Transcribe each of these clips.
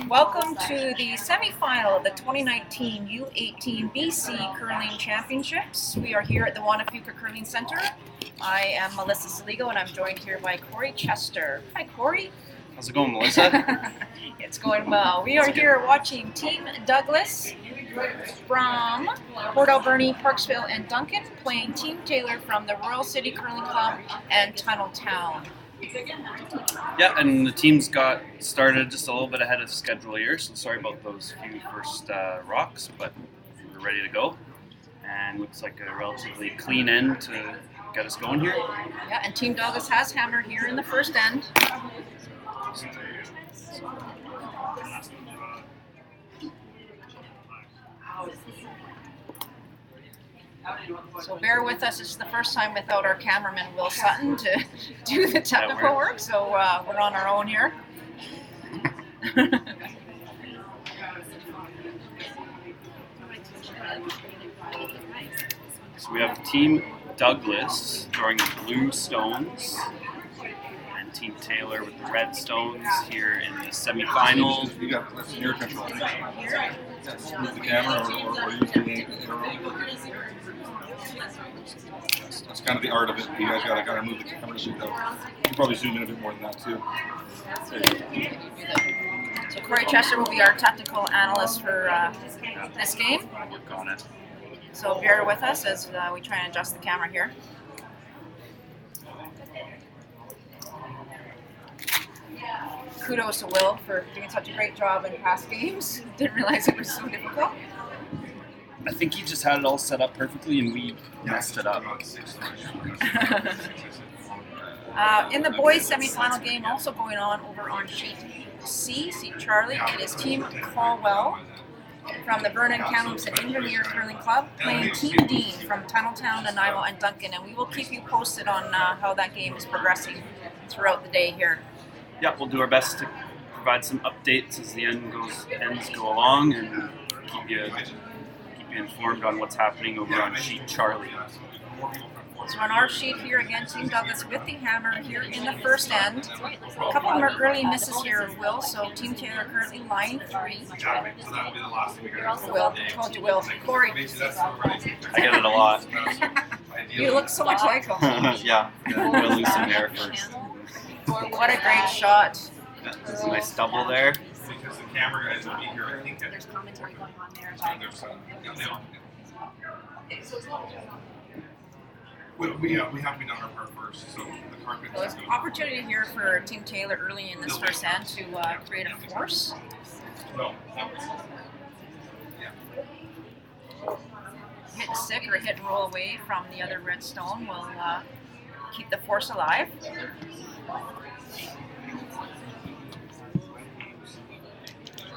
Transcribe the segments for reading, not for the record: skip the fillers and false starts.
Welcome to the semifinal of the 2019 U18 BC Curling Championships. We are here at the Wanapeka Curling Center. I am Melissa Saligo and I'm joined here by Corey Chester. Hi Corey. How's it going, Melissa? It's going well. We are here watching Team Douglas from Port Alberni, Parksville, and Duncan playing Team Taylor from the Royal City Curling Club and Tunneltown. Yeah, and the teams got started just a little bit ahead of schedule here, so sorry about those few first rocks, but we're ready to go. And looks like a relatively clean end to get us going here. Yeah, and Team Douglas has hammered here in the first end. So bear with us, it's the first time without our cameraman Will Sutton to do the technical work, so we're on our own here. So we have Team Douglas throwing the blue stones, and Team Taylor with the red stones here in the semifinal. You got your control. Move the camera or use the arrow. That's kind of the art of it. You guys gotta move the camera so you can probably zoom in a bit more than that too. So Corey Chester will be our technical analyst for this game. Work on it. So bear with us as we try and adjust the camera here. Kudos to Will for doing such a great job in past games. Didn't realize it was so difficult. I think he just had it all set up perfectly and we messed it up. In the boys semifinal game, also going on over on sheet C, Seat Charlie, it is Team Caldwell from the Vernon Kamloops and Invermere Curling Club playing Team Dean from Tunneltown, Nanaimo, and Duncan, and we will keep you posted on how that game is progressing throughout the day here. Yeah, we'll do our best to provide some updates as the ends go along and keep you informed on what's happening over on sheet Charlie. So on our sheet here again, Team Douglas with the hammer here in the first end. A couple of early misses here, Will. So Team Taylor currently line 3. Will, told you Will. Corey. I get it a lot. You look so much like him. Yeah, we'll lose some hair first. What a great shot. There's a nice double there. Because the camera guys will be here, I think There's commentary going on there. we have to be done our part first, so the carpet So there's an opportunity here for Team Taylor early in this first end to create a force. Hit and stick or hit and roll away from the other red stone will keep the force alive.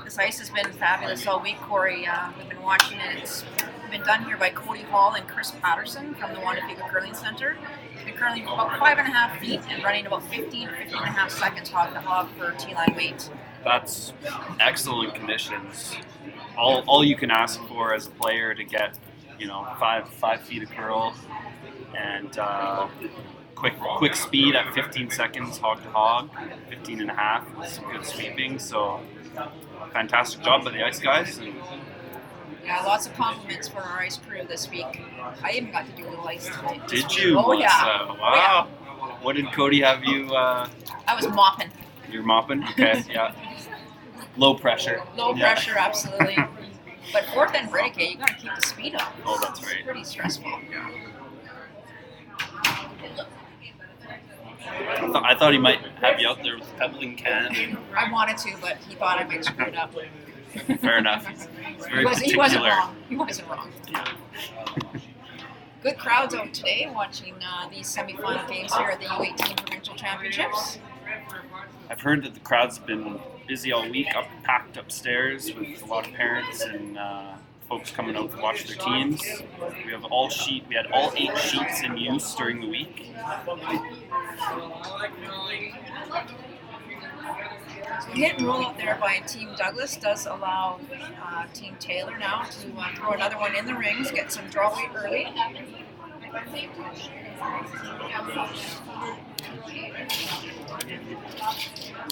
This ice has been fabulous all week, Corey. We've been watching it. It's been done here by Cody Hall and Chris Patterson from the Wanapeka Curling Center. We've been curling about 5.5 feet and running about 15.5 seconds hog to hog for T-line weight. That's excellent conditions. All you can ask for as a player to get, 5 feet of curl and quick speed at 15 seconds hog to hog, 15.5 with some good sweeping. So fantastic job by the ice guys. And yeah, lots of compliments for our ice crew this week. I even got to do a little ice tonight. Did you? Oh, yeah. Wow. Oh, yeah. What did Cody have you? I was mopping. You're mopping? Okay, yeah. Low pressure. Low pressure, absolutely. But fourth end break, you got to keep the speed up. Oh, that's right. It's pretty stressful. Yeah. I thought he might have you out there with the pebbling can. I wanted to, but he thought I might screw it up. Fair enough. It's very He wasn't particular. wrong. He wasn't wrong. Good crowds out today watching these semi-final games here at the U18 Provincial Championships. I've heard that the crowd's been busy all week, packed upstairs with a lot of parents and folks coming out to watch their teams. We had all 8 sheets in use during the week. So hit and roll up there by Team Douglas does allow Team Taylor now to throw another one in the rings, get some draw weight early.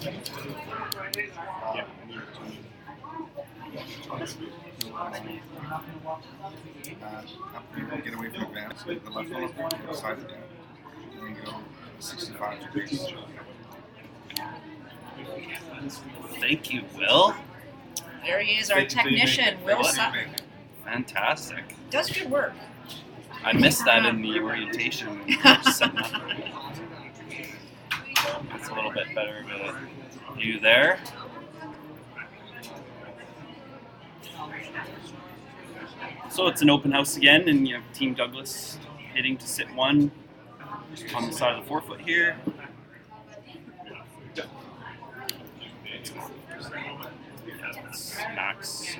Yeah. Get away from the advance. The left one up there, the side again. And then go 65 degrees. Thank you, Will. There he is, our technician, Will Sutton. Fantastic. Does good work. I missed that in the orientation. It's a little bit better of a view there. So it's an open house again, and you have Team Douglas hitting to sit one just on the side of the forefoot here. Max.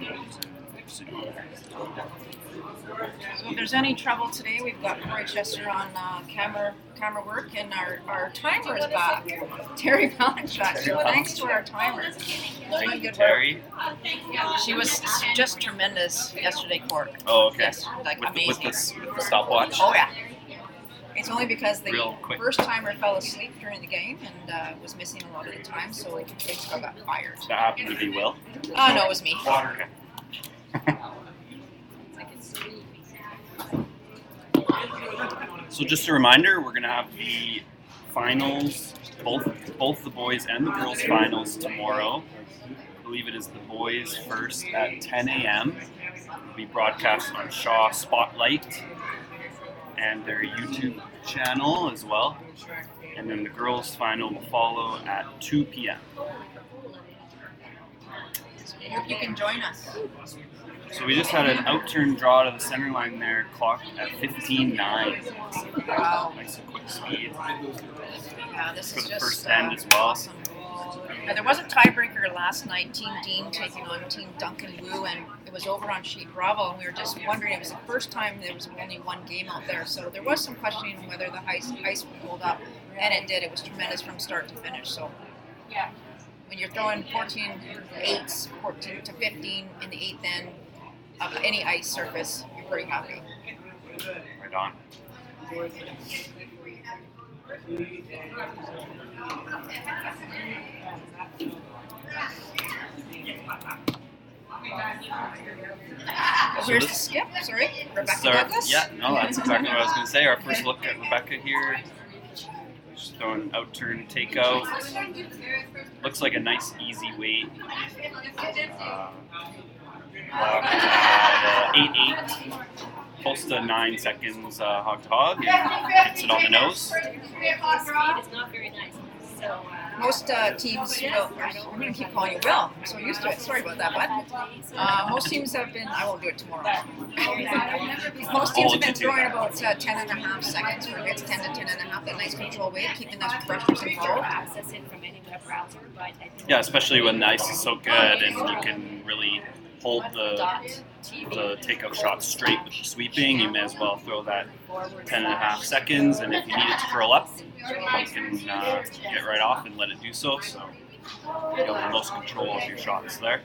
So if there's any trouble today, we've got Corey Chester on camera work, and our timer is back. Terry Palanchuk. So thanks to our timer. Thank you, Terry. She was just tremendous yesterday, Court. Oh, okay. Yes, like amazing. With the stopwatch? Oh, yeah. It's only because the Real quick. first timer fell asleep during the game and was missing a lot of the time, so Tracy got fired. That happened to be Will? Oh, no, it was me. Okay. So just a reminder, we're going to have the finals, both the boys and the girls finals tomorrow. I believe it is the boys first at 10 a.m. It'll be broadcast on Shaw Spotlight and their YouTube channel as well. And then the girls final will follow at 2 p.m. I hope you can join us. So we just had an outturn draw to the center line there, clocked at 15-9. Wow. Nice and quick speed. Yeah, this For is the just first end as well. awesome. There was a tiebreaker last night, Team Dean taking on Team Duncan Wu, and it was over on Sheet Bravo, and we were just wondering, it was the first time there was only one game out there, so there was some questioning on whether the ice would hold up, and it did. It was tremendous from start to finish, so yeah. When you're throwing 14-8s, 14 to 15 in the 8th end of any ice surface, you're pretty happy. Right on. Here's the skip, sorry, Rebecca Douglas. Yeah, no, that's exactly what I was going to say. Our first look at Rebecca here. Just throwing outturn takeout. Looks like a nice easy weight. 8-8. Close to 9 seconds hog to hog, and hits it on the nose. Speed is not very nice. So, Most teams, I'm going to keep calling you Will. I'm so used to it. Sorry about that, bud. Most teams have been, I won't do it tomorrow. Most teams have been throwing about 10.5 seconds, where it's 10 to 10.5, that nice control weight, keeping those pressures involved. access it from anywhere browser, but I think Yeah, especially when the ice is so good and you can really hold the takeout shot straight with the sweeping. You may as well throw that 10.5 seconds, and if you need it to curl up, you can get right off and let it do so. So you have the most control of your shots there.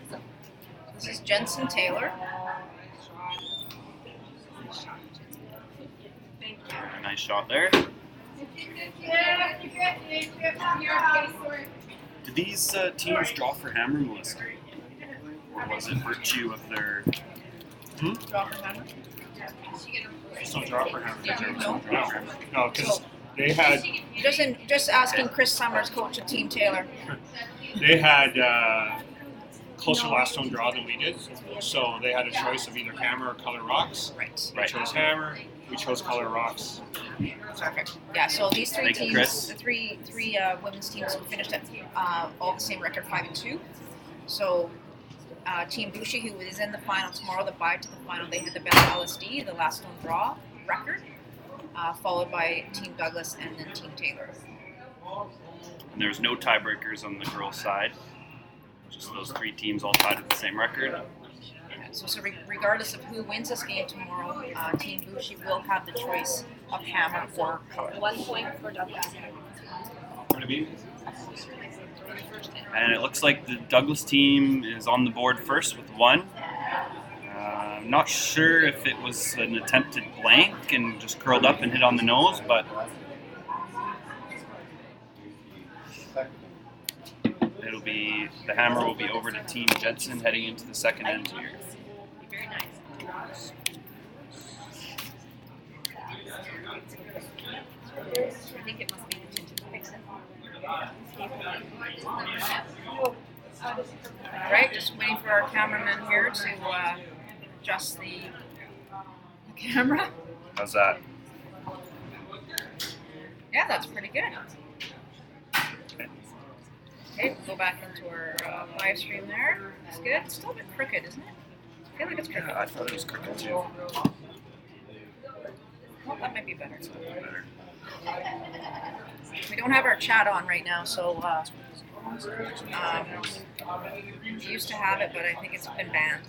This is Jensen Taylor. A nice shot there. Did these teams draw for hammer, Melissa? Or was it virtue of their... Draw for hammer. Just don't draw for hammer. No. No, because they had Just asking Chris Summers, coach of Team Taylor. closer last stone draw than we did, so they had a choice of either hammer or color rocks. Right. We chose hammer. We chose color rocks. Perfect. Yeah. So these three Thank you, teams, Chris. the three women's teams finished at all the same record, 5-2. So Team Bushi, who is in the final tomorrow, the bye to the final, they had the best LSD, the last stone draw record, followed by Team Douglas and then Team Taylor. And there's no tiebreakers on the girls' side. Just those three teams all tied with the same record. Yeah, so regardless of who wins this game tomorrow, Team Bushi will have the choice of hammer or color. 1 point for Douglas. And it looks like the Douglas team is on the board first with 1. I'm not sure if it was an attempted blank and just curled up and hit on the nose, but the hammer will be over to Team Jensen heading into the second end here. Very nice. I think it must be the tinted fix it. Alright, just waiting for our cameraman here to adjust the camera. How's that? Yeah, that's pretty good. Okay, we'll go back into our live stream there. That's good. It's still a bit crooked, isn't it? I feel like it's crooked. Yeah, I thought it was crooked too. Well, that might be better. We don't have our chat on right now, so we used to have it, but I think it's been banned.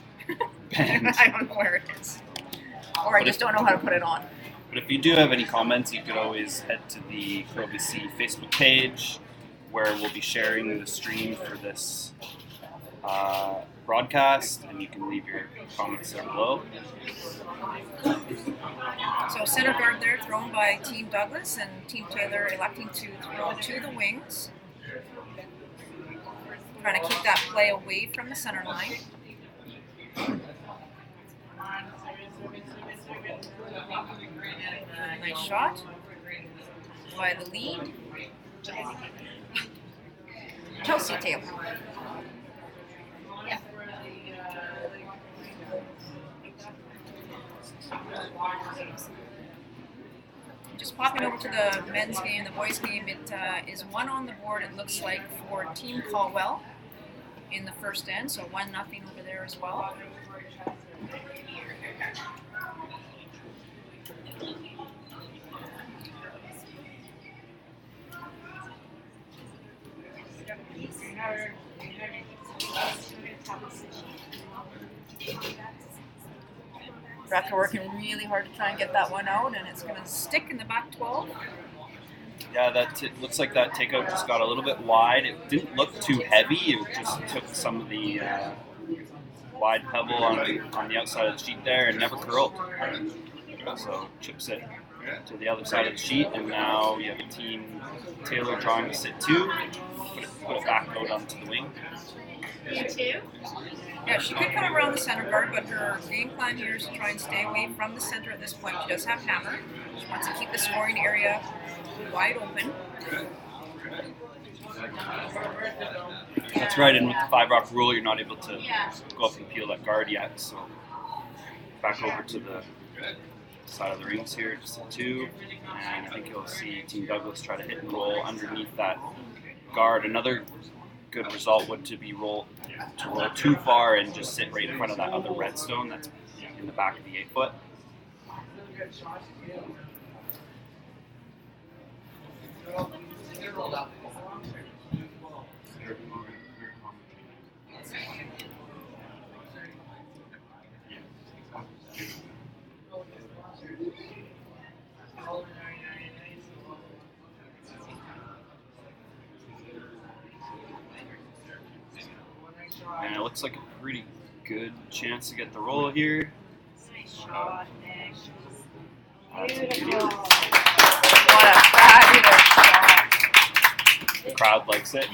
I don't know where it is. Or I just don't know how to put it on. But if you do have any comments, you could always head to the Pro BC Facebook page, where we'll be sharing the stream for this broadcast, and you can leave your comments there below. So center guard there thrown by Team Douglas, and Team Taylor electing to throw to the wings. Trying to keep that play away from the center line. Nice shot by the lead. Chelsea Taylor. Just popping over to the men's game, the boys' game, it is 1 on the board, it looks like, for Team Caldwell in the first end, so 1-0 over there as well. Ref are working really hard to try and get that one out, and it's going to stick in the back 12. Yeah, it looks like that takeout just got a little bit wide. It didn't look too heavy. It just took some of the wide pebble on the outside of the sheet there and never curled. So chips it to the other side of the sheet, and now you have a Team Taylor drawing to sit 2. Put it back out onto the wing. Yeah, she could come around the center guard, but her game plan here is to try and stay away from the center at this point. She does have hammer. She wants to keep the scoring area wide open. That's right, and with the 5-rock rule, you're not able to go up and peel that guard yet. So back over to the side of the rings here, just a 2. And I think you'll see Team Douglas try to hit and roll underneath that guard. Another good result would to roll too far and just sit right in front of that other redstone that's in the back of the 8-foot. And it looks like a pretty good chance to get the roll here. Nice shot, Nick. Beautiful. What a fabulous shot. The crowd likes it.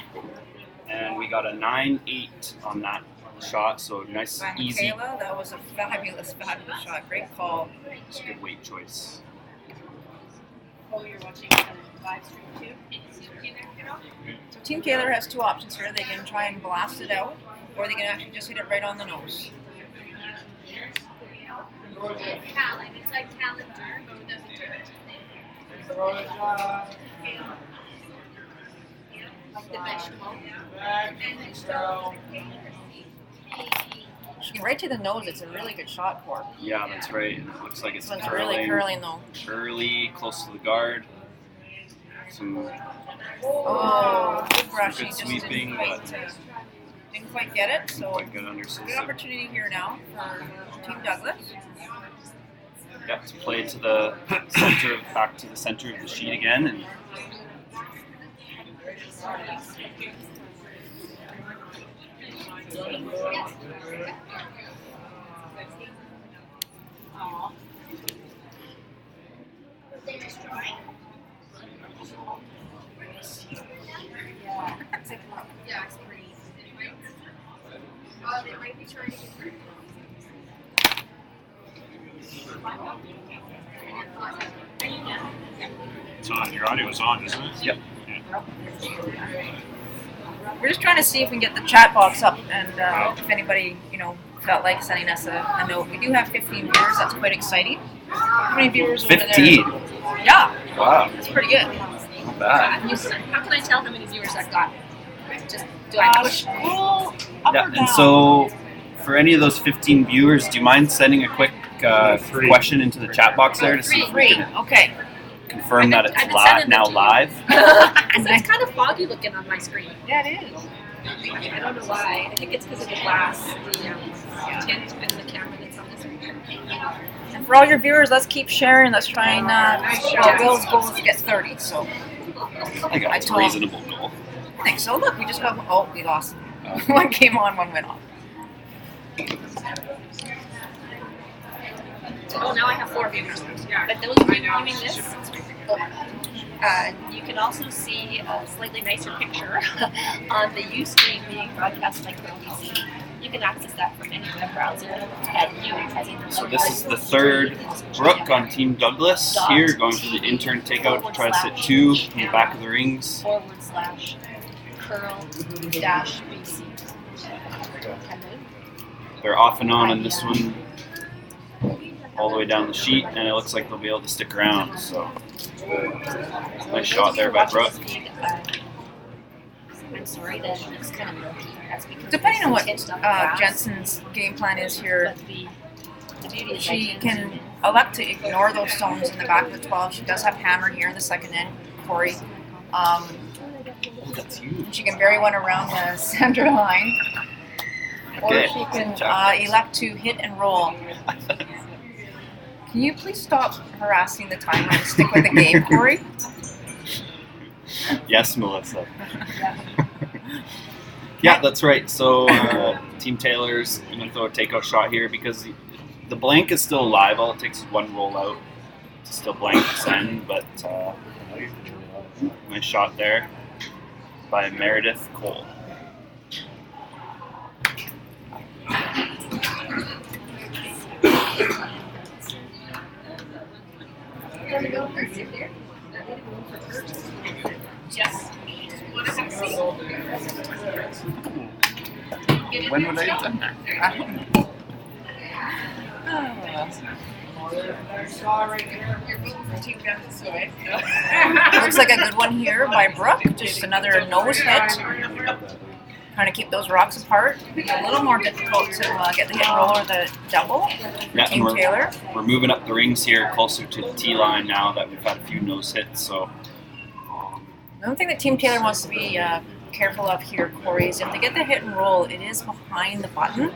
And we got a 9-8 on that shot, so nice, By easy. Michaela, that was a fabulous, fabulous shot. Great call. It's a good weight choice. Oh, you're watching the live stream too? So Team Taylor has 2 options here. They can try and blast it out, or they can actually just hit it right on the nose. Talent. It's like talent, but it doesn't do it. Like the vegetable. She can right to the nose. It's a really good shot for her. Yeah, that's right. And it looks like it's This one's really curling though. Curly, close to the guard. Some Oh, good brush. Good He just sweeping, didn't quite get it. So quite good under good scissor. opportunity here now for Team Douglas. Yeah, to play to the center, back to the center of the sheet again, and Yeah, it's pretty It's on. Your audio is on, isn't it? Yep. We're just trying to see if we can get the chat box up, and if anybody, felt like sending us a note. We do have 15 viewers. That's quite exciting. How many viewers over there? 15. Yeah, Wow. that's pretty good. Not bad. How can I tell how many viewers I've got? Just do I push? Scroll up Yeah, or and down? so for any of those 15 viewers, do you mind sending a quick question into the chat box there to see if we Three. can Okay. confirm that it's I've been sending them now to you. live? It's kind of foggy looking on my screen. Yeah, it is. I don't know why. I think it's because of the glass, the tint, and the camera that's on this screen. And for all your viewers, let's keep sharing. Let's try and Will's goal is to get 30. So I think that's a told- reasonable goal. I think so. Look, we just got. Oh, we lost. One came on, one went off. Oh, now I have 4 viewers. But those of you viewing this, you can also see a slightly nicer picture on the Ustream being broadcast by CodeDC. You can access that from any web browser at U18. So this is the third Brooke on Team Douglas here, going for the intern takeout to try to sit 2 in the back of the rings. /curl-bc. They're off and on this one, all the way down the sheet, and it looks like they'll be able to stick around. So nice shot there by Brooke. I'm sorry that it's kind of milky. That's because Depending on what it's on the grass. Jensen's game plan is here, But the beauty is she can elect to ignore those stones in the back of the 12. She does have hammer here in the second end, Corey. That's huge. She can bury one around the center line, or Okay. she can elect to hit and roll. Can you please stop harassing the timer and stick with the game, Corey? Yes, Melissa. Yeah, that's right. So Team Taylor's going to throw a takeout shot here because the blank is still alive. All it takes is one roll out to still blank send, but nice shot there by Meredith Cole. When would I have done that? Looks like a good one here by Brooke. Just another nose hit. Trying to keep those rocks apart. A little more difficult to get the hit and roll or the double. Yeah, Team and Taylor. we're moving up the rings here closer to the tee line now that we've had a few nose hits. So The only thing that Team Taylor wants to be careful of here, Corey, is if they get the hit and roll, it is behind the button,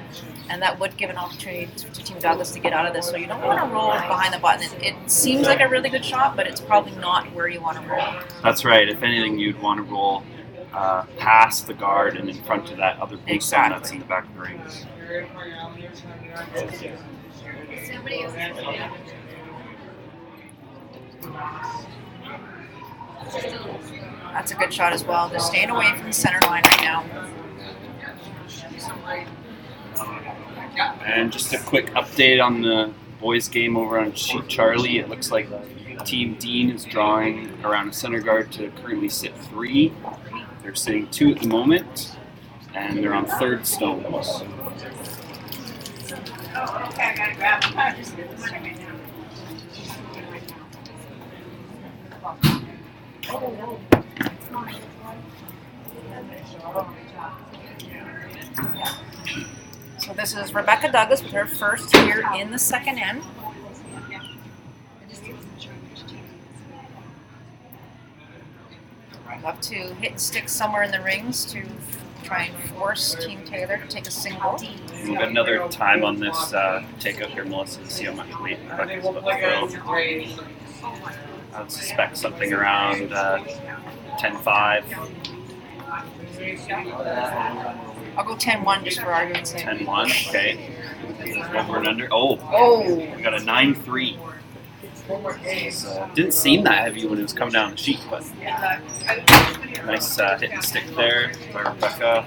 and that would give an opportunity to Team Douglas to get out of this. So you don't want to roll behind the button. It seems like a really good shot, but it's probably not where you want to roll. that's right. If anything, you'd want to roll past the guard and in front of that other blue stone that's in the back of the rings. That's a good shot as well. Just staying away from the center line right now. And just a quick update on the boys' game over on Sheet Charlie. It looks like Team Dean is drawing around a center guard to currently sit 3. They're sitting 2 at the moment, and they're on 3rd stones. So this is Rebecca Douglas with her first here in the second end. Love to hit and stick somewhere in the rings to try and force Team Taylor to take a single. We've got another time on this takeout here, Melissa, to see how much weight Rebecca's about to throw. I would suspect something around 10-5. I'll go 10-1 just for argument's sake. 10-1, okay. Over and under. Oh, Oh, we got a 9-3. Didn't seem that heavy when it was coming down the sheet, but nice hit and stick there by Rebecca.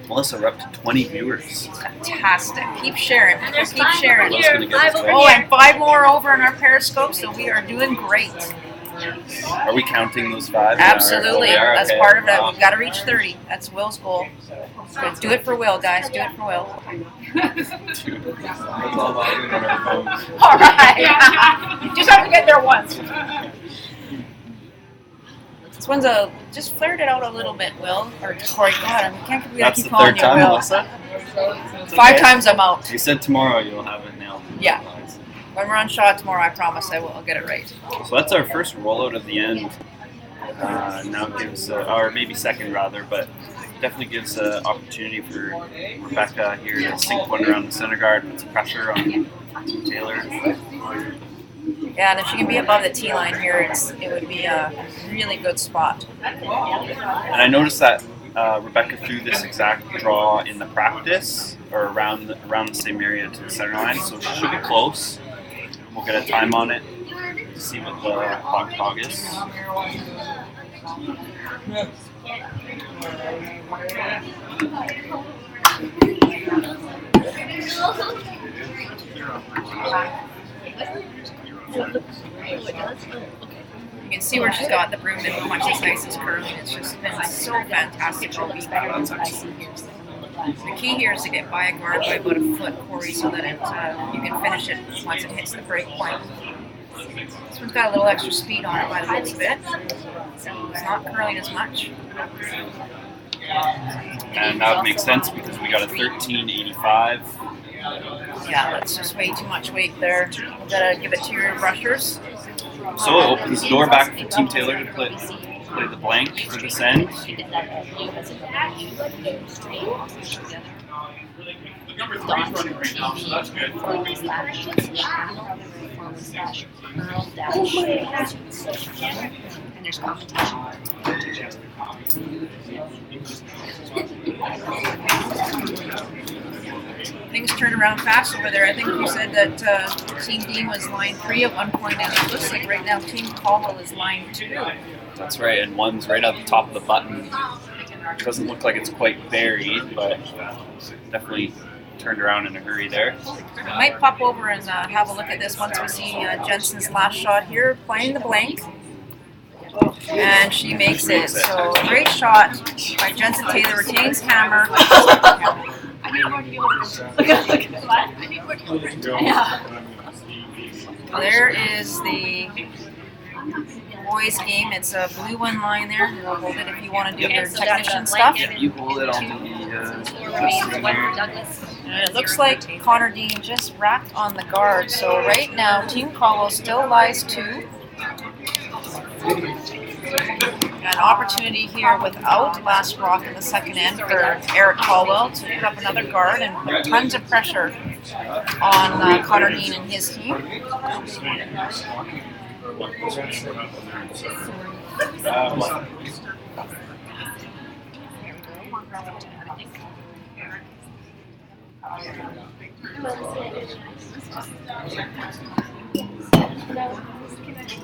Melissa, we're up to 20 viewers. Fantastic. Keep sharing. Keep sharing. What's gonna get us Oh, and 5 more over in our Periscope, so we are doing great. Are we counting those 5? Absolutely. We are? That's Okay. part of it. Wow. We've got to reach 30. That's Will's goal. So do it for Will, guys. Do it for Will. That's all logging on our phones. All right. You just have to get there once. This one's just flared it out a little bit, Will. Or Corey. God, I can't believe I That's keep the calling third you time, Will. Melissa? 5 times I'm out. You said tomorrow you'll have it nailed. Yeah. When we're on shot tomorrow, I promise I'll get it right. So that's our first rollout of the end. Now it gives, or maybe second rather, but definitely gives an opportunity for Rebecca here to sink one around the center guard, put some pressure on Taylor. Yeah, and if she can be above the T line here, it would be a really good spot. And I noticed that Rebecca threw this exact draw in the practice, or around the same area to the center line, so she should be close. We'll get a time on it to see what the hog is. You can see where she's got the broom and how much this ice is curling. It's just been so fantastic all week. The key here is to get by a guard by about a foot, Corey, so that you can finish it once it hits the break point. This one's got a little extra speed on it by the looks of it. It's not curling as much. And that would make sense because we got a 1385. Yeah, that's just way too much weight there. You gotta give it to your brushers. So it opens the door back for Team Taylor to play the blank for this end. And there's competition. Things turn around fast over there. I think you said that Team Dean was line 3 at one point, and it looks like right now Team Caldwell is line 2. That's right, and one's right at the top of the button. It doesn't look like it's quite buried, but definitely turned around in a hurry there. We might pop over and have a look at this once we see Jensen's last shot here, playing the blank. And she makes it. So great shot by Jensen Taylor, retains hammer. I need more deodorant. I need more deodorant. Yeah. There is the boys game. It's a blue one line there. You'll hold it if you want to do your technician stuff. You hold it on And it looks like Connor Dean just racked on the guard. So right now, Team Caldwell still lies 2. An opportunity here without last rock in the second end for Eric Caldwell to put up another guard and put tons of pressure on Connor Dean and his team.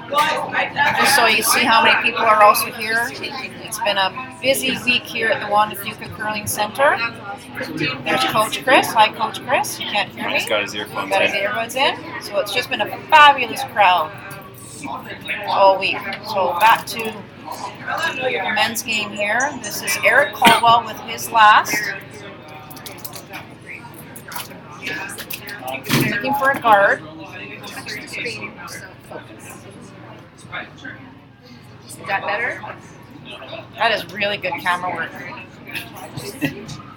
Just so you see how many people are also here. It's been a busy week here at the Wanda Fuca Curling Center. There's Coach Chris. Hi, Coach Chris. You can't hear me. He's got his earphones Got his in. earbuds in. So it's just been a fabulous crowd all week. So back to the men's game here. This is Eric Caldwell with his last. Looking for a guard. Is that better? That is really good camera work.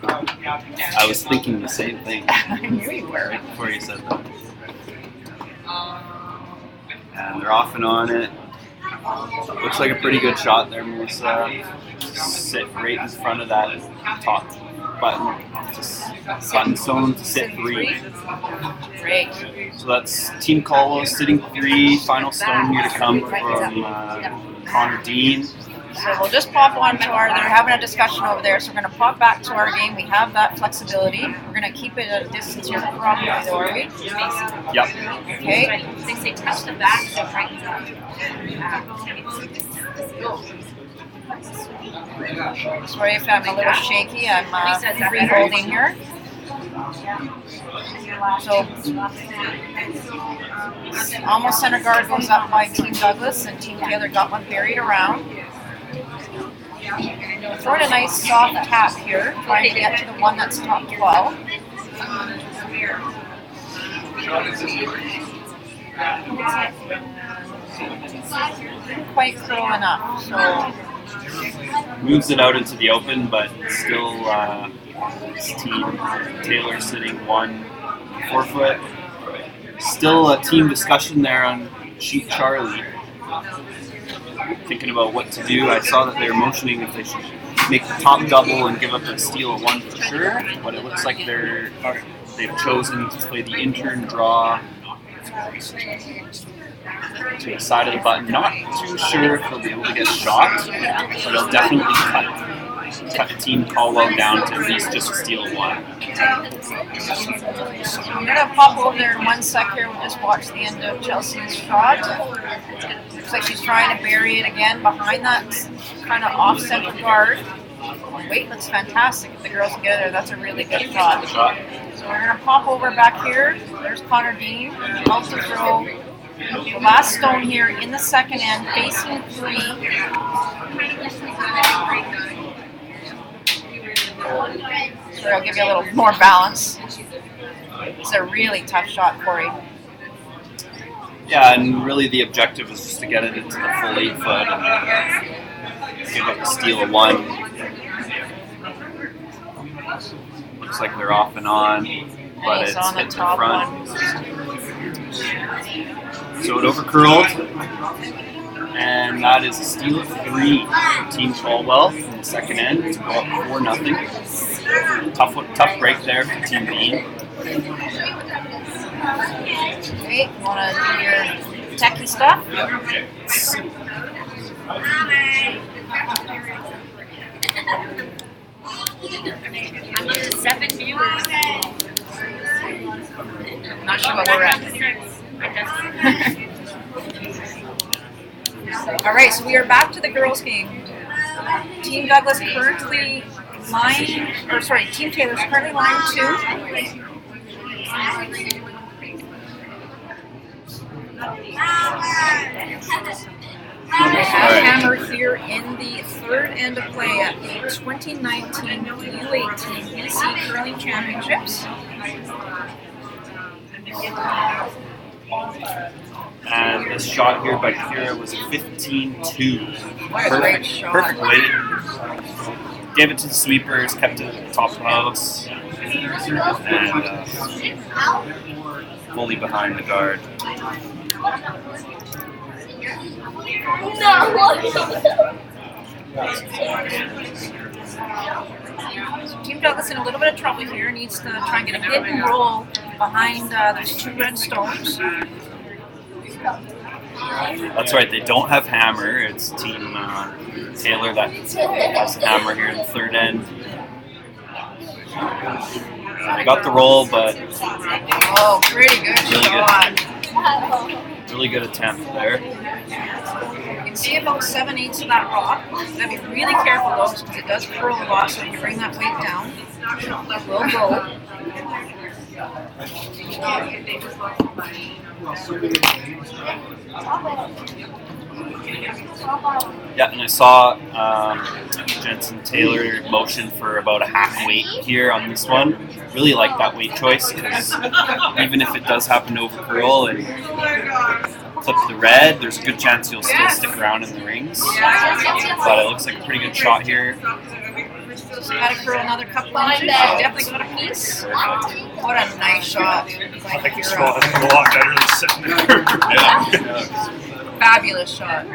I was thinking the same thing I knew you were. right before you said that. And they're off and on it. Looks like a pretty good shot there, Melissa. Sit right in front of that top button. Just button stone to sit 3. Great. So that's Team Caldwell sitting 3. Final stone here to come from Connor Dean. So we'll just pop on to our, they're having a discussion over there, so we're going to pop back to our game. We have that flexibility. We're going to keep it at a distance here probably, though, are we? Yep. Okay. They say touch the back, so right. Sorry if I'm a little shaky. I'm re-holding here. So almost center guard goes up by Team Douglas, and Team Taylor got one buried around. Throwing a nice soft tap here, trying to get to the one that's top 12. Didn't quite curl enough, so Moves it out into the open, but still it's Team Taylor sitting 1 4-foot. Still a team discussion there on sheet Charlie. Thinking about what to do. I saw that they were motioning if they should make the top double and give up a steal of 1 for sure, but it looks like they've chosen to play the intern draw to the side of the button. Not too sure if they'll be able to get shot, but they'll definitely cut Team Caldwell down to at least just steal 1. I'm going to pop over there in 1 sec here. We'll just watch the end of Chelsea's shot. Looks like she's trying to bury it again behind that kind of off-center guard. Weight looks fantastic if the girls can get it there. That's a really good shot. So we're going to pop over back here. There's Connor Dean. About to throw the last stone here in the second end, facing 3. So I'll give you a little more balance. It's a really tough shot, Corey. Yeah, and really the objective is just to get it into the full 8 foot and give up a steal of 1. Looks like they're off and on, but it's on the hit the top front. one. So it overcurled, and that is a steal of 3 for Team Caldwell from the second end to go up 4-0. Tough break there for Team Bean. Okay, you want to do your techie stuff? I'm up to 7 viewers. Not sure what we're at. All right, so we are back to the girls' game. Team Douglas currently Team Taylor's currently line 2. They have Hammer here in the third end of play at the 2019 U18 BC Curling Championships. And this shot here by Kira was 15-2. Perfect weight. Gave it to the sweepers, kept it at the top of the house, and fully behind the guard. Team Douglas in a little bit of trouble here. Needs to try and get a hit and roll behind those 2 red stones. That's right, they don't have Hammer. It's Team Taylor that has Hammer here in the third end. They got the roll, but pretty good shot. Really good attempt there. You can see about 7/8 of that rock. You gotta be really careful though, because it does curl a lot, so you can bring that weight down. It will go. Yeah, and I saw Jensen Taylor motion for about a half weight here on this one. Really like that weight choice, because even if it does happen to overcurl and clip the red, there's a good chance you'll still stick around in the rings. But it looks like a pretty good shot here. Just gotta curl another couple inches. Definitely got a piece. What a nice shot. I think it's a lot better than sitting there. Fabulous shot.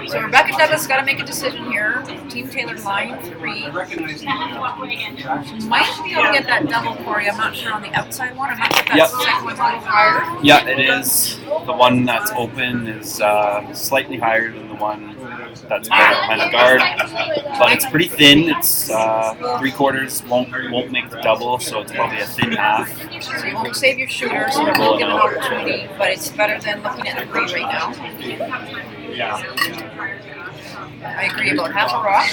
So Rebecca Douglas got to make a decision here. Team Taylor line 3. Might be able to get that double for you. I'm not sure on the outside one. I might get that second one a little higher. Yeah, it is. The one that's open is slightly higher than the one that's behind the guard. But it's pretty thin. It's 3/4 won't make the double, so it's probably a thin half. So you won't save your shooter, so it will give an opportunity, but it's better than looking at the 3 right now. Yeah. I agree about half a rock.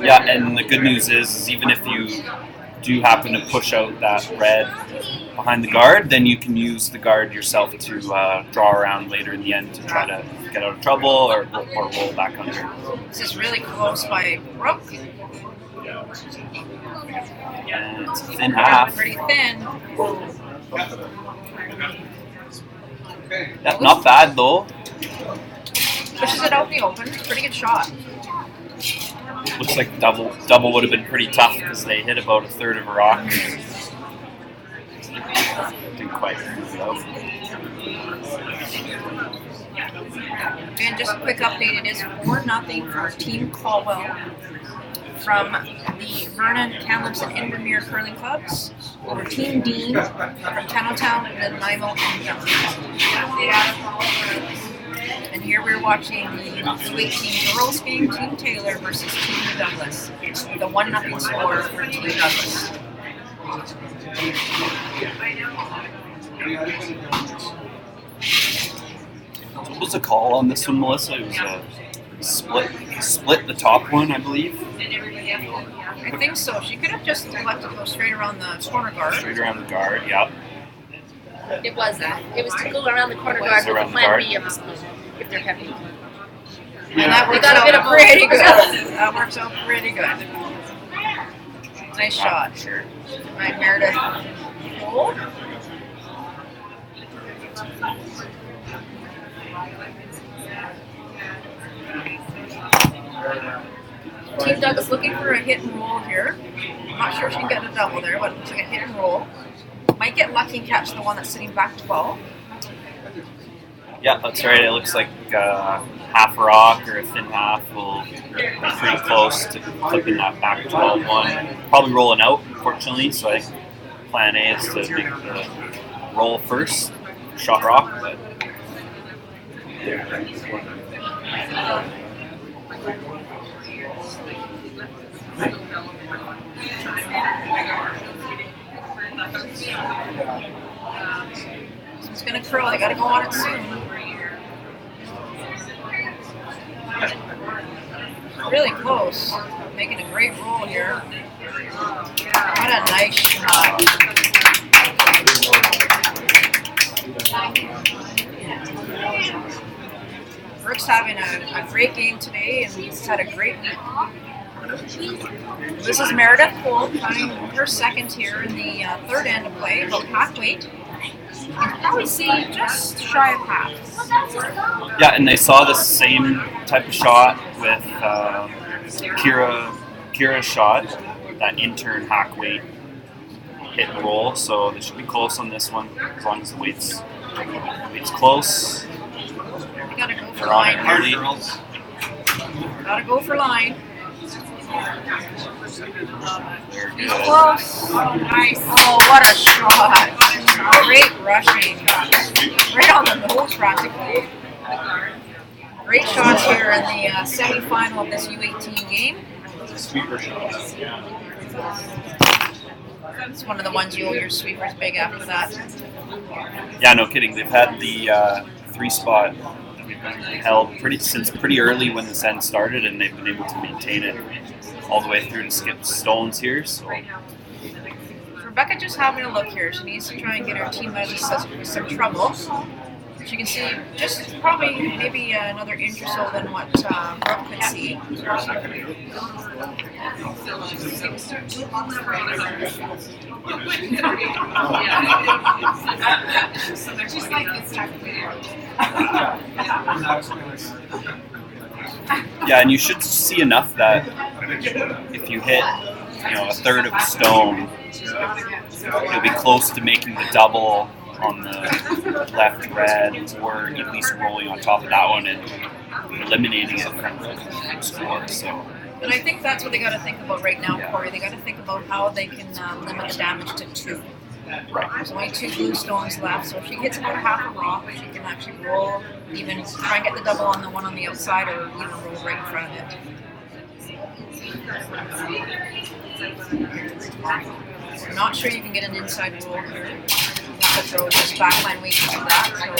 Yeah, and the good news is even if you do happen to push out that red behind the guard, then you can use the guard yourself to draw around later in the end to try to get out of trouble or roll back under. This is really close by Brooke. And it's a thin half. Pretty thin. Yeah, not bad though. Pushes it out in the open. Pretty good shot. Looks like double would have been pretty tough because they hit about a third of a rock. Didn't quite move it out. And just a quick update, it is 4-0 for Team Caldwell from the Vernon, Kamloops, and Invermere curling clubs over Team Dean from Town and Nanaimo and Dumfries. And here we're watching the U18 girls game, Team Taylor versus Team Douglas. The 1-0 score for Team Douglas. What was the call on this one, Melissa? It was a split the top one, I believe. I think so. She could have just elected to go straight around the corner guard. Straight around the guard, yep. It was that. It was to go around the corner guard with the plan B of the split, if they're heavy. And that works got a bit out of pretty both. good. That works out pretty good. Nice shot. Sure. Right, Meredith. Hold. Team Douglas looking for a hit and roll here. I'm not sure if she can get a double there, but it looks like a hit and roll. Might get lucky and catch the one that's sitting back 12. Yeah, that's right. It looks like half a rock or a thin half will be pretty close to clipping that back 12-1. Probably rolling out, unfortunately, so I think plan A is to make the roll first, shot rock, but It's going to curl. They got to go on it soon. Really close. Making a great roll here. What a nice shot. Brooke's having a great game today, and he's had a great week. This is Meredith Cole, trying her second here in the third end of play, about half weight. You can probably see just shy of half. yeah, and they saw the same type of shot with Kira's shot, that intern hack weight hit and roll, so they should be close on this one as long as the weight's close. You gotta go for They're on it line here. early. Gotta go for line. They're He's good. close. Nice. Oh, what a shot. Great rushing. Right on the nose, practically. Great shots here in the semi-final of this U18 game. Sweeper shot. It's one of the ones you owe your sweepers big after that. Yeah, no kidding. They've had the 3 spot held since pretty early when the end started, and they've been able to maintain it all the way through to skip stones here. So Rebecca just having a look here. She needs to try and get her team out of some trouble. As you can see, just probably maybe another inch or so than what Brooke could see. yeah, and you should see enough that if you hit, a third of a stone, you'll be close to making the double on the left red, or at least rolling on top of that one and eliminating it from the score. So. And I think that's what they got to think about right now, Corey. They got to think about how they can limit the damage to 2. Right. There's only 2 blue stones left, so if she hits about half a rock, she can actually roll, even try and get the double on the one on the outside, or even roll right in front of it. I'm not sure you can get an inside roll here. You have to throw just backline weight to that, so you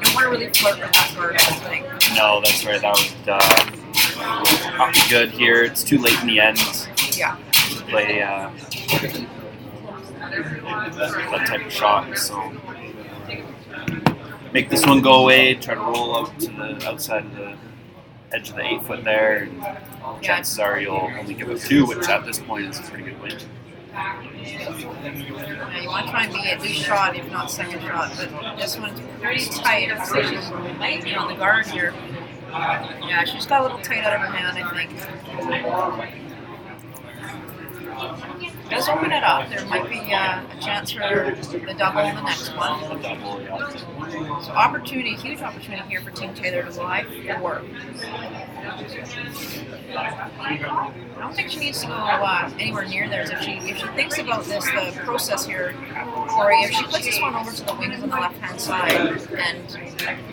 don't want to really flirt with that guard, I don't think. No, that's right. That would not be good here. It's too late in the end Yeah. to play that type of shot. So make this one go away. Try to roll out to the outside of the edge of the 8-foot there. And chances are you'll only give up 2, which at this point is a pretty good win. Yeah, you want to try and be at least shot, if not second shot, but this one's pretty tight. So she's maybe on the guard here. Yeah, she's got a little tight out of her hand, I think. Does open it up. There might be a chance for the double in the next one. So opportunity, huge opportunity here for Team Taylor to lie 4. I don't think she needs to go anywhere near theirs. If she thinks about this, the process here, Corey, if she puts this one over to the wings on the left-hand side and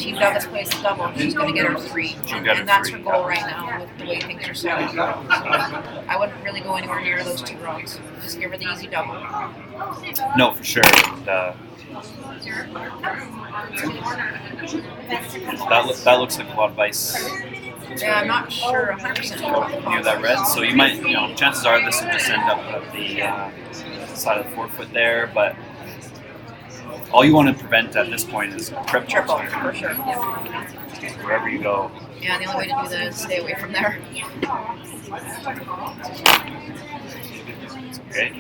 Team Douglas plays the double, she's going to get her 3. And that's her goal right now with the way things are set up. So I wouldn't really go anywhere near those 2 rocks. Just give her the easy double. No, for sure. And, that looks like a lot of ice. Yeah, I'm not sure 100% Near that red, so you might, chances are this will just end up at the side of the 4-foot there, but all you want to prevent at this point is triple, for sure. Yeah. Wherever you go. Yeah, the only way to do that is stay away from there. Okay.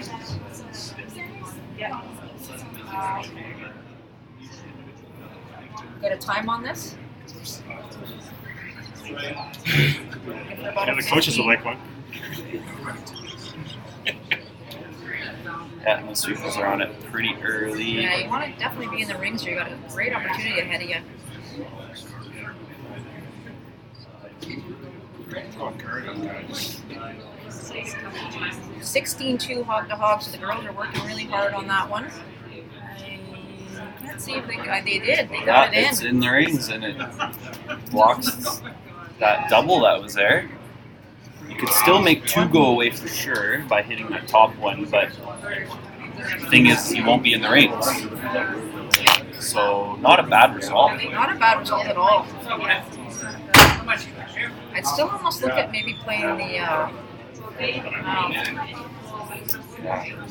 Get a time on this? Yeah, the coaches will like one. Yeah, most people are on it pretty early. Yeah, you want to definitely be in the rings here. You got a great opportunity ahead of you. 16-2 hog to hog, so the girls are working really hard on that one. I can't see if they did. They got it in. It's in the rings, and it blocks that double that was there. You could still make 2 go away for sure by hitting that top one, but the thing is, you won't be in the rings. So, not a bad result. Not a bad result at all. I'd still almost look at maybe playing the. You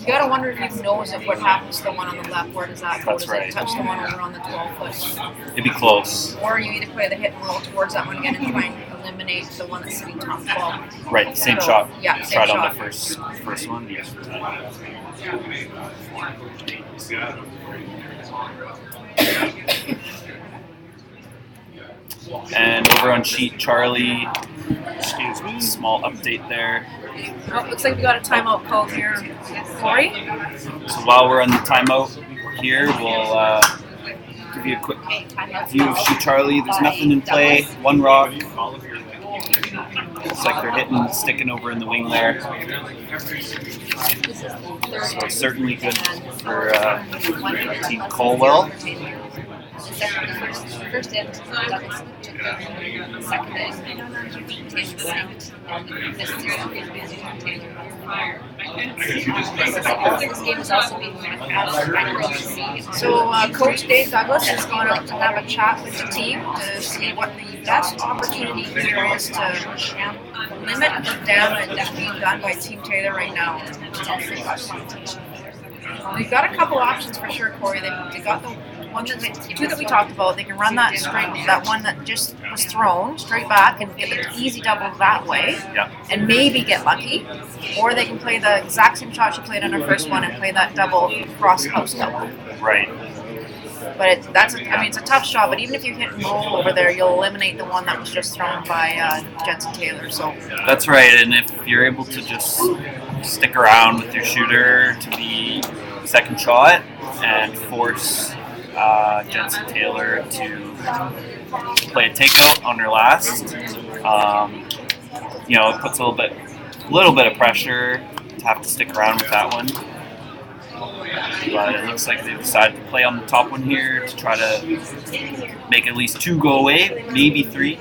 gotta wonder if he knows of what happens to the one on the left. Where does that go? That's Does right. it touch the one over on the 12-foot? It'd be close. Or you either play the hit and roll towards that one again and try and eliminate the one that's sitting top 12. Right, same shot. Yeah, same Tried shot. on the first one. Yes. And over on sheet Charlie, Excuse me. small update there. Oh, looks like we got a timeout called here. Corey? So while we're on the timeout here, we'll give you a quick view of sheet Charlie. There's nothing in play. 1 rock. Looks like they're sticking over in the wing there. So certainly good for Team Colwell. First in, Douglas took the second in, Taylor This game is also being So Coach Dave Douglas has gone out to have a chat with the team to see what the best opportunity here is to limit the damage that's being done by Team Taylor right now. They've got a couple options for sure, Corey. They got the one that 2 that we talked about. They can run that straight, that one that just was thrown straight back and get an easy double that way, and maybe get lucky. Or they can play the exact same shot she played on her first one and play that double cross house double. Right. But it's a tough shot. But even if you hit and roll over there, you'll eliminate the one that was just thrown by Jensen Taylor. So that's right. And if you're able to just stick around with your shooter to be second shot and force Jensen Taylor to play a takeout on her last, it puts a little bit of pressure to have to stick around with that one. But it looks like they decided to play on the top one here to try to make at least 2 go away, maybe 3.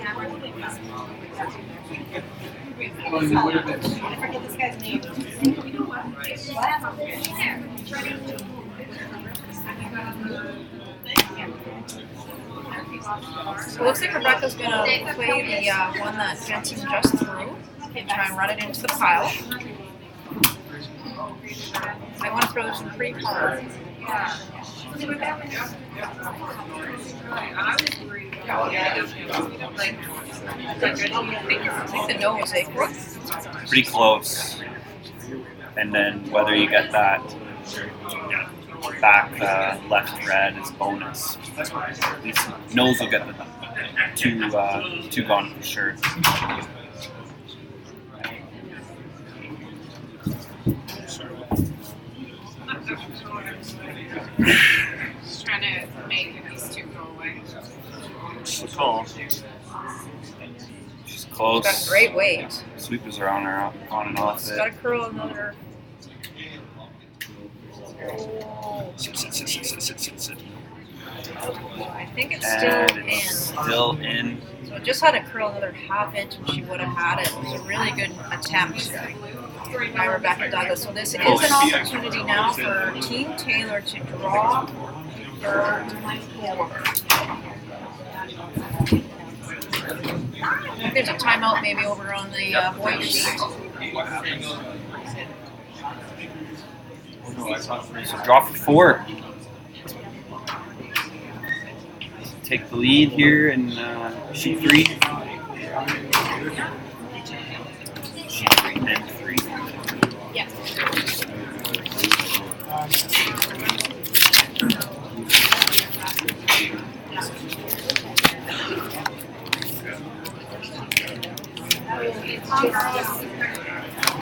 So it looks like Rebecca's going to play the one that Jensen just threw and try and run it into the pile. I want to throw this one pretty hard. I think the nose, eh? Pretty close. And then whether you get that back left red is bonus. At least nose will get the 2 gone for sure. Just trying to make these 2 go away. It's the call. She's She's close. got great weight. Sweepers are on and off She's it. got to curl another. Oh, Sit. I think it's And still it's in. still in. So it just had to curl another ½ inch and she would have had it. It was a really good attempt by Rebecca Douglas. So this is an opportunity now for Team Taylor to draw third four. I think there's a timeout maybe over on the boys sheet. So draw for 4. Take the lead here in sheet 3. Sheet 3 and 3. Yeah.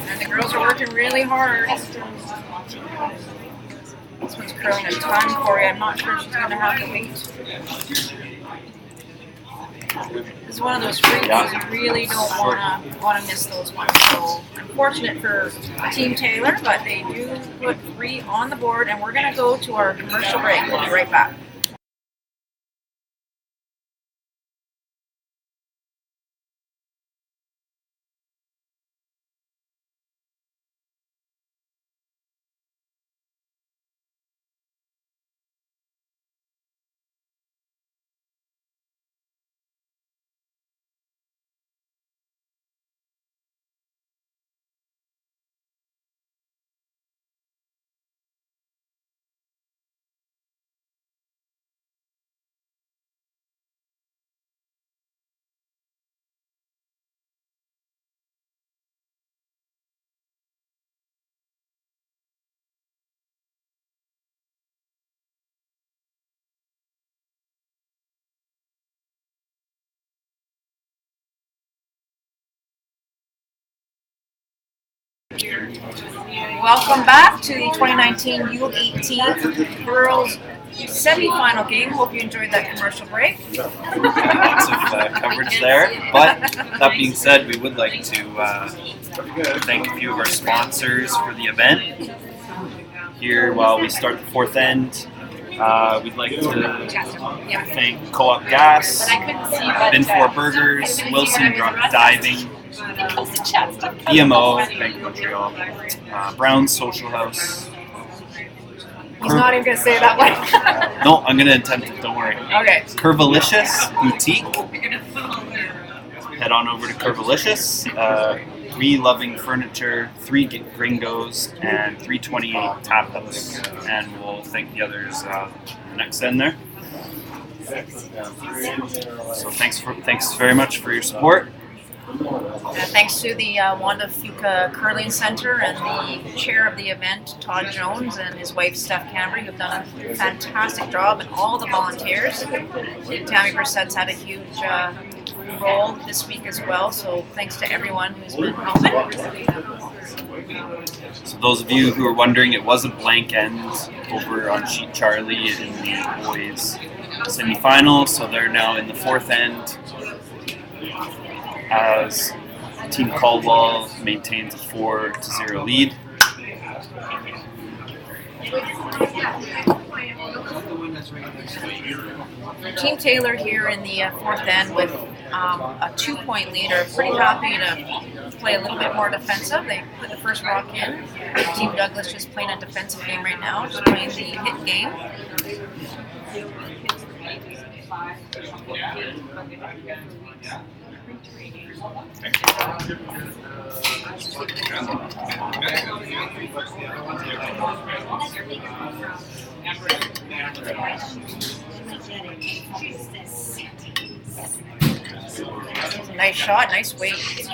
And the girls are working really hard. This one's curling a ton for you. I'm not sure she's going to have to wait. This is one of those free throws you really don't want to miss those ones. So unfortunate for Team Taylor, but they do put 3 on the board, and we're going to go to our commercial break. We'll be right back. Welcome back to the 2019 U18 Girls Semi-Final game. Hope you enjoyed that commercial break. Lots of coverage there. But that being said, we would like to thank a few of our sponsors for the event. Here, while we start the 4th end, we'd like to thank Co-op Gas, Bin 4 Burgers, Wilson Diving, BMO, Bank of Montreal, Brown's Social House. He's not even going to say that one. No, I'm going to attempt it, don't worry. Okay. Curvilicious Boutique. Head on over to Curvilicious. 3 Loving Furniture, 3 Gringos, and 328 Tap House. And we'll thank the others next end there. So thanks very much for your support. Thanks to the Wanda Fuca Curling Center and the chair of the event, Todd Jones, and his wife, Steph Cambry, who've done a fantastic job, and all the volunteers. Tammy Brissett's had a huge role this week as well, so thanks to everyone who's been helping. So those of you who are wondering, it was a blank end over on Sheet Charlie in the boys semi-final, so they're now in the 4th end as Team Caldwell maintains a 4-0 lead. Team Taylor here in the fourth end with a 2-point lead are pretty happy to play a little bit more defensive. They put the first rock in. Team Douglas just playing a defensive game right now, just playing the hit game. Nice shot, nice weight.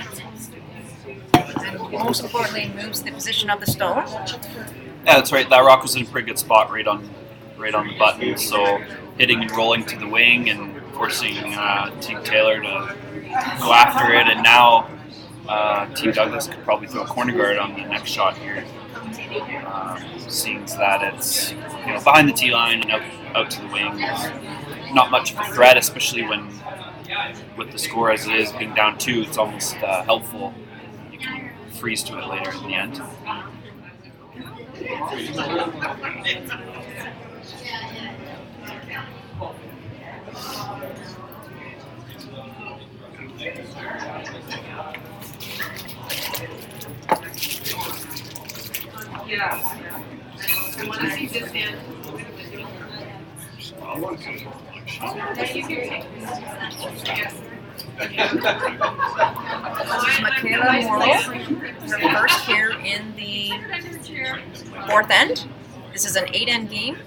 And most importantly, moves the position of the stone. Yeah, that's right. That rock was in a pretty good spot, right on the button. So hitting and rolling to the wing and forcing Team Taylor to go after it. And now Team Douglas could probably throw a corner guard on the next shot here, seeing that it's behind the tee line and out to the wing. Not much of a threat, especially when with the score as it is, being down 2, it's almost helpful. You can freeze to it later in the end. Yeah. I want to see this in. You can take this. Yes. This is Michaela Morrow, her first here in the fourth end. This is an 8-end game.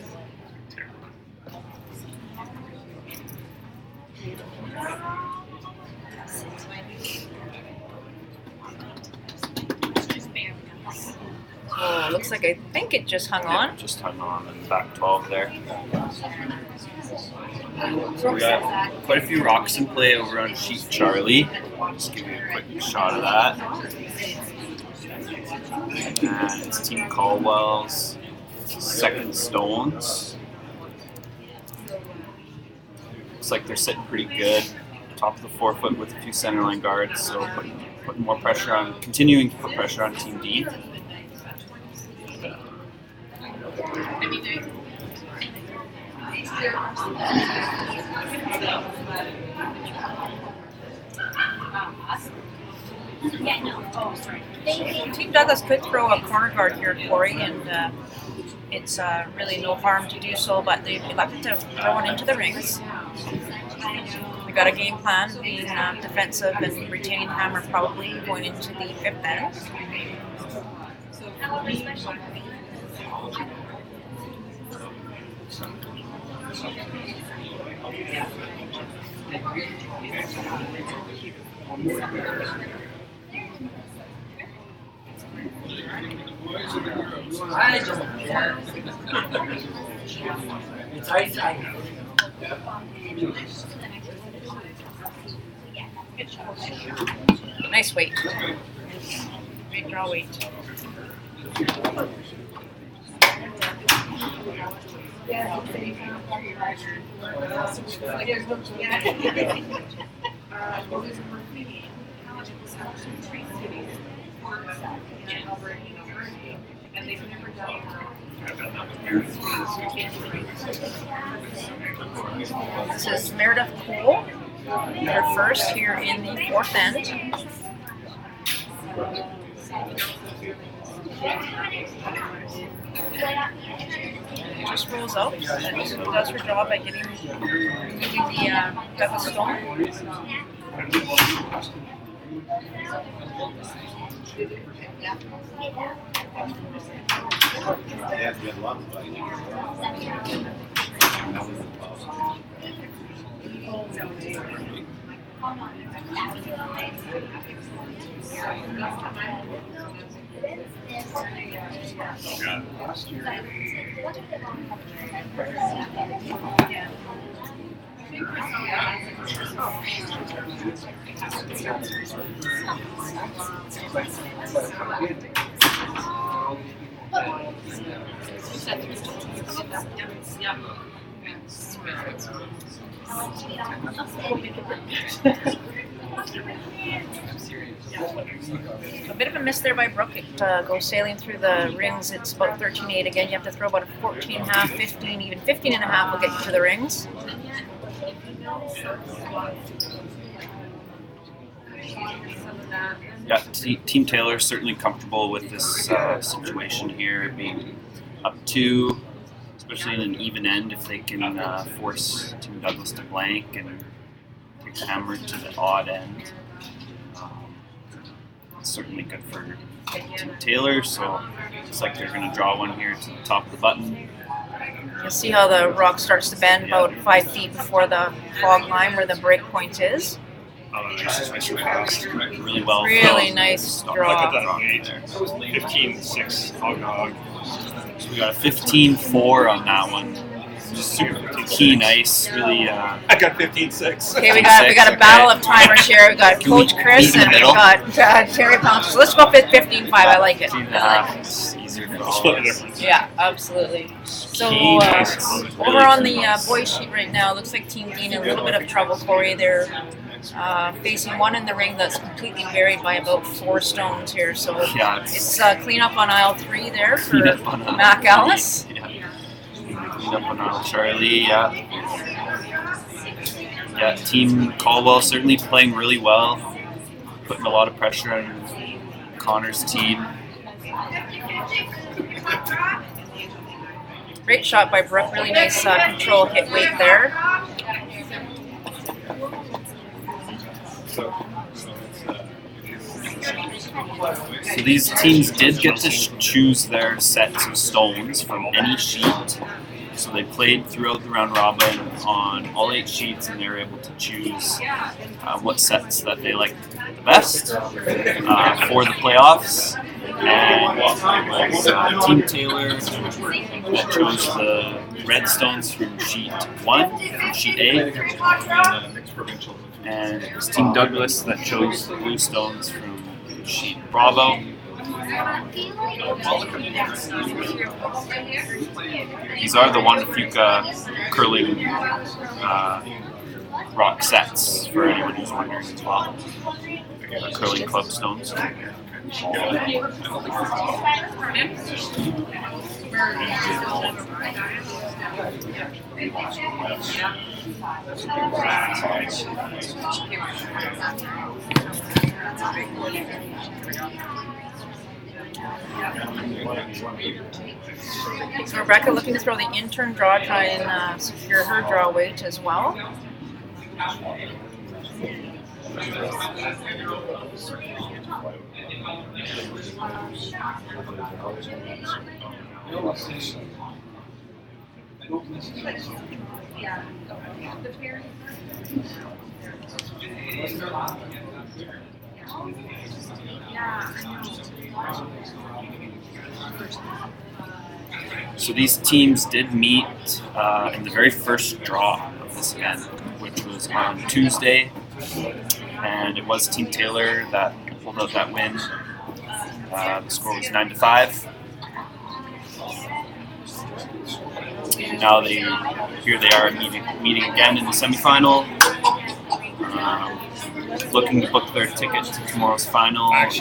Oh, looks like I think it just hung on. Yeah, just hung on in the back 12 there. So we got quite a few rocks in play over on sheet Charlie. Just give you a quick shot of that. And it's Team Caldwell's second stones. Looks like they're sitting pretty good. Top of the 4-foot with a few centerline guards, so putting more pressure on, continuing to put pressure on Team D. Team Douglas could throw a corner guard here, Corey, and it's really no harm to do so, but they elected to throw one into the rings. We got a game plan, being defensive and retaining hammer probably going into the 5th end. It's ice. Nice weight. Great draw weight. This is Meredith Cole, her first here in the 4th end. Just rolls out, does her job by getting the Douglas stone. A bit of a miss there by Brooke. It goes sailing through the rings. It's about 13.8. Again, you have to throw about a 14.5, 15, even 15.5 will get you to the rings. Yeah, Team Taylor certainly comfortable with this situation here, being up 2, especially in an even end if they can force Team Douglas to blank and take the hammer to the odd end. It's certainly good for Team Taylor, so looks like they're going to draw one here to the top of the button. You'll see how the rock starts to bend about 5 feet before the fog line where the break point is. Really well. Really nice draw. Look at that, 15-6 hog. So we got a 15-4 on that one. Super keen ice, really. I got 15-6. Okay, we got a battle of timers here. We got Coach Chris and we got Terry Pounce. So let's go with 15-5. I like it. It's easier to Split the difference. Yeah, absolutely. So over on the boys sheet right now, looks like Team Dean in a little bit of trouble, Corey. They're facing one in the ring that's completely buried by about 4 stones here. So it's clean up on aisle 3 there for Mac Alice. Clean up on aisle Charlie, Yeah, Team Caldwell certainly playing really well, putting a lot of pressure on Connor's team. Great shot by Brooke, really nice control hit weight there. So these teams did get to choose their sets of stones from any sheet. So they played throughout the round robin on all 8 sheets, and they were able to choose what sets that they liked the best for the playoffs. And it was Team Taylor that chose the red stones from sheet 1, from sheet A. And it was Team Douglas that chose the blue stones from sheet Bravo. These are the Wanafuka curling rock sets, for anyone who's wondering as well. Curling club stones. So Rebecca looking to throw the intern draw, try and secure her draw weight as well. So these teams did meet in the very first draw of this event, which was on Tuesday, and it was Team Taylor that pulled out that win. The score was 9-5. Now here they are meeting again in the semifinal. Looking to book their ticket to tomorrow's final as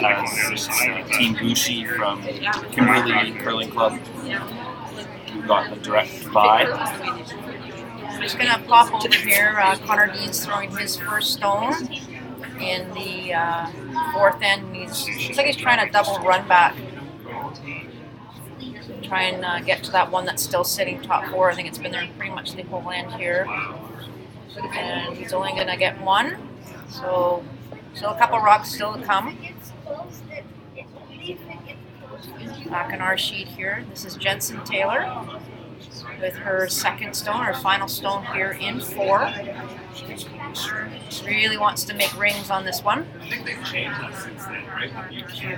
Team Bushi from Kimberly Curling Club, who got the direct bye. Just going to pop over here. Connor Dean's throwing his first stone in the 4th end. Looks like he's trying to double run back. Try and get to that one that's still sitting top 4. I think it's been there pretty much the whole end here. And he's only going to get 1. So still a couple rocks still to come. Back on our sheet here, this is Jensen Taylor with her second stone, her final stone here in 4. She really wants to make rings on this one. She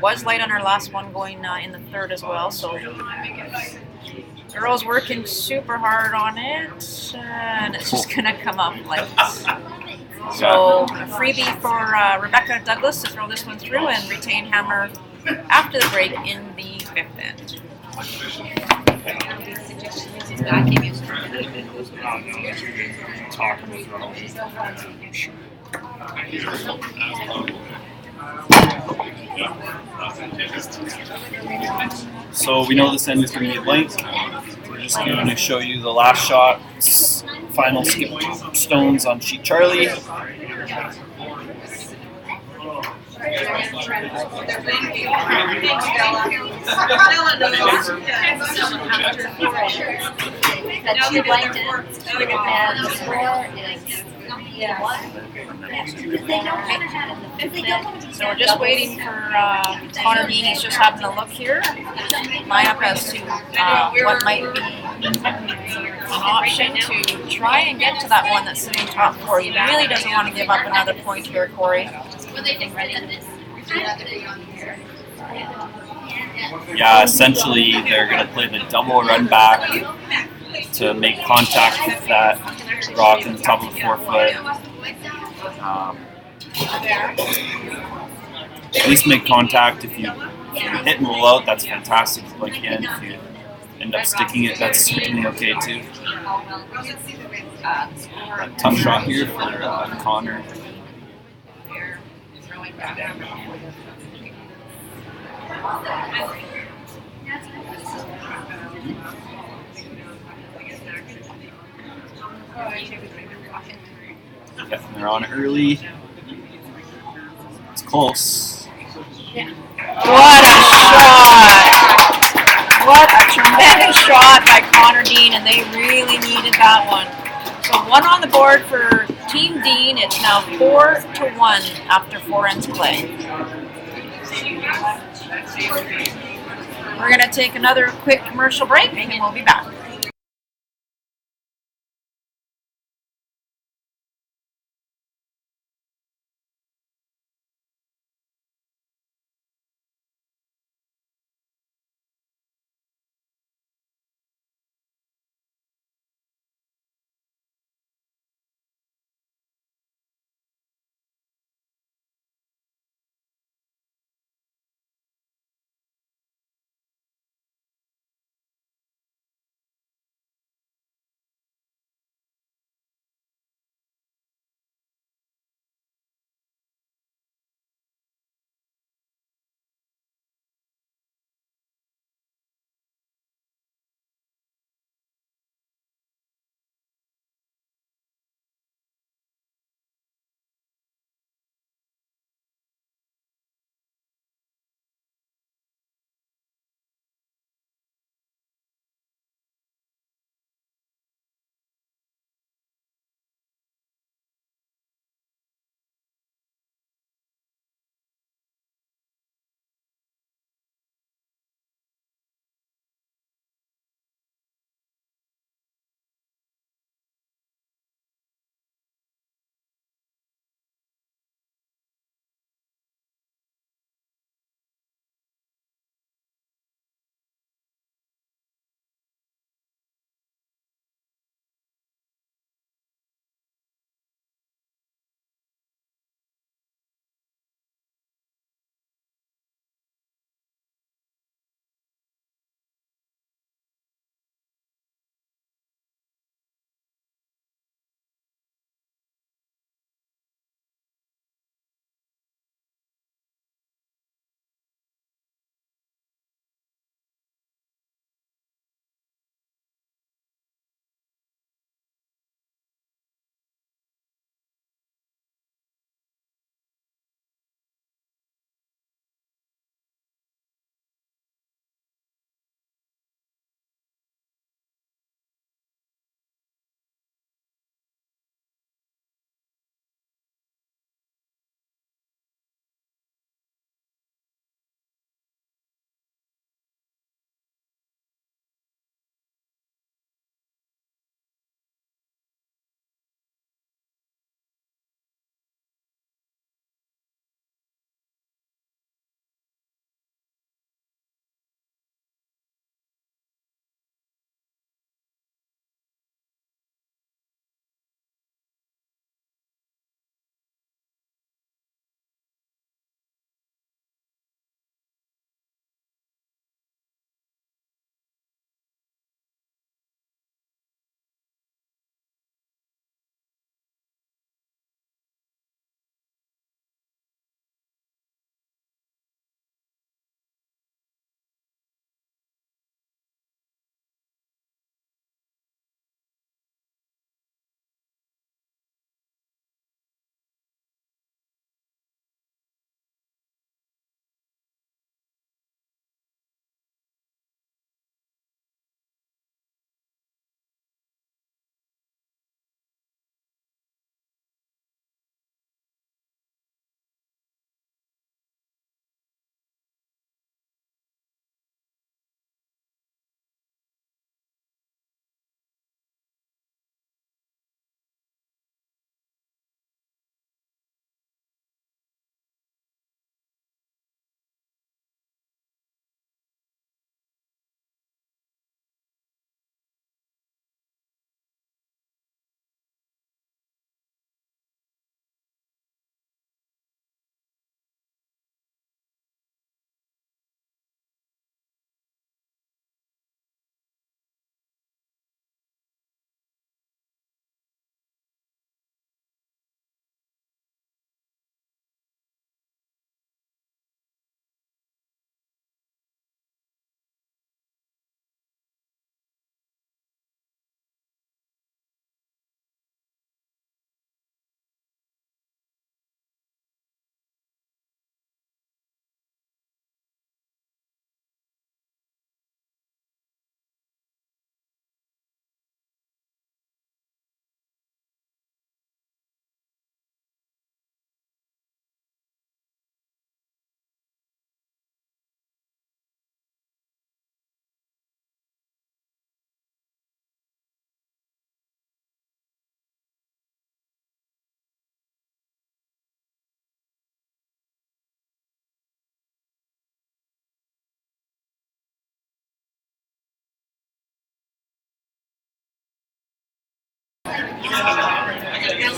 was light on her last one, going in the 3rd as well. So girls working super hard on it, and it's just gonna come up like this. So a freebie for Rebecca Douglas to throw this one through and retain hammer after the break in the 5th end. So we know this end is going to be blank. We're just going to show you the last shot, final skip stones on sheet Charlie. That two blanked ends, and the score is 1. So we're just waiting for Connor Dean. He's just having a look here. Line up as to what might be an option to try and get to that one that's sitting top four. He really doesn't want to give up another point here, Corey. Yeah, essentially they're going to play the double run back to make contact with that rock in the top of the 4 foot. At least make contact. If you hit and roll out, that's fantastic. Like again, if you end up sticking it, that's certainly okay too. A tough shot here for Connor. Yeah, they're on early. It's close. What a shot! What a tremendous shot by Connor Dean, and they really needed that one. So 1 on the board for Team Dean. It's now 4-1 after 4 ends play. We're going to take another quick commercial break, and we'll be back.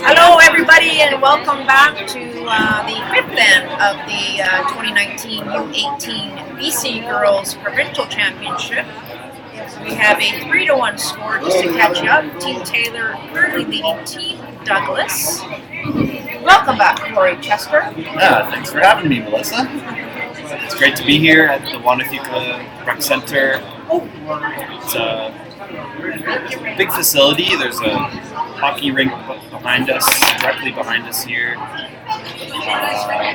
Hello, everybody, and welcome back to the fifth end of the 2019 U18 BC Girls Provincial Championship. We have a 3-1 score just to catch you up. Team Taylor currently leading Team Douglas. Welcome back, Corey Chester. Yeah, thanks for having me, Melissa. It's great to be here at the Wanathuka Rec Center. It's a big facility. There's a hockey rink behind us, directly behind us here.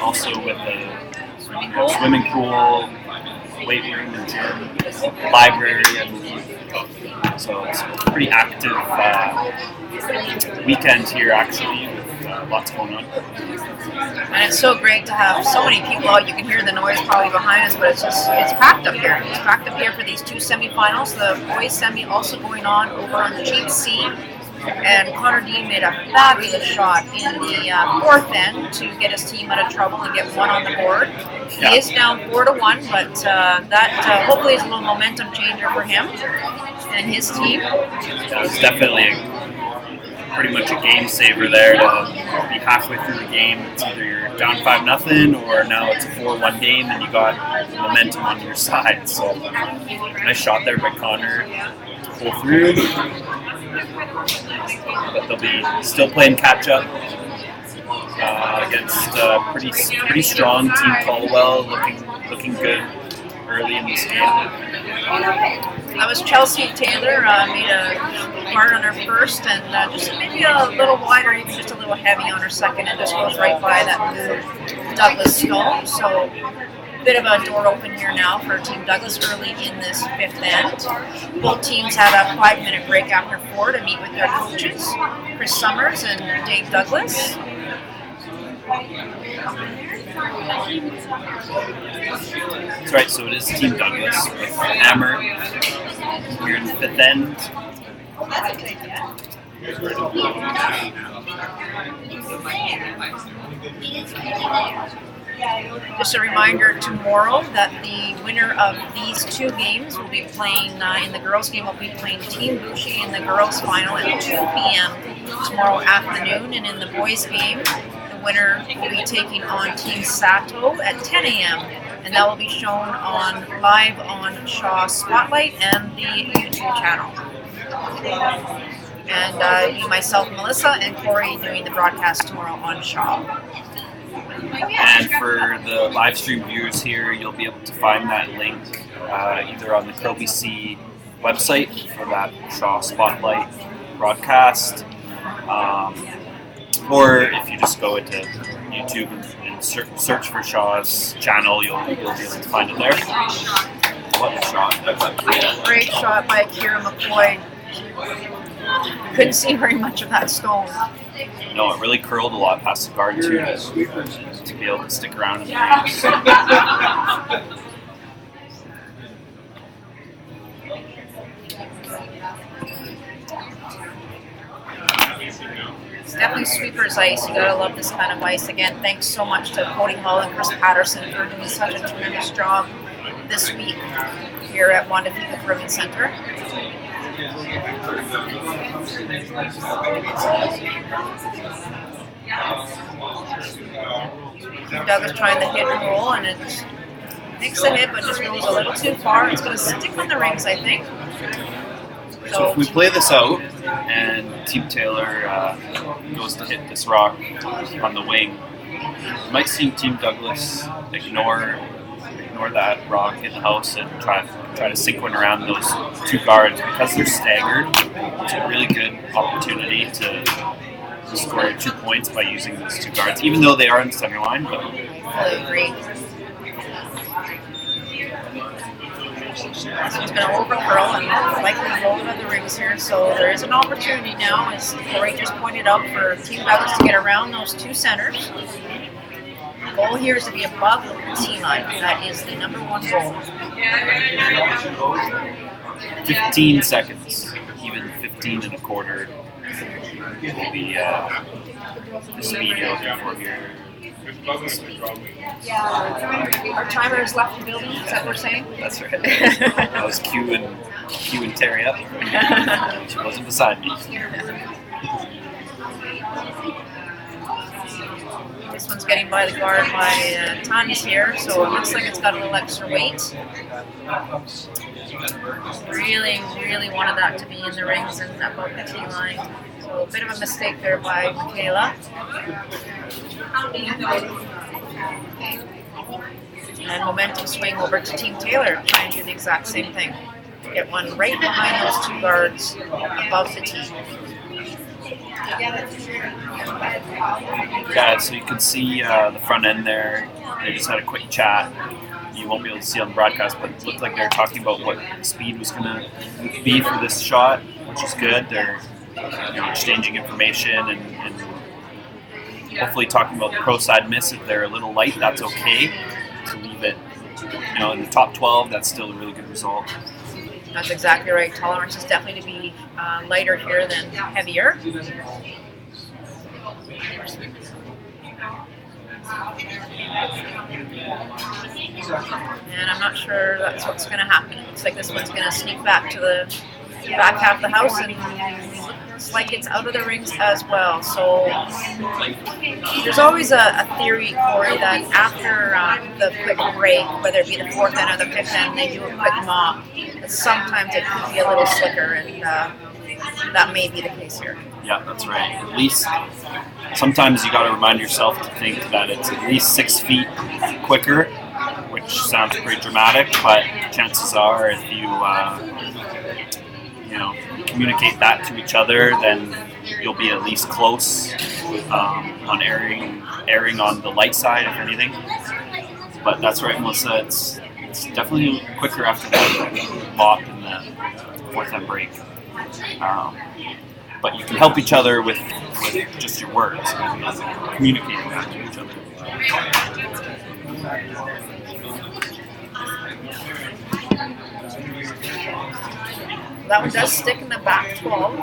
Also with a swimming pool, weight room and gym, library, and so it's a pretty active weekend here actually with lots going on. And it's so great to have so many people out. You can hear the noise probably behind us, but it's packed up here. It's packed up here for these two semifinals. The boys semi also going on over on the Sheet C. And Connor Dean made a fabulous shot in the fourth end to get his team out of trouble and get one on the board. Yeah. He is down 4-1, but that hopefully is a little momentum changer for him and his team. It was definitely pretty much a game saver there to be halfway through the game. It's either you're down 5-0 or now it's a 4-1 game and you got momentum on your side. So nice shot there by Connor to pull through. But they'll be still playing catch up against pretty strong Team Caldwell, looking good early in this game. That was Chelsea Taylor, made a hard on her first and just maybe a little wider, even just a little heavy on her second, and just goes right by that blue Douglas skull. So a bit of a door open here now for Team Douglas early in this fifth end. Both teams had a 5-minute break after 4 to meet with their coaches, Chris Summers and Dave Douglas. That's right, so it is Team Douglas with Hammer here in the fifth end. Just a reminder tomorrow that the winner of these two games will be playing, in the girls' game, will be playing Team Bushi in the girls' final at 2 p.m. tomorrow afternoon, and in the boys' game, the winner will be taking on Team Sato at 10 a.m. and that will be shown live on Shaw Spotlight and the YouTube channel. And be myself, Melissa, and Corey doing the broadcast tomorrow on Shaw. And for the live stream viewers here, you'll be able to find that link either on the CroBC website for that Shaw Spotlight broadcast, or if you just go into YouTube and search for Shaw's channel, you'll be able to find it there. What a shot! Great shot by Kira McCoy. Couldn't see very much of that stone. No, it really curled a lot past the guard too to be able to stick around in the race. It's definitely sweeper's ice. You gotta love this kind of ice. Again, thanks so much to Cody Hall and Chris Patterson for doing such a tremendous job this week here at Wanathuka Curling Center. Douglas trying the hit and roll, and it makes the hit, but just rolls a little too far. It's going to stick on the rings, I think. So if we play this out, and Team Taylor goes to hit this rock on the wing, you might see Team Douglas ignore that rock in the house and try to sink one around those two guards. Because they're staggered, it's a really good opportunity to score 2 points by using those two guards, even though they are in the center line. But I agree. He's going to overcurl and likely roll it on the rings here. So there is an opportunity now, as Corey just pointed out, for Team Douglas to get around those two centers. The goal here is to be above the T line. That is the number one goal. 15 seconds, even 15 and a quarter will be the speed you're looking for here. Our timer has left the building, is that what we're saying? That's right. That was Q and Terry up. She wasn't beside me. This one's getting by the guard by tons here, so it looks like it's got a little extra weight. Really, really wanted that to be in the rings and above the tee line. So a bit of a mistake there by Michaela. And momentum swing over to Team Taylor, trying to do the exact same thing. Get one right behind those two guards above the tee. Yeah, so you can see the front end there. They just had a quick chat. You won't be able to see on the broadcast, but it looked like they were talking about what speed was going to be for this shot, which is good. They're exchanging information and hopefully talking about the pro side miss. If they're a little light, that's okay. To leave it, in the top 12, that's still a really good result. That's exactly right. Tolerance is definitely to be lighter here than heavier. And I'm not sure that's what's going to happen. It looks like this one's going to sneak back to the back half of the house, and looks like it's out of the rings as well. So there's always a theory, Corey, that after the quick break, whether it be the fourth end or the fifth end, they do a quick mop. But sometimes it could be a little slicker, and that may be the case here. Yeah, that's right. At least sometimes you got to remind yourself to think that it's at least 6 feet quicker, which sounds pretty dramatic, but chances are if you communicate that to each other, then you'll be at least close on erring on the light side, if anything. But that's right, Melissa. It's definitely quicker after that mop in the fourth end break. But you can help each other with just your words, communicating that to each other. That one does stick in the back 12.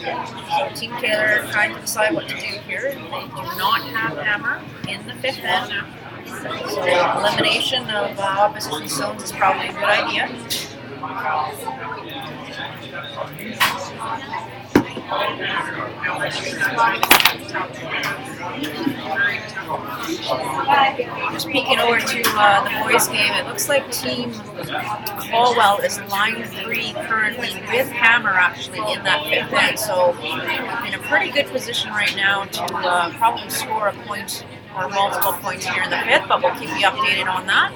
So Team Taylor trying to decide what to do here. They do not have hammer in the fifth end. So elimination of opposition zones is probably a good idea. Just peeking over to the boys' game, it looks like Team Caldwell is line 3 currently with hammer actually in that fifth end, so in a pretty good position right now to probably score a point or multiple points here in the fifth, but we'll keep you updated on that.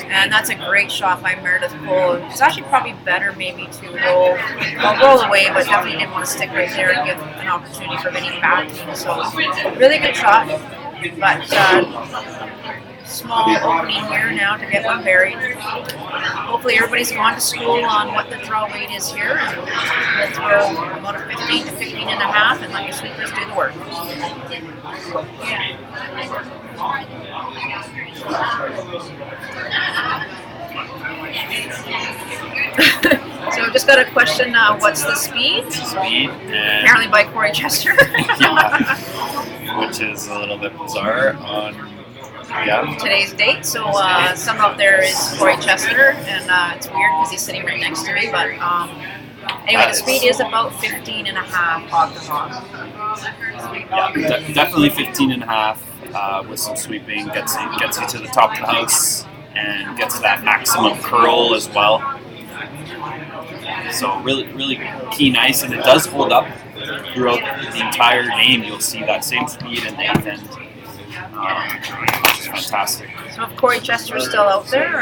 And that's a great shot by Meredith Cole. It's actually probably better maybe to roll away, but definitely didn't want to stick right there and give an opportunity for Vinny backing. So really good shot, but small opening here now to get one buried. Hopefully everybody's gone to school on what the draw weight is here, and we'll throw about a 15 to 15 and a half and let your sweepers do the work. So just got a question, what's the speed? Speed. Apparently by Corey Chester. Yeah, which is a little bit bizarre on today's date. So some out there is Corey Chester, and it's weird because he's sitting right next to me, but anyway, the speed is about 15 and a half off the top. Yeah, definitely 15 and a half with some sweeping, gets you to the top of the house and gets that maximum curl as well. So really, really keen ice, and it does hold up throughout the entire game. You'll see that same speed in the eighth end, which is fantastic. So if Corey Chester is still out there,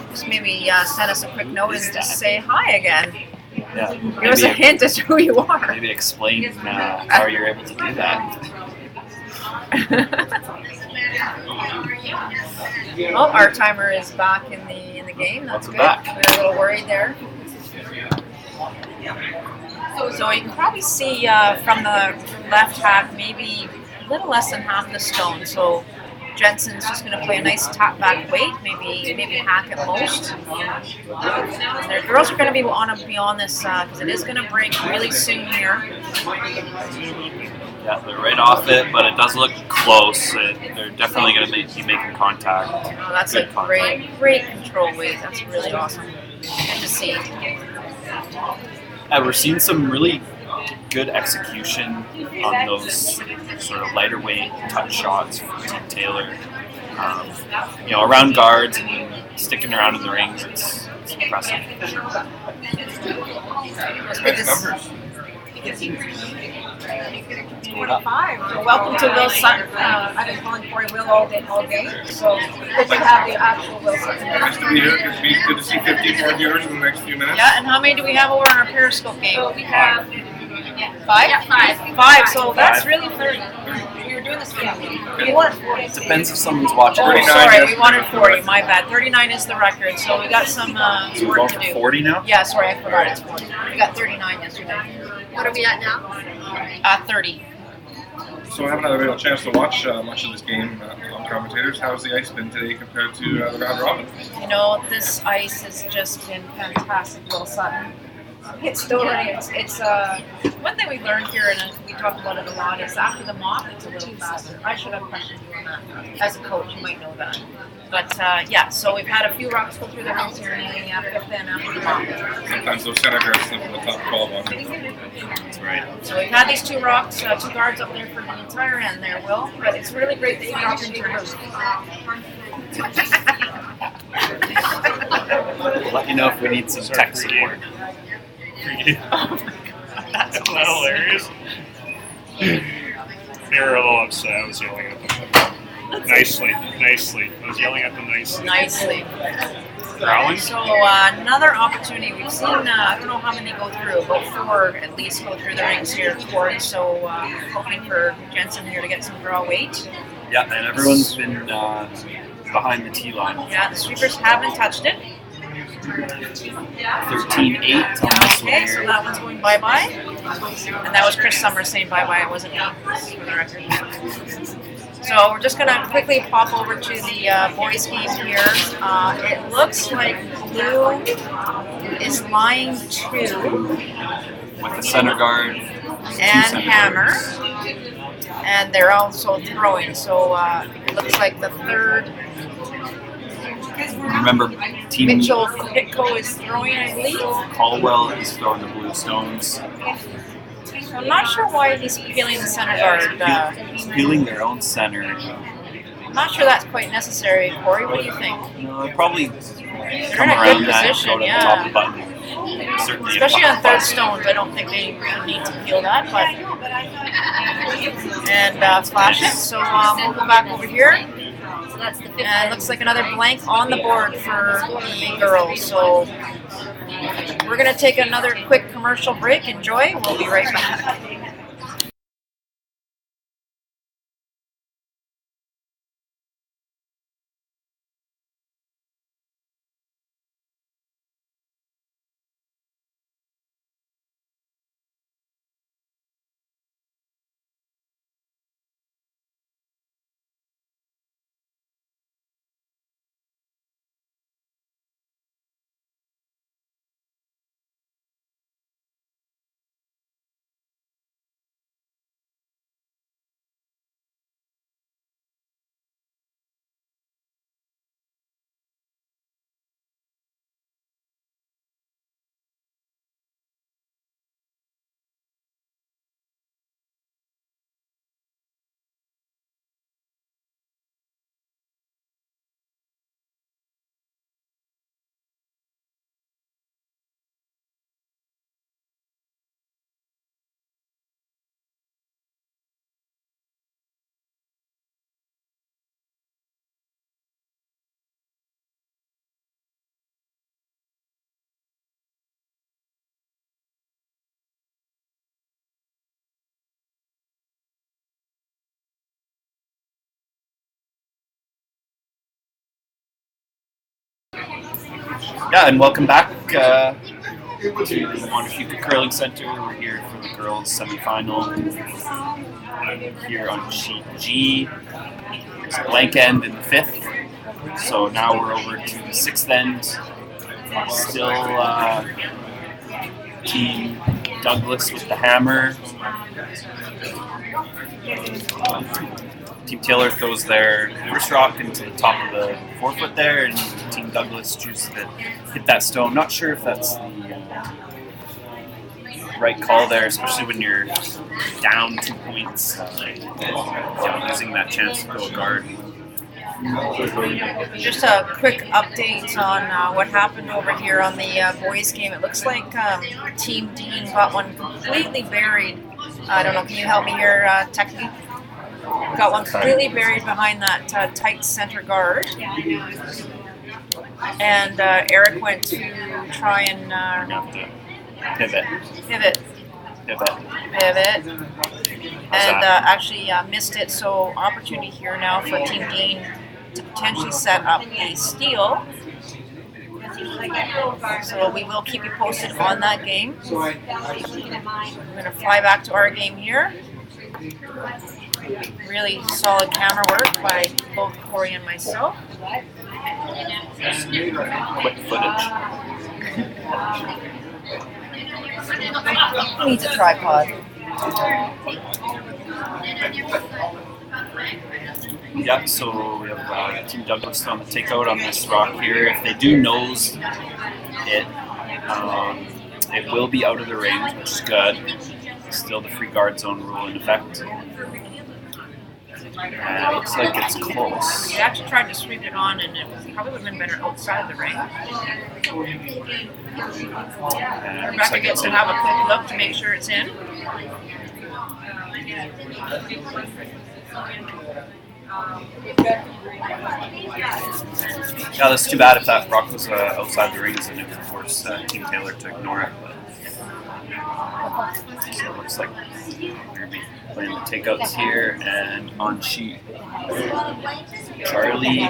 just maybe send us a quick note and just say hi again. Yeah, Give us a hint as to who you are. Maybe explain how you're able to do that. Well, our timer is back in the game. That's good. Back. We were a little worried there. So you can probably see from the left half, maybe a little less than half the stone. So Jensen's just going to play a nice tap back weight, maybe hack at most. And their girls are going to be on this because it is going to break really soon here. Yeah, they're right off it, but it does look close. They're definitely going to be making contact. Oh, that's a great control weight. That's really awesome. Good to see. we're seeing some really good execution on those sort of lighter weight touch shots from Team Taylor. Around guards and sticking around in the rings, it's impressive. Nice numbers. Well, welcome to Will Sutton. I've been calling Corey Will all game, so good to have the actual Will Sutton. Nice to be here. Good to see 50 more viewers in the next few minutes. Yeah, and how many do we have over on our Periscope game? We have 5? Yeah, 5. 5, so that's really 30. We were doing this for we wanted 40. Depends if someone's watching. Oh, 39, sorry, yes. we wanted 40. My bad. 39 is the record, so we got some So we're work going to for do. 40 now? Yeah, sorry, I forgot it's 40. We got 39 yesterday. What are we at now? 30. So I haven't had a real chance to watch much of this game on commentators. How's the ice been today compared to the round robin? You know, this ice has just been fantastic, Will Sutton. It's totally, it's one thing we learned here, and we talk about it a lot, is after the mop, it's a little faster. I should have questioned you on that. As a coach, you might know that. But yeah, so we've had a few rocks go through the rings here in the fifth end after the mop. Sometimes those center guards slip in the top 12 on them. That's right. So we've had these 2 rocks, 2 guards up there for the entire end there, Will. But it's really great that you dropped into your house. Let you know if we need some tech support. That's hilarious. They were a little upset. I was yelling at them. Nicely. I was yelling at them nicely. Nicely. Growling? So another opportunity. We've seen, I don't know how many go through, but 4 at least go through the rings here, Corey. So hoping for Jensen here to get some draw weight. Yeah, and everyone's been behind the tee line. Yeah, the sweepers haven't touched it. 13-8 on this one Okay, so here. that one's going bye-bye. And that was Chris Summers saying bye-bye. It wasn't me, for the record. So we're just going to quickly pop over to the boys game here. It looks like Blue is lying 2 With the center guard. and Hammer. And they're also throwing. So it looks like the third Remember, Team Mitchell Pitko is throwing, I believe. Caldwell is throwing the Blue Stones. I'm not sure why he's peeling the center guard. He's peeling their own center. I'm not sure that's quite necessary, Corey. What do you think? Probably They're come in a around good that and position, go to the yeah. top of the button. Certainly Especially a on third stones, I don't think they really need to peel that, but and flash it. So we'll go back over here. So that's the 5th. And it looks like another blank on the board for the girls. So we're gonna take another quick commercial break. Enjoy. We'll be right back. Yeah, and welcome back to the Montefusca Curling Center. We're here for the girls' semifinal. Here on sheet G. There's a blank end in the 5th. So now we're over to the 6th end. Still Team Douglas with the hammer. Team Taylor throws their first rock into the top of the 4-foot there, and Team Douglas chooses to hit that stone. Not sure if that's right call there, especially when you're down 2 points. Using that chance to go guard. Just a quick update on what happened over here on the boys game. It looks like Team Dean got one completely buried. I don't know, can you help me here, technically? Got one completely buried behind that tight center guard. And Eric went to try and Pivot. And actually missed it. So opportunity here now for Team Dean to potentially set up a steal. So we will keep you posted on that game. We're going to fly back to our game here. Really solid camera work by both Corey and myself. Quick footage. Who needs a tripod? Yeah, so we have Team Douglas on the takeout on this rock here. If they do nose it, it will be out of the range, which is good. Still the free guard zone rule in effect. And it looks like it's close. We actually tried to sweep it on, and it probably would have been better outside the ring. Rebecca gets to have a quick look to make sure it's in. Yeah, that's too bad if that rock was outside the rings, and it would force Team Taylor to ignore it. But so it looks like we're going to be playing the takeouts here, and on sheet Charlie.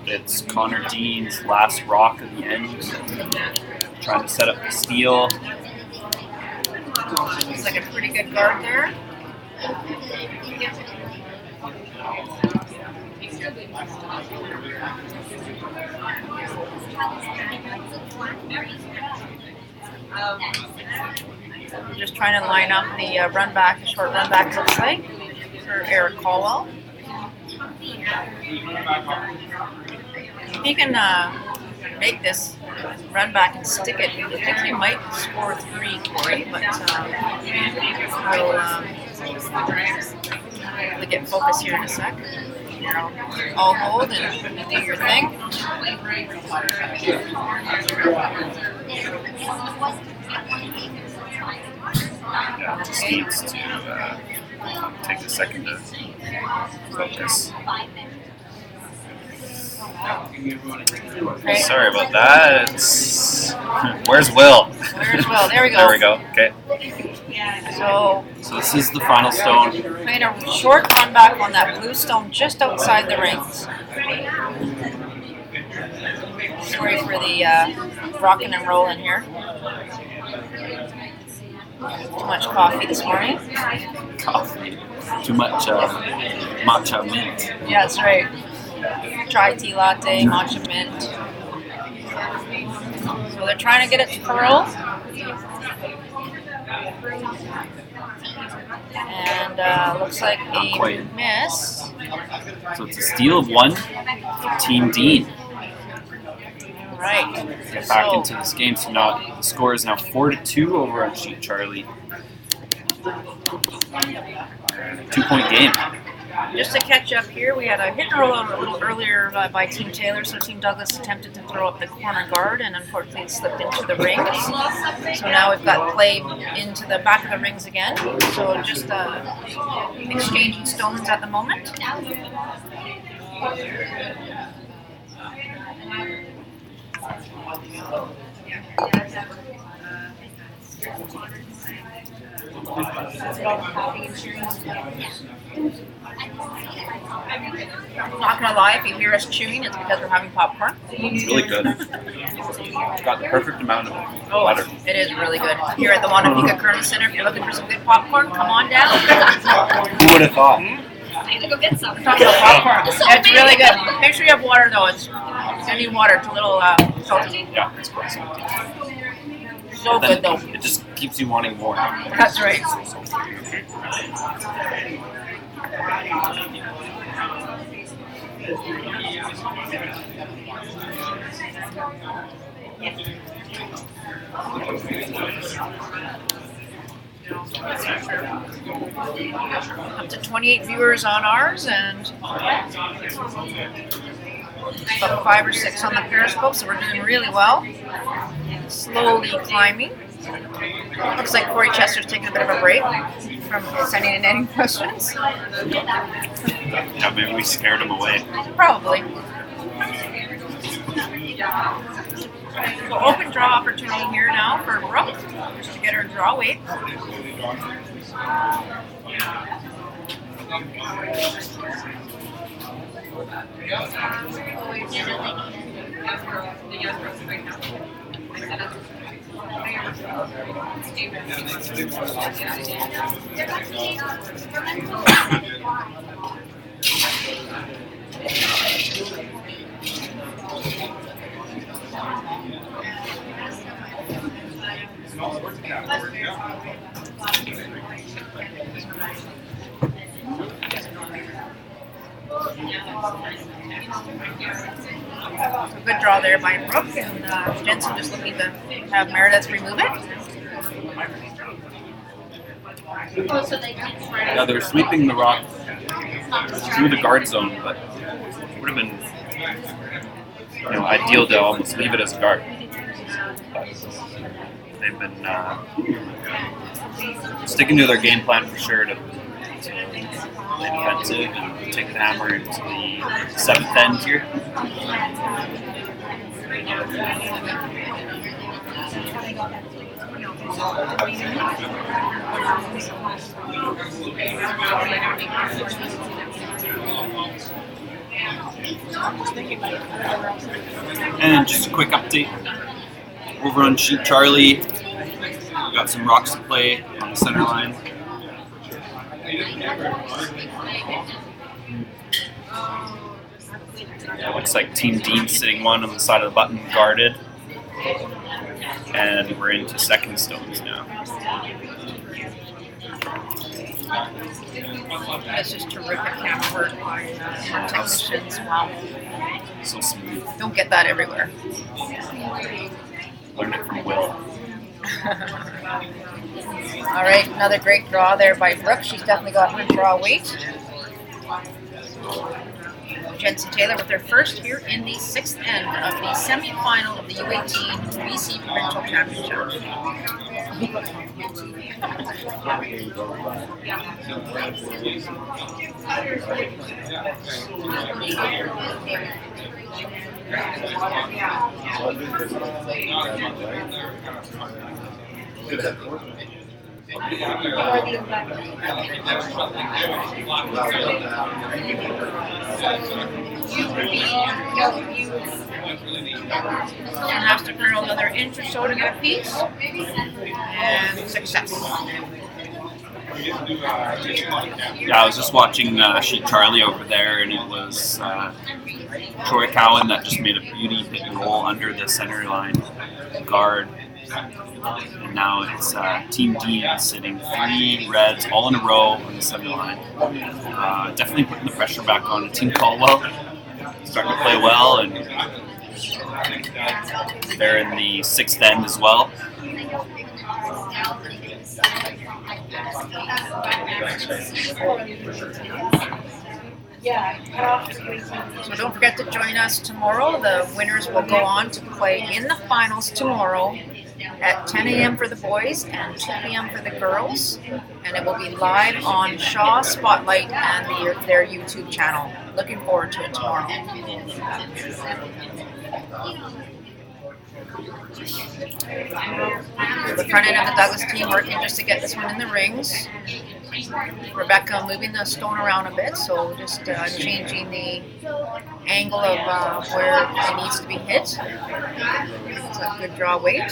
It's Connor Dean's last rock of the end, trying to set up the steal. Looks like a pretty good guard there. Just trying to line up the run back, short run back looks like, for Eric Caldwell. If he can make this run back and stick it, I think he might score 3, Corey, but we'll get focus here in a sec. I'll hold and do your thing. Yeah, just needs to take a second to focus. Okay. Sorry about that. It's where's Will? Where's Will? There we go. There we go. Okay. So this is the final stone. made a short run back on that blue stone just outside the rings. Sorry for the rocking and rolling here. Too much coffee this morning. Coffee. Too much matcha mint. Yeah, that's right. Chai tea latte, matcha mint. So they're trying to get it to curl. And looks like a miss. So it's a steal of 1. Team Dean. All right. Get back into this game. So now the score is now 4-2 over on sheet Charlie. 2-point game. Just to catch up here, we had a hit and roll out a little earlier by Team Taylor, so Team Douglas attempted to throw up the corner guard, and unfortunately it slipped into the rings. So now we've got play into the back of the rings again. So just exchanging stones at the moment. Not gonna lie, if you hear us chewing, it's because we're having popcorn. It's really good. It's got the perfect amount of butter. It is really good. Here at the Wanapika Kernel Center, if you're looking for some good popcorn, come on down. Who would have thought? I'm gonna go get some. Talk about popcorn. It's really good. Make sure you have water though. It's gonna need water. It's a little salty. Yeah, it's quite salty. So good though. It just keeps you wanting more. That's right. Up to 28 viewers on ours and about 5 or 6 on the Periscope, so we're doing really well. Slowly climbing. Looks like Corey Chester's taking a bit of a break from sending in any questions. Yeah, maybe we scared him away. Probably. So open draw opportunity here now for Brooke, just to get her draw weight. So good draw there by Brooke, and Jensen just looking to have Meredith remove it. Yeah, they're sweeping the rock through the guard zone, but it would have been ideal to almost leave it as a guard. But they've been sticking to their game plan for sure to play defensive and take the hammer into the 7th end here. And just a quick update over on Sheet Charlie. We got some rocks to play on the center line. Yeah, looks like Team Dean sitting one on the side of the button guarded. And we're into second stones now. That's just terrific camera work by our technicians. Wow. So smooth. Don't get that everywhere. Learned it from Will. All right, another great draw there by Brooke. She's definitely got her draw weight. Jensen Taylor with their first here in the 6th end of the semi-final of the U18 BC Provincial Championship. And has to curl another inch or so to get a piece. And success. Yeah, I was just watching Sheet Charlie over there, and it was Troy Cowan that just made a beauty hit and roll under the center line guard. And now it's Team Dean sitting 3 reds all in a row on the center line. Definitely putting the pressure back on Team Caldwell. Starting to play well, and they're in the 6th end as well. So don't forget to join us tomorrow. The winners will go on to play in the finals tomorrow at 10 a.m. for the boys and 2 p.m. for the girls. And it will be live on Shaw Spotlight and their YouTube channel. Looking forward to it tomorrow. The front end of the Douglas team working just to get this one in the rings. Rebecca moving the stone around a bit, so just changing the angle of where it needs to be hit. So a good draw weight.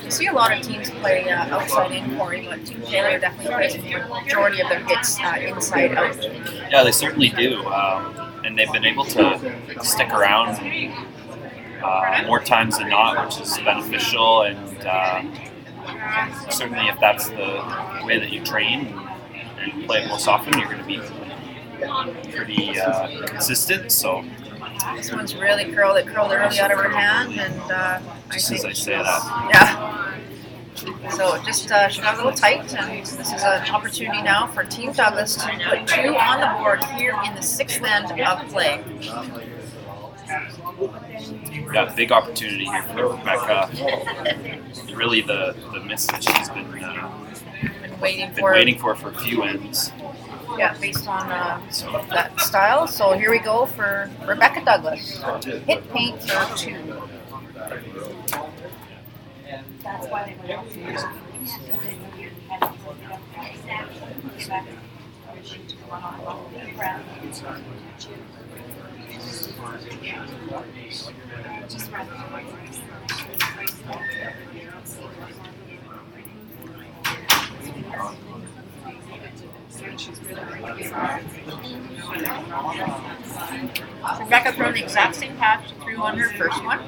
You see a lot of teams play outside in, Corey, but Team Taylor definitely plays the majority of their hits inside out. Yeah, they certainly do, and they've been able to stick around more times than not, which is beneficial. And certainly, if that's the way that you train and play it most often, you're going to be pretty consistent. So This one's really curled. It curled early out of her hand, and just as I say that, yeah. So just she got a little tight, and this is an opportunity now for Team Douglas to put 2 on the board here in the 6th end of play. yeah, big opportunity here for Rebecca. Really, the miss that she's been waiting for a few ends. Yeah, based on that style. So here we go for Rebecca Douglas. Hit paint for 2. Rebecca threw the exact same path she threw on her first one.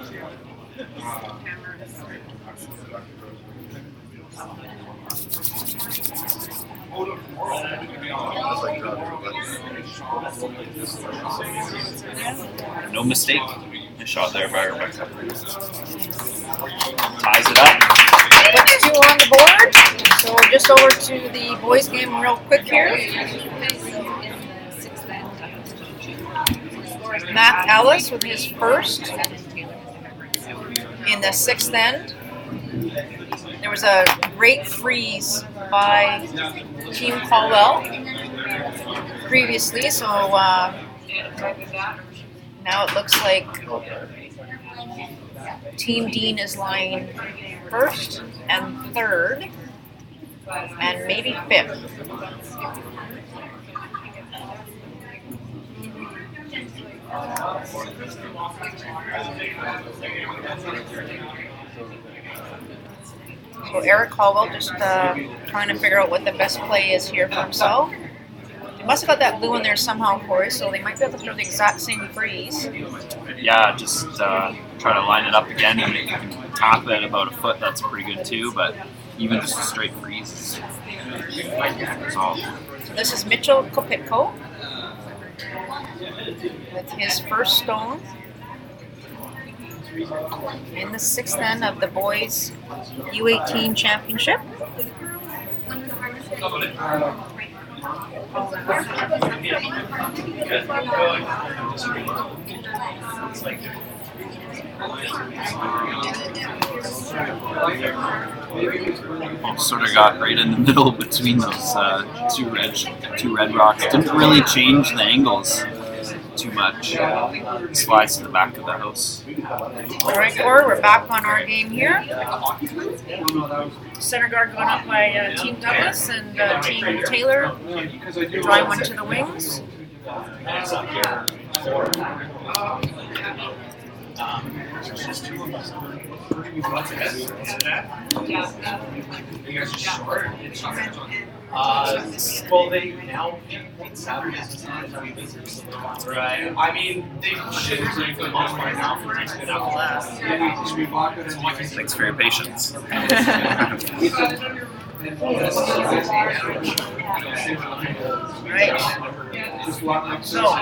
No mistake. Nice shot there by Rebecca. Ties it up. Put 2 on the board. So we're just over to the boys' game real quick here. Matt Ellis with his first in the 6th end. There was a great freeze by Team Caldwell previously, so now it looks like Team Dean is lying 1st and 3rd, and maybe 5th. So Eric Caldwell just trying to figure out what the best play is here for himself. They must have got that blue in there somehow, Corey, so they might be able to throw the exact same freeze. Yeah, just try to line it up again, and if you can tap it about a foot, that's pretty good too, but even just a straight freeze is all. So this is Mitchell Kopitko with his first stone in the 6th end of the boys U18 championship. Sort of got right in the middle between those two red rocks. Didn't really change the angles too much. Slides to the back of the house. All right, Corey, we're back on our game here. Center guard going up by Team Douglas, and Team Taylor drawing one to the wings. Well, they now Saturdays. Right. I mean, they should be for the most part now for next and after that. Thanks for your patience. Right. So,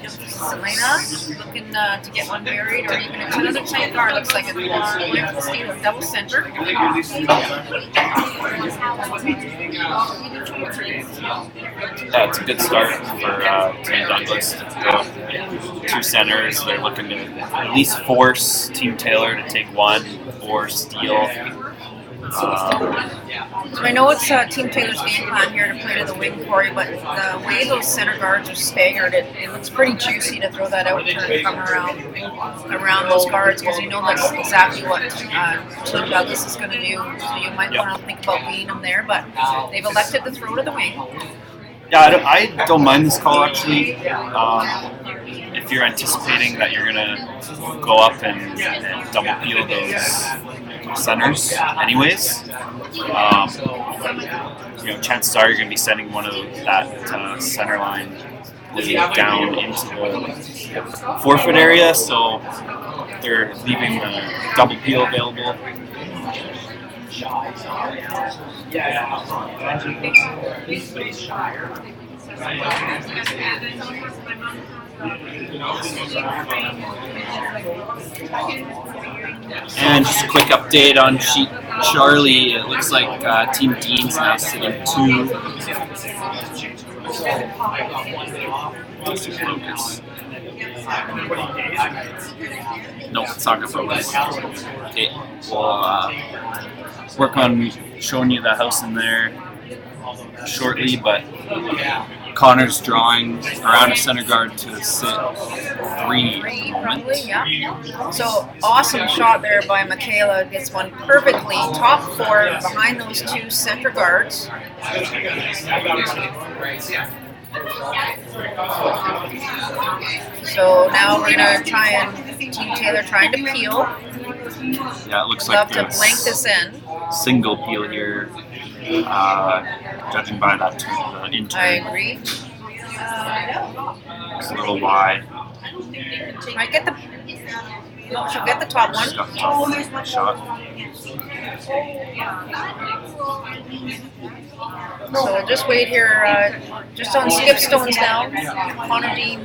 Selena looking to get one buried, or even it's another tight guard. Looks like it's going for the steal of double center. Yeah, it's a good start for Team Douglas. 2 centers. They're looking to at least force Team Taylor to take one or steal. So I know it's Team Taylor's game plan here to play to the wing, Corey, but the way those center guards are staggered, it looks pretty juicy to throw that out turn and come around those guards, because you know that's exactly what Team Douglas is going to do. So you might want to think about beating them there, but they've elected to throw to the wing. Yeah, I don't mind this call actually. If you're anticipating that you're gonna go up and double peel those centers, anyways, chances are you're gonna be sending one of that center line down into the forfeit area, so they're leaving the double peel available. And just a quick update on sheet Charlie. It looks like Team Dean's now sitting 2. Nope, it's not gonna focus. Okay, we'll work on showing you the house in there shortly, but Connor's drawing around a center guard to sit 3 probably, yeah. So awesome shot there by Michaela. Gets one perfectly, top 4 behind those 2 center guards. So now we're gonna try and Team Taylor trying to peel. Yeah, it looks Love like to blank this in. single peel here, judging by that intern. I agree. It's a little wide. Might get the. No, she'll get the top She's one. got the top shot. So we'll just wait here, just on skip stones now. Connor Dean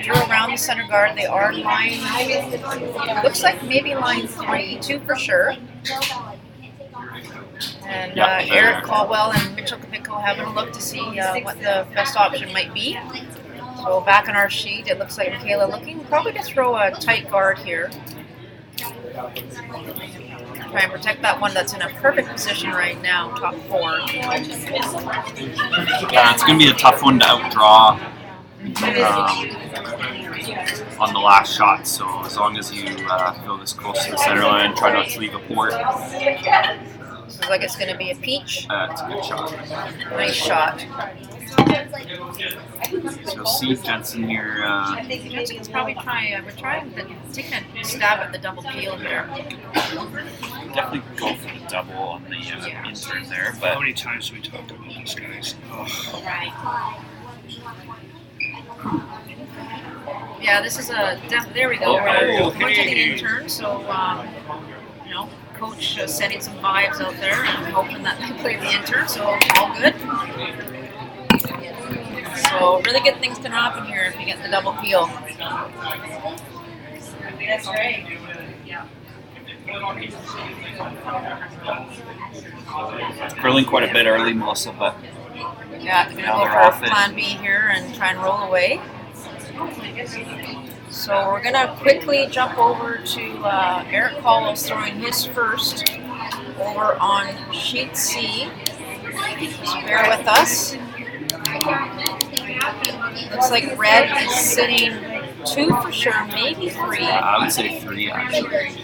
drew around the center guard. They are line, looks like maybe line 3, 2 for sure. And Eric Caldwell and Mitchell Kapiko having a look to see what the best option might be. So back on our sheet, it looks like Michaela looking probably to throw a tight guard here. Try and protect that one that's in a perfect position right now, top 4. Yeah, it's going to be a tough one to outdraw on the last shot. So as long as you go this close to the center line, try not to leave a port. Looks like it's going to be a peach. It's a good shot. Nice shot. So see Jensen here. I think Jensen's probably trying. We're trying to take a stab at the double peel here. Definitely go for the double on the intern there. But How many times do we talk about these guys? Oh. Yeah, this is a there we go. We're going to the intern, so you know, coach setting some vibes out there and hoping that they play the intern, so all good. So really good things can happen here if you get the double peel. curling quite a bit early, Melissa, but Yeah, we're now going they're to off go for it. plan B here and try and roll away. So we're going to quickly jump over to Eric Caldwell's throwing his first over on sheet C. Just bear with us. Looks like red is sitting 2 for sure, maybe 3. I would say 3 actually.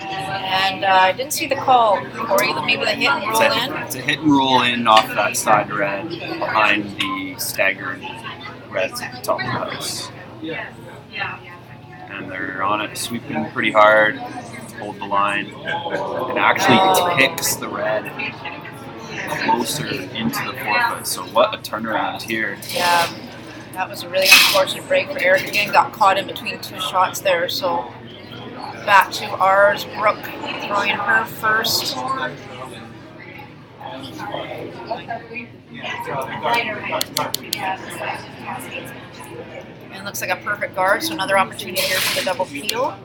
And I didn't see the call, or either maybe the hit and roll in. It's a hit and roll in off that side red behind the staggered reds at the top of the house. And they're on it, sweeping pretty hard, hold the line, and actually picks the red closer into the forefooot. So what a turnaround here. Yeah, that was a really unfortunate break for Eric. Again, got caught in between 2 shots there. So back to ours. Brooke throwing her first. And looks like a perfect guard, so another opportunity here for the double peel.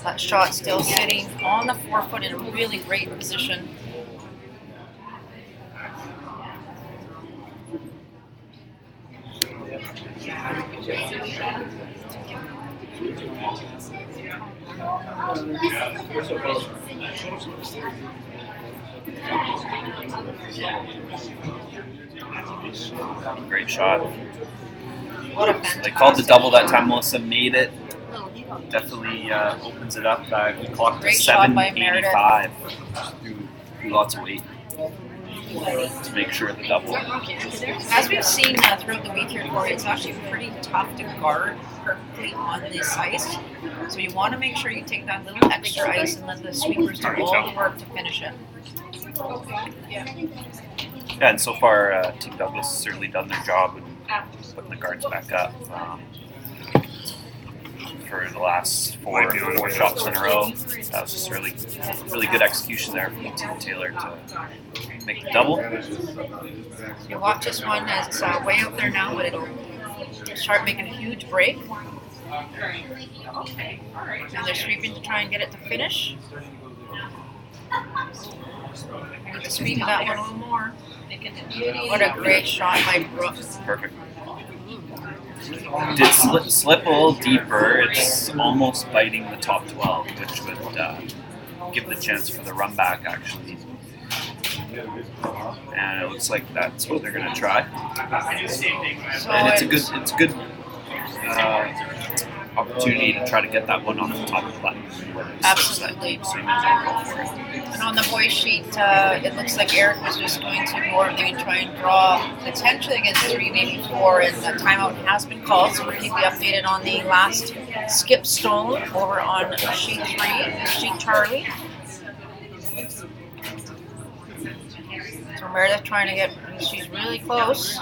That shot still sitting on the forefoot in a really great position. Great shot. What a fantastic. They called the double that time. Melissa made it. Definitely opens it up. We clocked Great a shot by Meredith. 785 through lots of weight to make sure the double. As we've seen throughout the week here, Corey, it's actually pretty tough to guard perfectly on this ice. So you want to make sure you take that little extra ice and let the sweepers do all the work to finish it. Yeah, and so far Team Douglas has certainly done their job in putting the guards back up for the last four shots in a row. That was just really good execution there from Team Taylor to make the double. You watch this one as it's way out there now, but it'll start making a huge break. And they're sweeping to try and get it to finish. Need to sweep that one a little more. What a great shot by Brooks. Perfect. Did slip a little deeper. It's almost biting the top 12, which would give the chance for the run back actually. And it looks like that's what they're going to try. And it's a good opportunity to try to get that one off the top of the button. Absolutely. And on the boys sheet, it looks like Eric was just going to more maybe try and draw potentially against 3, maybe 4, and the timeout has been called, so we'll keep you updated on the last skip stone over on sheet 3, sheet Charlie. So Meredith trying to get, she's really close.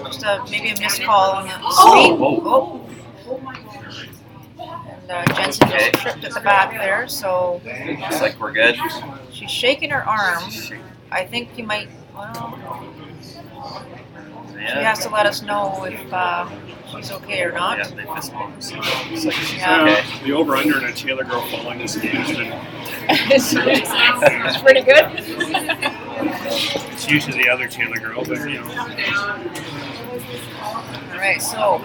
Just maybe a missed call on the sweep. Oh. And Jensen just tripped at the back there, so looks like we're good. She's shaking her arm. I think you might, she has to let us know if she's okay or not. Yeah, they fist bumped, so looks like she's Yeah. okay. The over-under in a Taylor girl falling this game has been It's pretty good. it's usually the other Taylor girl, but you know. All right, so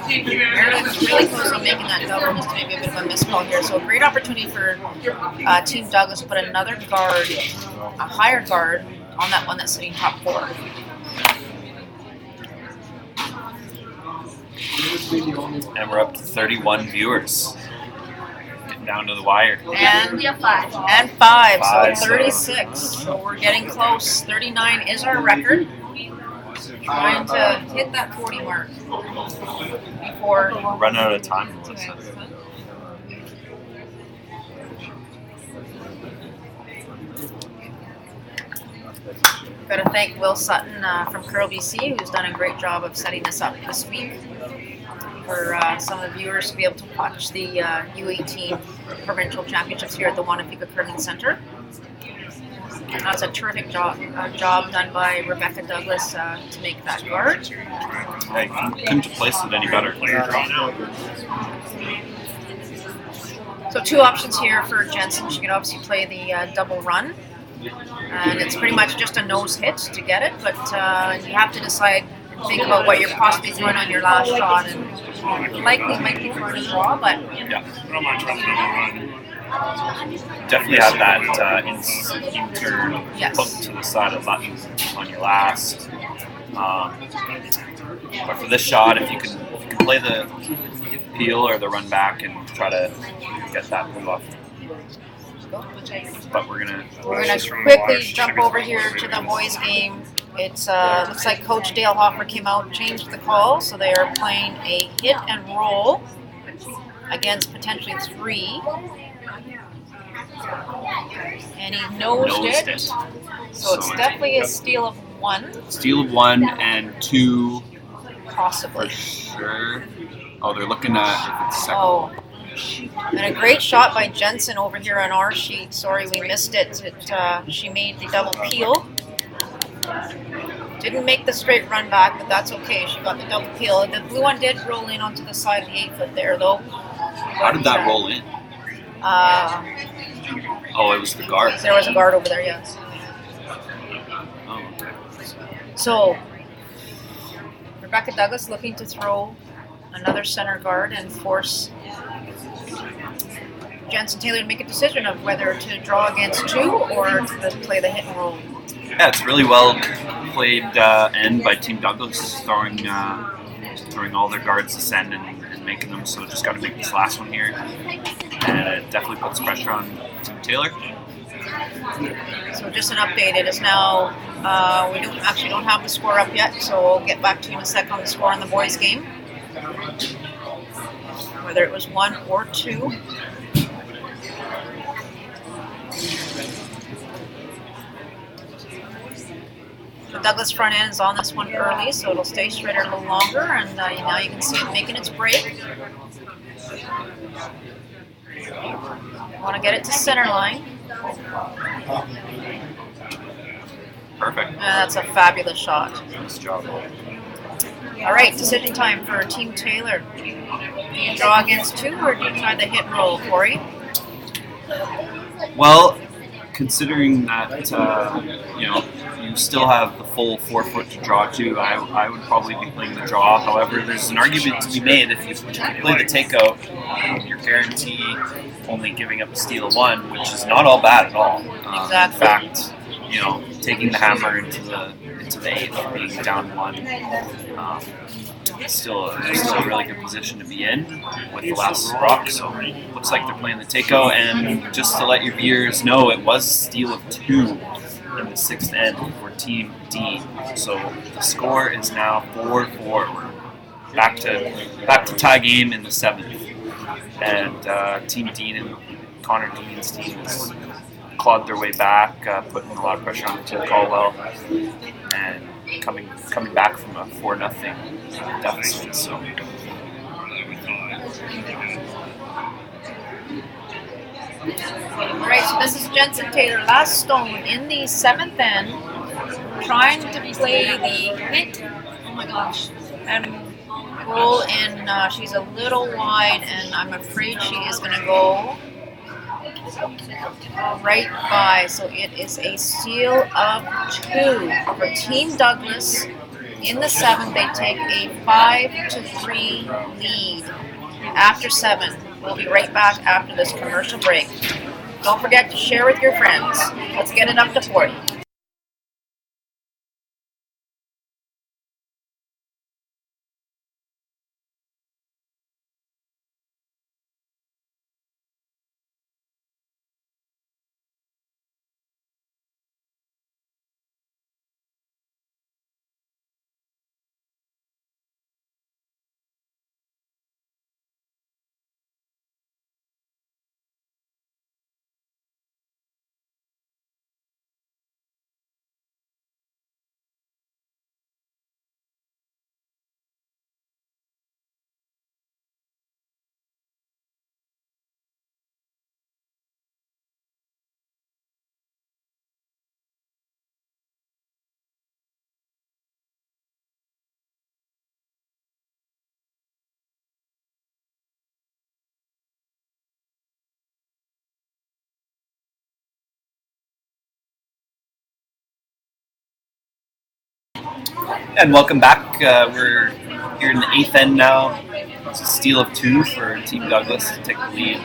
Meredith's really close on making that double, just maybe a bit of a missed call here. So a great opportunity for Team Douglas to put another guard, a higher guard, on that one that's sitting top 4. And we're up to 31 viewers. Getting down to the wire. And 5, so 36. So we're getting close. 39 is our record. Trying to hit that 40 mark before Run out of time. Got to thank Will Sutton from Curl BC, who's done a great job of setting this up this week for some of the viewers to be able to watch the U18 Provincial Championships here at the Wanapeka Curling Center. That's a terrific job done by Rebecca Douglas to make that guard. I couldn't have placed it any better. Player draw now. So 2 options here for Jensen. She can obviously play the double run. And it's pretty much just a nose hit to get it, but you have to decide, think about what you're possibly throwing on your last shot, and likely might be throwing a draw, but Yeah. I don't mind trying to run. Definitely have that inter Yes. hook to the side of the button on your last. But for this shot, if you can play the peel or the run back and try to get that move off. But we're gonna quickly jump over here to the boys' game. It's looks like Coach Dale Hoffer came out, changed the call, so they are playing a hit and roll against potentially 3. And he nosed it. So it's definitely a steal of 1. Steal of 1 and 2 Possibly. for sure. Oh, they're looking at if it's second. Oh. And a great shot by Jensen over here on our sheet. Sorry we missed it. She made the double peel. Didn't make the straight run back, but that's okay. She got the double peel. The blue one did roll in onto the side of the 8-foot there, though. How did that roll in? Oh, it was the guard. There was a guard over there, yes. Oh, okay. So, Rebecca Douglas looking to throw another center guard and force Jensen Taylor to make a decision of whether to draw against 2 or to play the hit and roll. Yeah, it's really well played end by Team Douglas, throwing all their guards to send and making them. So just got to make this last one here, and it definitely puts pressure on Team Taylor. So just an update. It is now we don't have the score up yet, so we'll get back to you in a sec on the score on the boys' game. Whether it was 1 or 2. So The Douglas front end is on this one early, so it'll stay straighter a little longer, and now you can see it making its break. Want to get it to center line. Perfect. That's a fabulous shot. Nice job. All right, decision time for Team Taylor. Do you draw against 2, or do you try the hit and roll, Corey? Well, considering that you still have the full 4 foot to draw to, I would probably be playing the draw. However, there's an argument to be made if you play the takeout, you're guaranteed only giving up a steal of 1, which is not all bad at all. Exactly. In fact, taking the hammer into the 8th, being down 1, it's still a really good position to be in with the last rock. So looks like they're playing the takeout, and just to let your viewers know, it was a steal of 2 in the 6th end for Team D. So the score is now 4-4. We're back to tie game in the 7th, and Team Dean and Connor Dean's team has clawed their way back, putting a lot of pressure on Team Caldwell, and coming back from a 4-0 deficit. So. Alright, so this is Jensen Taylor, last stone in the 7th end, trying to play the hit, oh my gosh, and roll in, she's a little wide, and I'm afraid she is going to go right by, so it is a steal of 2 for Team Douglas. In the 7th, they take a 5-3 lead after 7. We'll be right back after this commercial break. Don't forget to share with your friends. Let's get it up to 40. And welcome back. We're here in the 8th end now. It's a steal of 2 for Team Douglas to take the lead.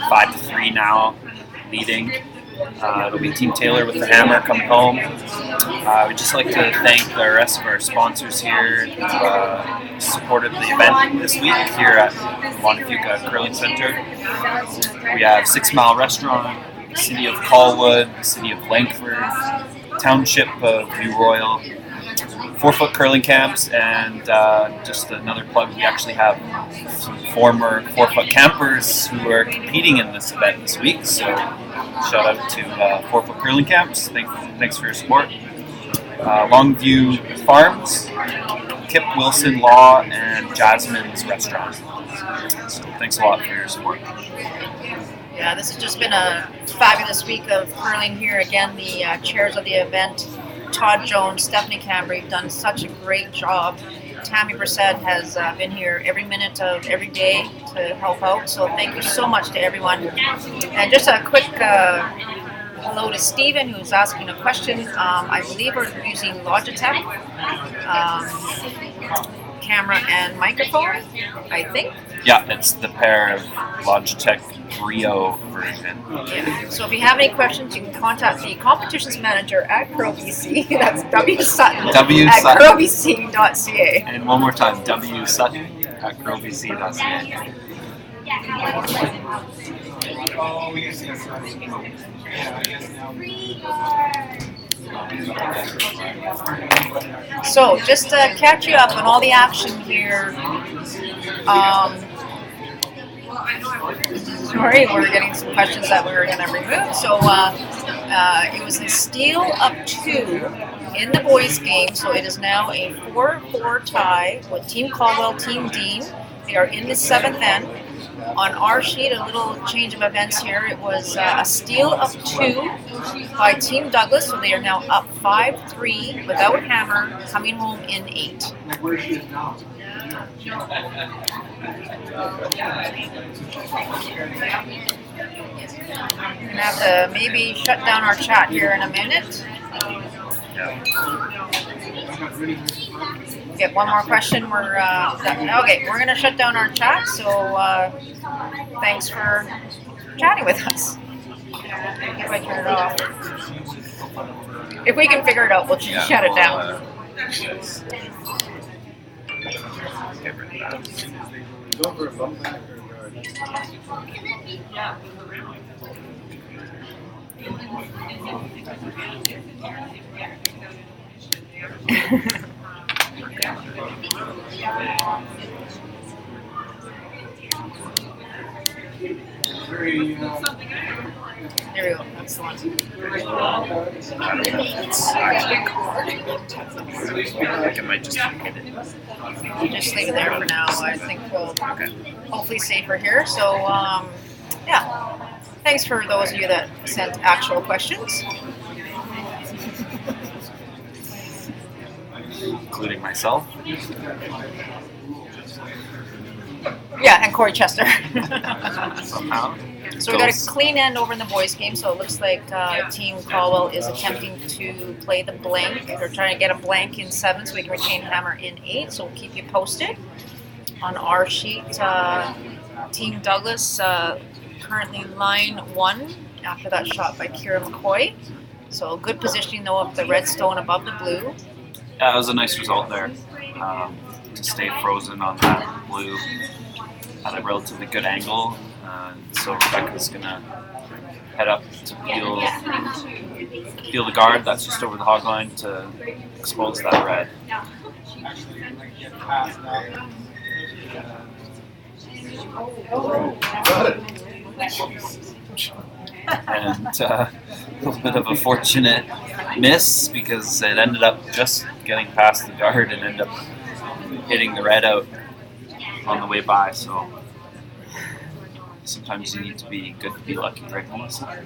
5-3 now, leading. It'll be Team Taylor with the hammer coming home. We'd just like to thank the rest of our sponsors here who supported the event this week here at Montefeuca Curling Center. We have 6 Mile Restaurant, the City of Colwood, the City of Langford, Township of New Royal, 4 foot curling camps, and just another plug, we actually have some former 4 foot campers who are competing in this event this week, so shout out to 4 foot curling camps. Thanks for your support. Longview Farms, Kip Wilson Law, and Jasmine's Restaurant. So thanks a lot for your support. Yeah, this has just been a fabulous week of curling here. Again, the chairs of the event, Todd Jones, Stephanie Cambry, have done such a great job. Tammy Brissett has been here every minute of every day to help out. So thank you so much to everyone. And just a quick hello to Stephen, who's asking a question. I believe we're using Logitech camera and microphone, I think. Yeah, it's the pair of Logitech Brio version. Yeah. So if you have any questions, you can contact the competitions manager at CurlBC. That's W Sutton at curlbc.ca. And one more time, W Sutton at curlbc.ca. So just to catch you up on all the action here, Sorry, we're getting some questions that we were going to remove. So it was a steal up 2 in the boys' game. So it is now a 4-4 tie with Team Caldwell, Team Dean. They are in the 7th end. On our sheet, a little change of events here. It was a steal up 2 by Team Douglas. So they are now up 5-3 without hammer, coming home in 8. We're gonna have to maybe shut down our chat here in a minute. Get one more question. Okay. We're gonna shut down our chat. So thanks for chatting with us. If I turn it off, if we can figure it out, we'll just shut it down. There we go. That's the one. It's actually I think I might just hit it. We'll just leave it there for now. I think we'll hopefully safer here. So, yeah. Thanks for those of you that sent actual questions. Including myself. Yeah, and Corey Chester. Somehow. So we got a clean end over in the boys' game. So it looks like Team Caldwell is attempting to play the blank. They're trying to get a blank in 7 so we can retain hammer in 8. So we'll keep you posted. On our sheet, Team Douglas currently line 1 after that shot by Kira McCoy. So good positioning though of the red stone above the blue. Yeah, it was a nice result there. To stay frozen on that blue at a relatively good angle. So Rebecca's gonna head up to peel the guard that's just over the hog line to expose that red. And a little bit of a fortunate miss because it ended up just getting past the guard and ended up hitting the red out on the way by. So sometimes you need to be good to be lucky, right, Melissa?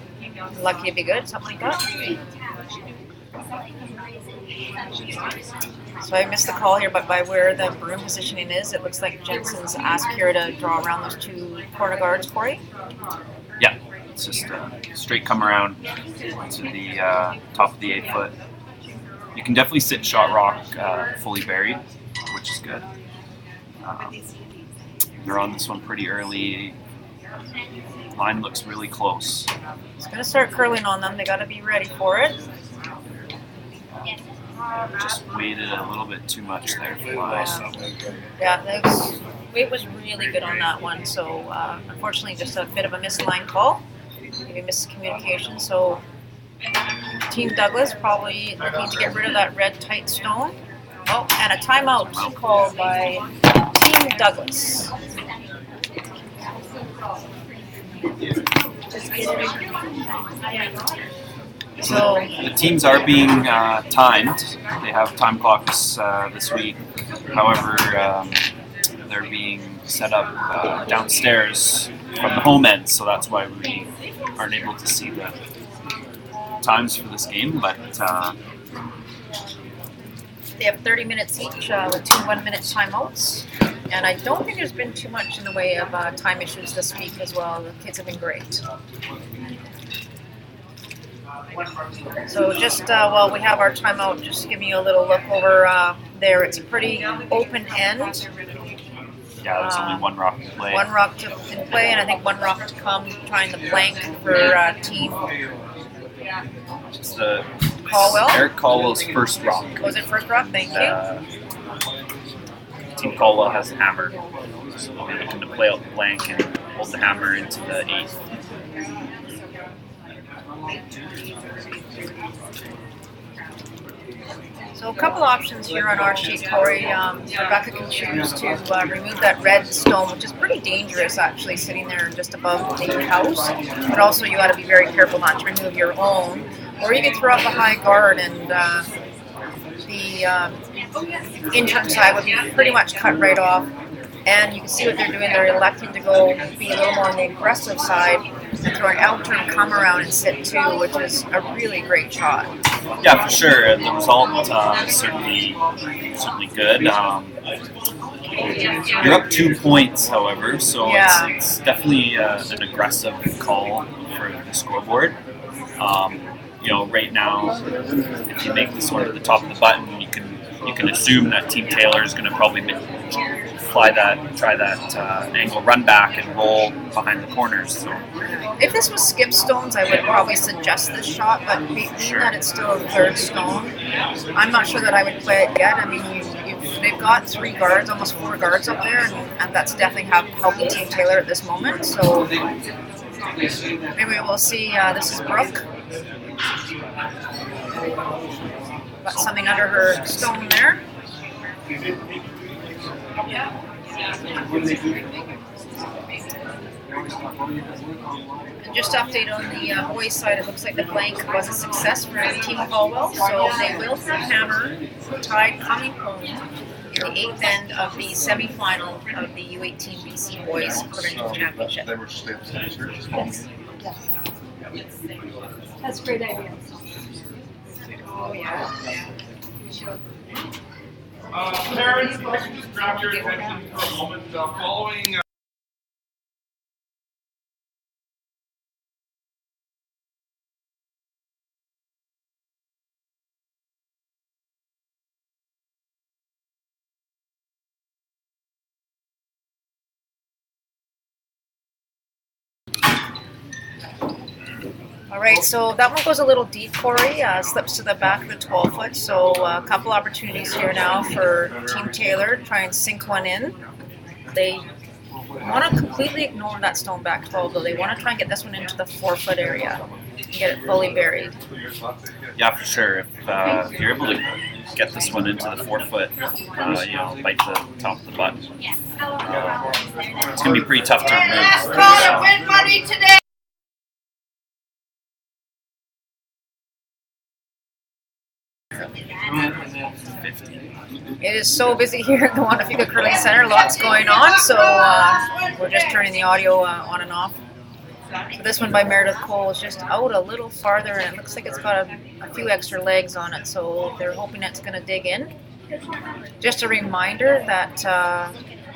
Lucky to be good, something like that. So I missed the call here, but by where the broom positioning is, it looks like Jensen's asked Kira to draw around those 2 corner guards for you. Yeah, it's just a straight come around to the top of the 8 foot. You can definitely sit shot rock fully buried, which is good. They're on this one pretty early. Line looks really close. It's going to start curling on them. They got to be ready for it. Just waited a little bit too much there for Line. Yeah, weight was really good on that one. So unfortunately, just a bit of a missed line call, maybe miscommunication. So Team Douglas probably looking to get rid of that red tight stone. Oh, and a timeout called by Team Douglas. So the teams are being timed. They have time clocks this week. However, they're being set up downstairs from the home end, so that's why we aren't able to see the times for this game. But they have 30 minutes each with 2 1-minute timeouts. And I don't think there's been too much in the way of time issues this week as well. The kids have been great. So just while we have our timeout, just giving you a little look over there. It's a pretty open end. Yeah, there's only 1 rock to play. 1 rock in play, and I think 1 rock to come, trying the blank for Team It's the Caldwell. Eric Caldwell's first rock. Was it first rock? Thank you. Team Caldwell has the hammer, so they're looking to play out the blank and hold the hammer into the 8th. So a couple options here on our sheet, Corey. Rebecca can choose to remove that red stone, which is pretty dangerous actually, sitting there just above the house. But also you got to be very careful not to remove your own. Or you can throw up a high guard and the intern side would be pretty much cut right off. And you can see what they're doing. They're electing to go be a little more on the aggressive side and throw an out-turn come around and sit two, which is a really great shot. Yeah, for sure. The result certainly good. You're up 2 points, however, so Yeah. it's definitely an aggressive call for the scoreboard. Right now, if you make this one to the top of the button, you can assume that Team Taylor is going to probably try that angle run back and roll behind the corners. So If this was skip stones, I would probably suggest this shot, but being that it's still a third stone, I'm not sure that I would play it yet. I mean, they've got 3 guards, almost 4 guards up there, and that's definitely helping Team Taylor at this moment. So maybe we'll see. This is Brooke. Got something under her stone there. And just to update on the boys' side, it looks like the blank was a success for Team Caldwell, so they will have Hammer tied coming home in the 8th end of the semi-final of the U18 BC Boys Provincial Championship. They were just able to That's a great idea. Oh yeah. Parents, if I could just grab your attention for a moment. Following All right, so that one goes a little deep, Corey. Slips to the back of the 12-foot. So a couple opportunities here now for Team Taylor to try and sink one in. They want to completely ignore that stone back 12, though. They want to try and get this one into the 4-foot area and get it fully buried. yeah, for sure. If you're able to get this one into the 4-foot, bite the top of the button, it's going to be pretty tough to remove. Win money today! It is so busy here at the Wanapika Curling Center. Lots going on, so we're just turning the audio on and off. So this one by Meredith Cole is just out a little farther, and it looks like it's got a few extra legs on it, so they're hoping it's going to dig in. Just a reminder that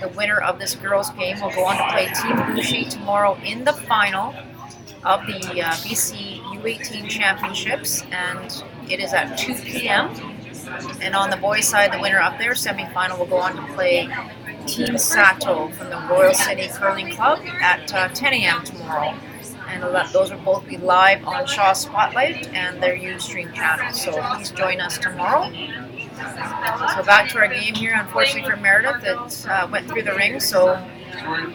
the winner of this girls' game will go on to play Team Bushi tomorrow in the final of the BC U18 Championships, and it is at 2 p.m. And on the boys' side, the winner of their semifinal will go on to play Team Sato from the Royal City Curling Club at 10 a.m. tomorrow. And those will both be live on Shaw Spotlight and their Ustream channel. So please join us tomorrow. So back to our game here. Unfortunately for Meredith, it went through the ring. So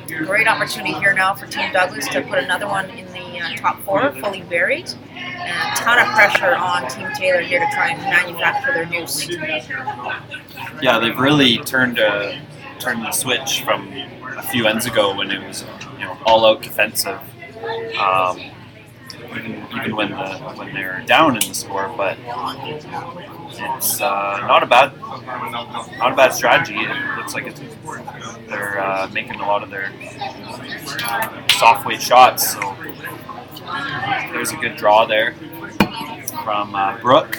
great opportunity here now for Team Douglas to put another one in the top 4, fully buried. And a ton of pressure on Team Taylor here to try and manufacture their deuce. Yeah, they've really turned the switch from a few ends ago when it was all-out defensive. Even when they're down in the score, but it's not a bad strategy. It looks like they're making a lot of their soft weight shots. So there's a good draw there from Brooke.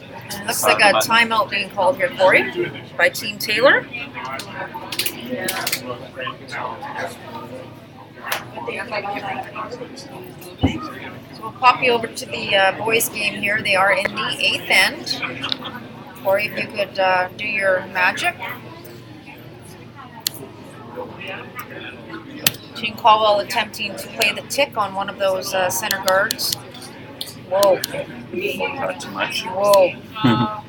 And it looks like a timeout being called here, Corey, by Team Taylor. So we'll pop you over to the boys' game here. They are in the 8th end. Corey, if you could do your magic. Team Caldwell attempting to play the tick on one of those center guards. Whoa. Not too much. Whoa.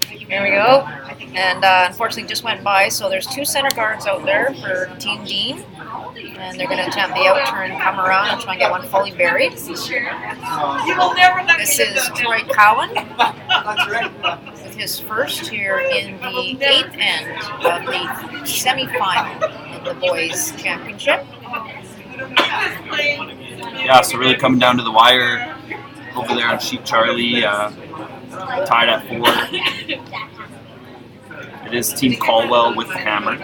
Here we go. And unfortunately just went by, so there's 2 center guards out there for Team Dean. And they're going to attempt the outturn, come around, and try and get one fully buried. This is Troy Cowan with his first here in the 8th end of the semifinal of the boys championship. Yeah, so really coming down to the wire over there on Sheet Charlie, tied at 4. It is Team Caldwell with the hammer.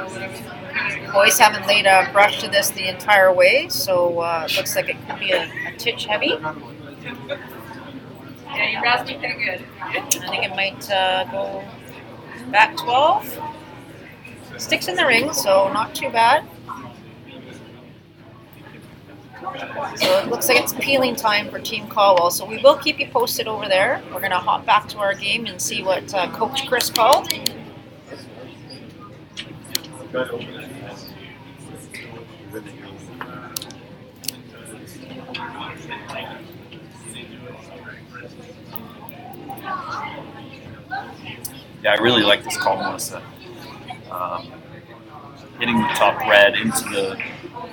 Boys haven't laid a brush to this the entire way, so it looks like it could be a titch heavy. Yeah, you're rasping pretty good. I think it might go back 12. Sticks in the ring, so not too bad. So it looks like it's peeling time for Team Caldwell. So we will keep you posted over there. We're going to hop back to our game and see what Coach Chris called. Yeah, I really like this call, Melissa. Hitting the top red into the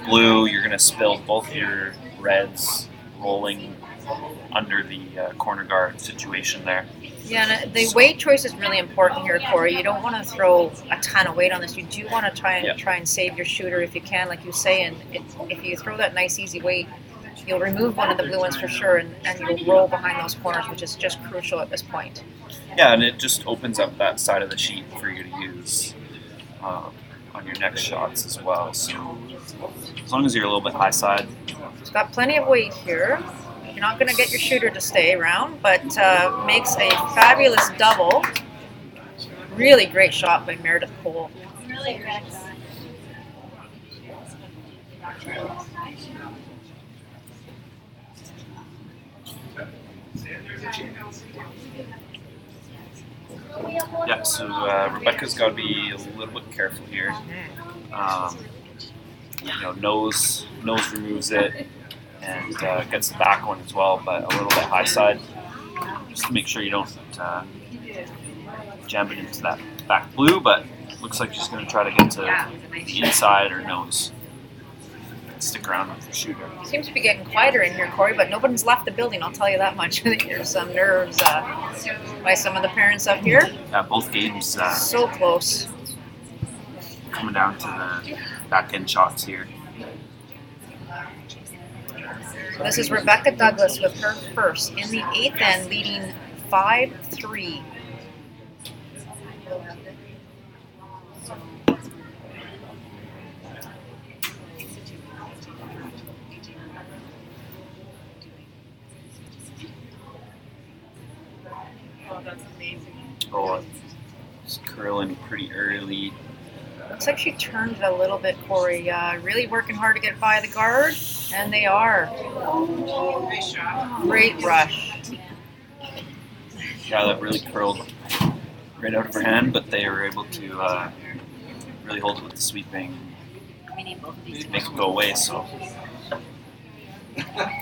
blue, you're going to spill both your reds rolling under the corner guard situation there. Yeah, and the weight choice is really important here, Corey. You don't want to throw a ton of weight on this. You do want to try and save your shooter if you can, like you say. And if you throw that nice easy weight, you'll remove one of the blue ones for sure, and you'll roll behind those corners, which is just crucial at this point. Yeah, and it just opens up that side of the sheet for you to use on your next shots as well. So as long as you're a little bit high side. It's got plenty of weight here. You're not going to get your shooter to stay around, but makes a fabulous double. Really great shot by Meredith Cole. Really, Rex. Yeah, so Rebecca's got to be a little bit careful here. Nose removes it and gets the back one as well, but a little bit high side, just to make sure you don't jam it into that back blue. But looks like she's going to try to get to the inside or nose. Stick around with the shooter. Seems to be getting quieter in here, Corey, but nobody's left the building, I'll tell you that much. There's some nerves by some of the parents up here. Both games so close. Coming down to the back end shots here. So this is Rebecca Douglas with her first in the 8th end, leading 5-3. Oh, that's amazing. Oh, it's curling pretty early. Looks like she turned it a little bit, Corey. Really working hard to get by the guard, and they are. Nice shot. Great rush. Yeah, that really curled right out of her hand, but they were able to really hold it with the sweeping, make it go away. So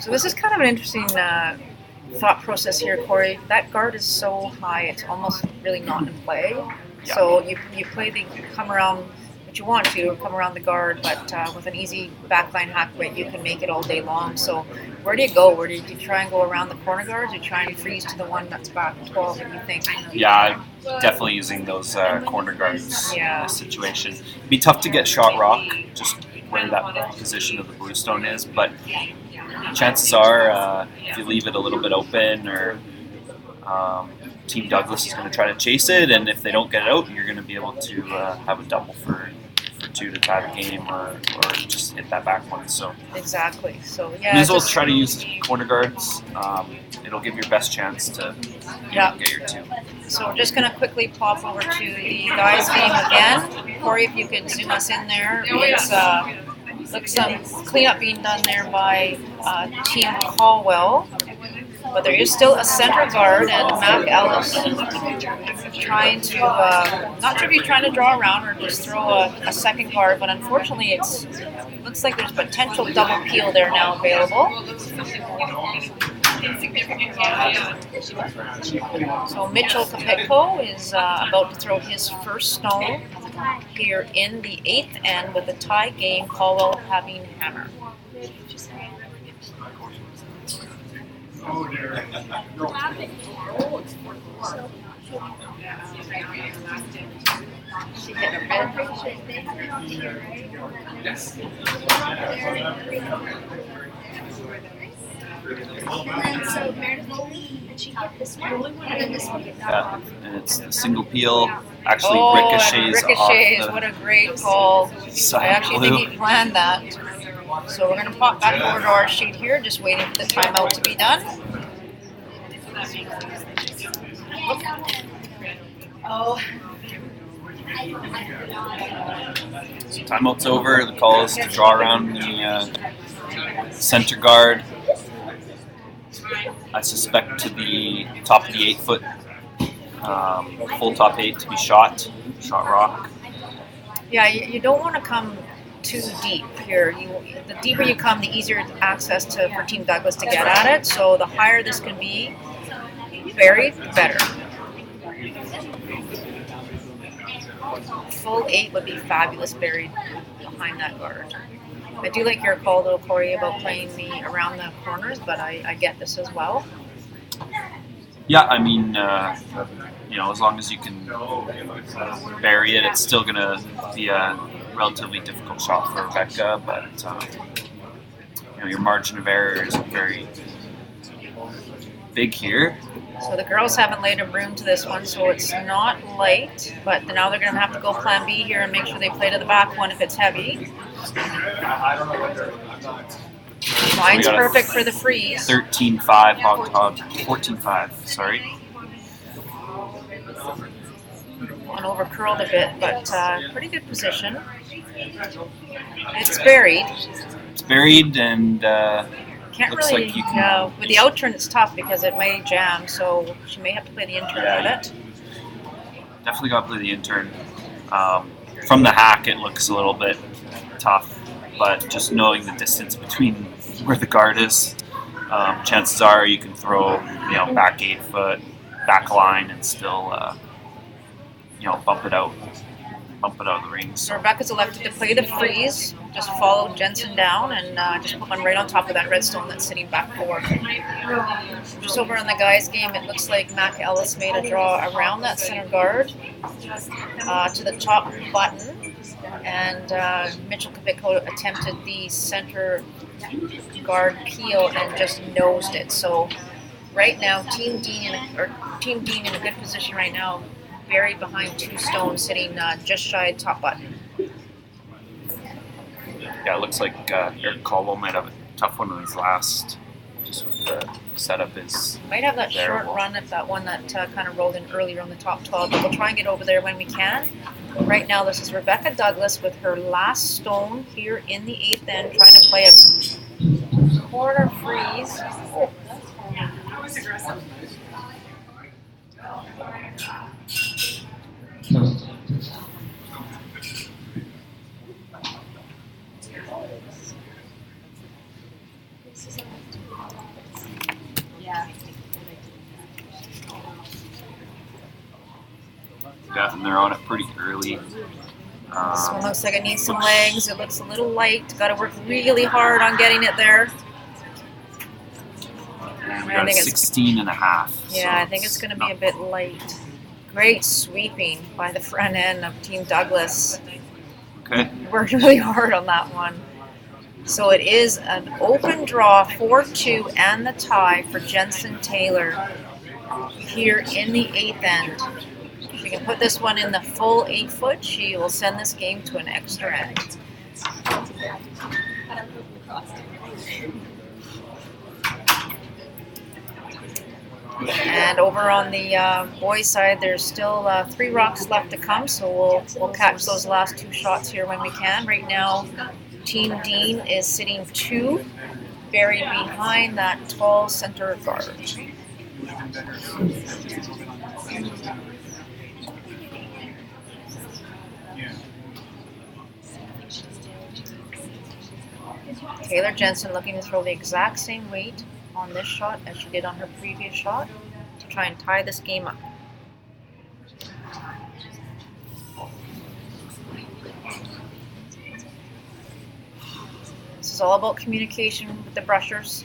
this is kind of an interesting thought process here, Corey. That guard is so high, it's almost really not in play. Yeah. So you play the come around, what you want to, come around the guard, but with an easy backline hack weight, you can make it all day long. So where do you go? Do you try and go around the corner guards, or try and freeze to the one that's back 12, what do you think? yeah, I'm definitely using those corner guards in Yeah. this situation. It'd be tough to get shot rock, just where that position of the bluestone is, but chances are if you leave it a little bit open, or Team Douglas is going to try to chase it, and if they don't get it out, you're going to be able to have a double for 2 to tie the game, or just hit that back one. So Exactly. So yeah, may as well try to use corner guards. It'll give your best chance to get your 2. So we're just going to quickly pop over to the guys' game again. Corey, if you could zoom us in there. It's looks some cleanup being done there by Team Caldwell. But there is still a center guard, and Mac Ellis trying to, not sure if he's trying to draw around or just throw a second guard, but unfortunately it looks like there's potential double peel there now available. So Mitchell Kapitko is about to throw his first stone here in the 8th end with a tie game, Caldwell having hammer. She hit a red. So Meredith will lead, and she hit this one, and then this one. Yeah, and it's the single peel actually Oh, and ricochets ricochets. off What a great call. side I actually blue. think he planned that. So we're going to pop back over to our sheet here, just waiting for the timeout to be done. Oh. So timeout's over. The call is to draw around the center guard. I suspect to the top of the 8-foot, full top 8 to be shot rock. Yeah, you don't want to come too deep here. The deeper you come, the easier access for Team Douglas to get at it. So the higher this can be buried, the better. Full 8 would be fabulous buried behind that guard. I do like your call though, Corey, about playing around the corners, but I get this as well. Yeah, I mean, as long as you can bury it, it's still going to be a relatively difficult shot for Rebecca, but your margin of error is very big here. So the girls haven't laid a room to this one, so it's not light, but now they're going to have to go plan B here and make sure they play to the back one if it's heavy. Line's perfect for the freeze. 13-5, hog, 14-5, sorry. One over curled a bit, but pretty good position. It's buried. It's buried and Can't looks really, like you can. with the out turn it's tough because it may jam, so she may have to play the in turn with it. Definitely got to play the intern. From the hack, it looks a little bit tough, but just knowing the distance between where the guard is, chances are you can throw, back 8-foot, back line, and still, bump it out of the ring. So Rebecca's elected to play the freeze, just follow Jensen down and just put one right on top of that redstone that's sitting back forward. Just over on the guys' game, it looks like Mac Ellis made a draw around that center guard to the top button, and Mitchell Kavicko attempted the center guard peel and just nosed it. So right now, Team Dean in a good position right now, buried behind 2 stones, sitting just shy of top button. Yeah, it looks like Eric Caldwell might have a tough one on his last, just with the setup is Might have that variable. short run at that one that kind of rolled in earlier on the top 12, but we'll try and get over there when we can. Right now, this is Rebecca Douglas with her last stone here in the 8th end, trying to play a corner freeze. That was aggressive. Yeah, and they're on it pretty early. This one looks like it needs some legs. It looks a little light. Got to work really hard on getting it there. We got 16 and a half. Yeah, I think it's going to be a bit light. Great sweeping by the front end of Team Douglas. Okay. Worked really hard on that one. So it is an open draw, 4-2, and the tie for Jensen Taylor here in the 8th end. If she can put this one in the full 8-foot, she will send this game to an extra end. And over on the boys' side, there's still 3 rocks left to come, so we'll catch those last 2 shots here when we can. Right now, Team Dean is sitting 2, buried behind that tall center guard. Taylor Jensen looking to throw the exact same weight on this shot as she did on her previous shot to try and tie this game up. is all about communication with the brushers.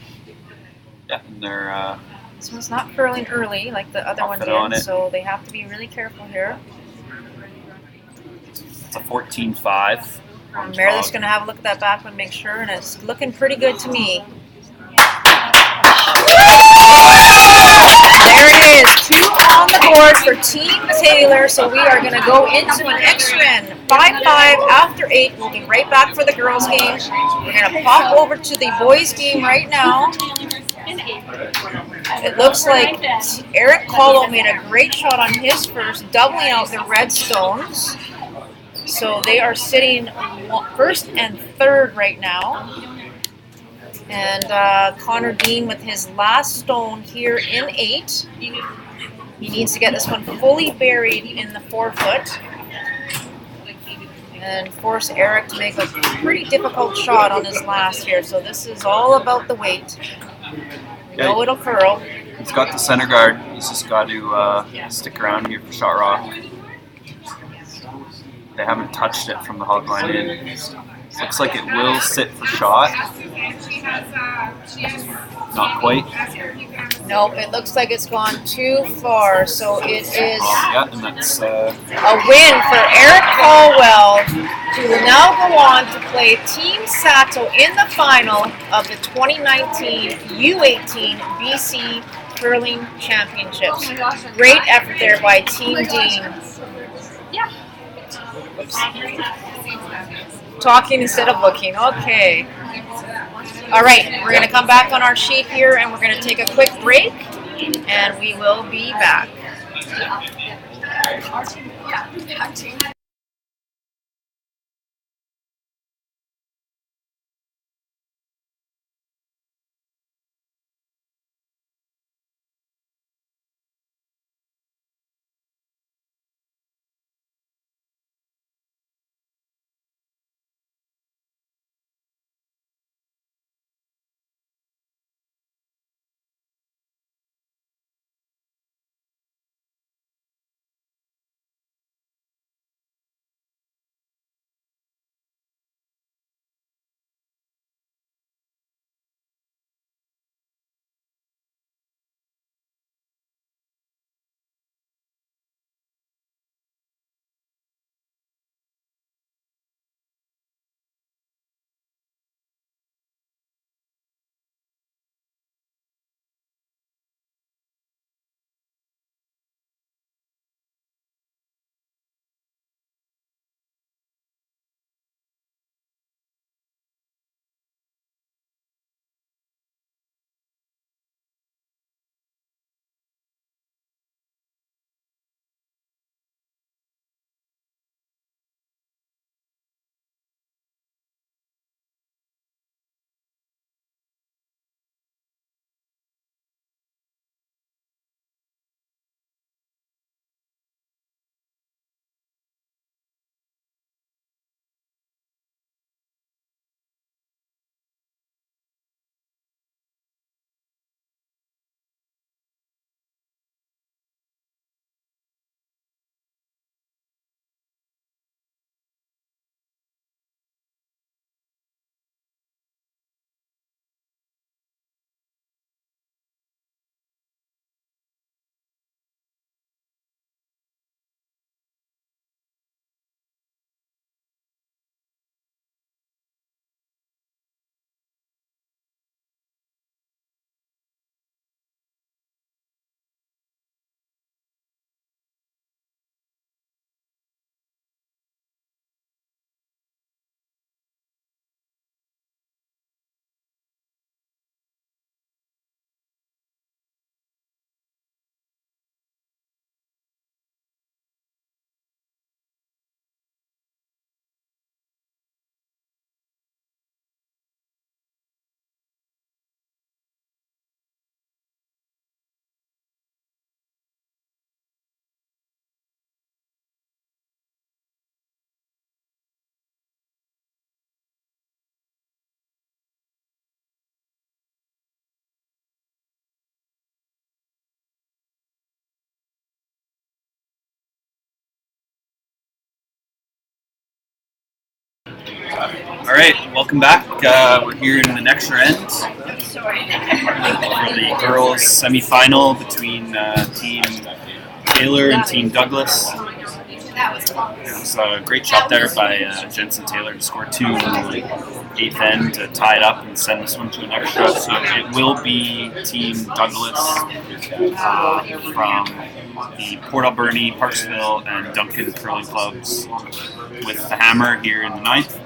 Yeah, and they're This one's not curling early like the other one Off and on did, it. so they have to be really careful here. it's a 14-5. Meredith's going to have a look at that back one, make sure, and it's looking pretty good to me. There it is, 2 on the board for Team Taylor, so we are going to go into an extra end. 5-5 after 8. We'll be right back for the girls' game. We're going to pop over to the boys' game right now. It looks like Eric Collo made a great shot on his first, doubling out the Redstones. So they are sitting first and third right now. And Connor Dean with his last stone here in 8. He needs to get this one fully buried in the 4-foot. And force Eric to make a pretty difficult shot on his last here. So this is all about the weight. We know it'll curl. He's got the center guard. He's just got to stick around here for shot rock. They haven't touched it from the hog line in. Looks like it will sit for shot. Not quite. Nope, it looks like it's gone too far. So it is Yeah, and that's a win for Eric Caldwell, who will now go on to play Team Sato in the final of the 2019 U18 BC Curling Championships. Great effort there by Team Dean. Yeah. Talking instead of looking. Okay. All right, we're going to come back on our sheet here and we're going to take a quick break and we will be back. right, welcome back. We're here in the next end for the girls semifinal between Team Taylor and Team Douglas. It was a great shot there by Jensen Taylor to score 2 in the 8th end to tie it up and send this one to an extra. So it will be Team Douglas from the Port Alberni, Parksville, and Duncan curling clubs with the hammer here in the 9th.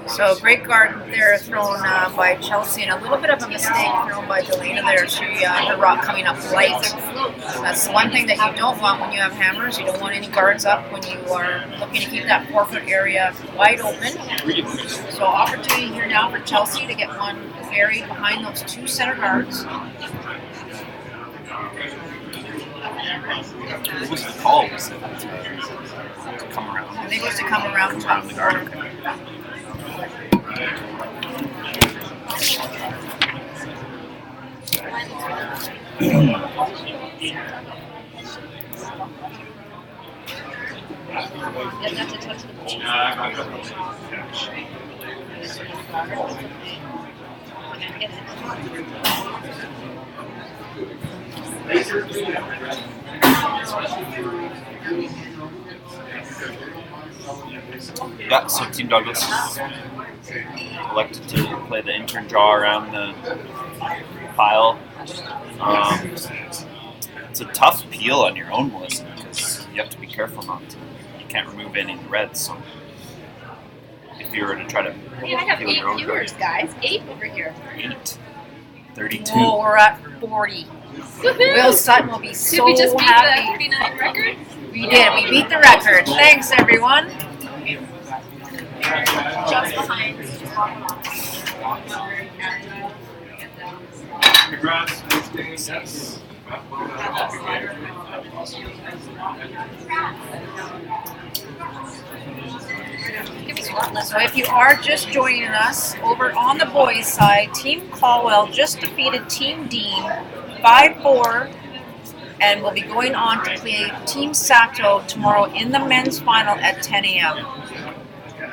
So great guard there thrown by Chelsea, and a little bit of a mistake thrown by Delana there. Her rock coming up light. That's the one thing that you don't want when you have hammers. You don't want any guards up when you are looking to keep that forefoot area wide open. So opportunity here now for Chelsea to get one buried behind those 2 center guards. What was the call? Was it to come around? I think it was to come around top the guard. Yeah, so Team Douglas elected to play the intern draw around the pile. It's a tough peel on your own, Melissa, because you have to be careful not to. You can't remove any of the reds. So if you were to try to I have peel 8 your own viewers, guys. 8 over here. 8, 32. Oh, we're at 40. Will Sutton will be so Did we just beat happy. the 39 record? We did. We beat the record. Thanks, everyone. Just behind. Congrats. So if you are just joining us, over on the boys' side, Team Caldwell just defeated Team Dean 5-4, and will be going on to play Team Sato tomorrow in the men's final at 10 a.m.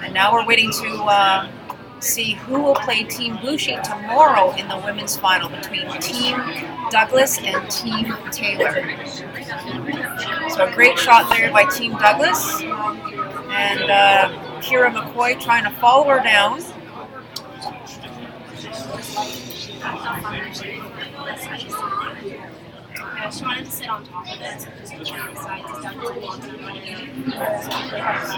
And now we're waiting to see who will play Team Blue Sheet tomorrow in the women's final between Team Douglas and Team Taylor. So a great shot there by Team Douglas. And Kira McCoy trying to follow her down. She wanted to sit on top of it, so just push on the sides.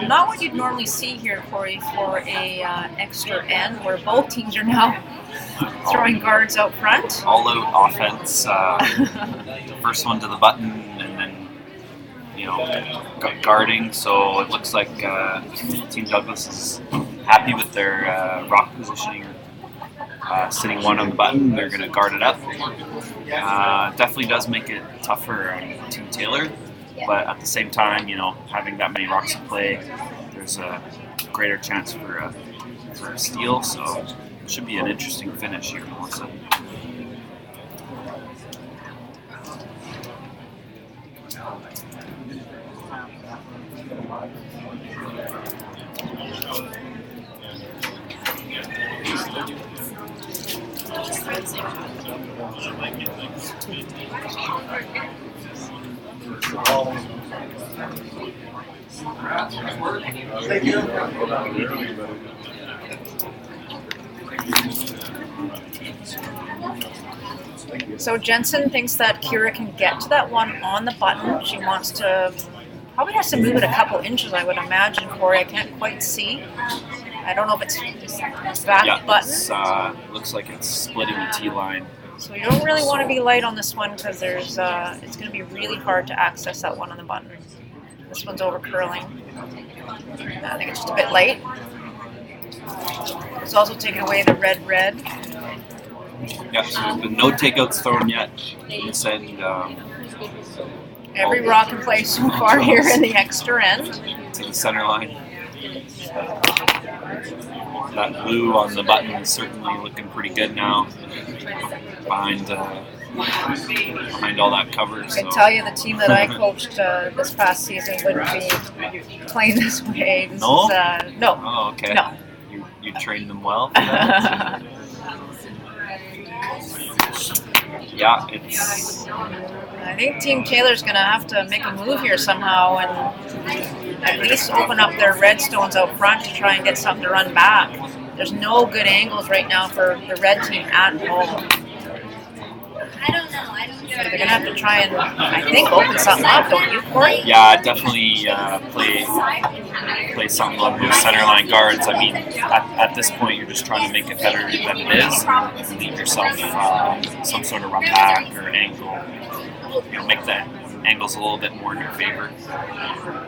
Not what you'd normally see here, Corey, for a extra end where both teams are now throwing guards out front. All-out offense. First one to the button, and then guarding. So it looks like Team Douglas is happy with their rock positioning. Sitting one on the button, they're going to guard it up. Definitely does make it tougher on Team Taylor, but at the same time, having that many rocks in play, there's a greater chance for a steal. So it should be an interesting finish here, Melissa. Thank you. So Jensen thinks that Kira can get to that one on the button. She wants to, probably has to move it a couple inches, I would imagine, Corey. I can't quite see. I don't know if it's back button. Looks like it's splitting the T-line. So you don't really want to be light on this one because there's it's going to be really hard to access that one on the button. This one's over curling. I think it's just a bit late. It's also taking away the red. Yeah, so there's been no takeouts thrown yet. This end, every rock in play so far here in the extra end. To the center line. That blue on the button is certainly looking pretty good now. Behind all that cover. I can tell you the team that I coached this past season wouldn't be playing this way. No? No. Oh, okay. No. you trained them well for that? Yeah, it's. I think Team Taylor's going to have to make a move here somehow and at least open up their redstones out front to try and get something to run back. There's no good angles right now for the red team at all. I don't know. So they're going to have to try and, I think, open something up, don't you, Corey? Yeah, definitely play something on those center line guards. I mean, at this point, you're just trying to make it better than it is. And leave yourself some sort of run back or angle. You know, make the angles a little bit more in your favor.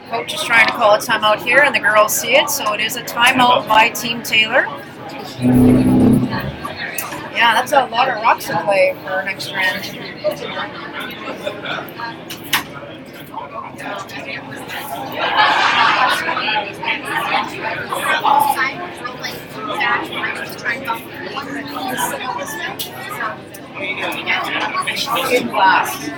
Coach is trying to call a timeout here, and the girls see it, so it is a timeout by Team Taylor. Yeah, that's a lot of rocks to play for an extra end. Good class.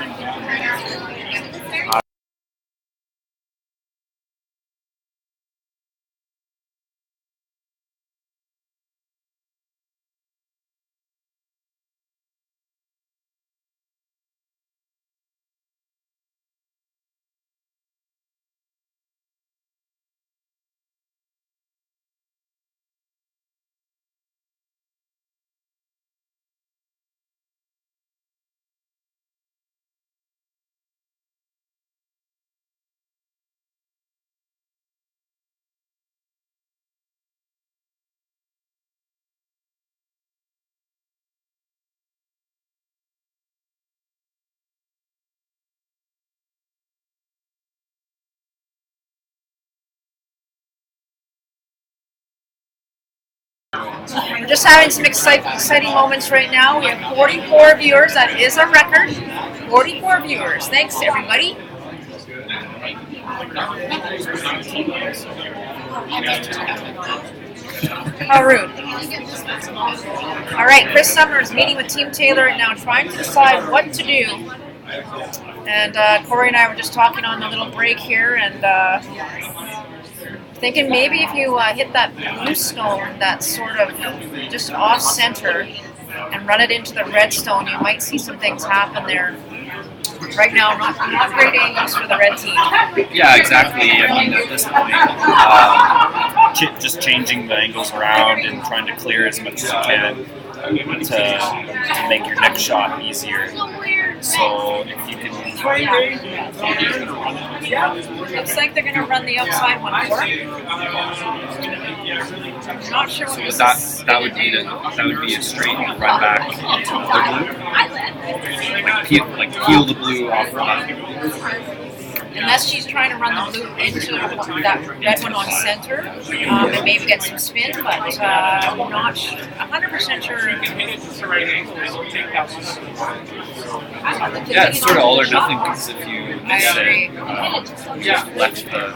We're just having some exciting moments right now. We have 44 viewers. That is a record. 44 viewers. Thanks, everybody. How rude. All right, Chris Summers meeting with Team Taylor and now trying to decide what to do. And Corey and I were just talking on the little break here and thinking maybe if you hit that blue stone that's sort of just off center and run it into the red stone, you might see some things happen there. Right now, not great angles for the red team. Yeah, exactly. I mean, at this point, just changing the angles around and trying to clear as much as you can to make your next shot easier. So if you can... Looks like they're going to run the outside one for him. I'm not sure what this is. That would be a straight run back into the blue. Like peel the blue off the back. Unless she's trying to run the blue into that red one on center and maybe get some spin, but I'm not 100% sure. Yeah, it's sort of all or nothing because if you miss it, left the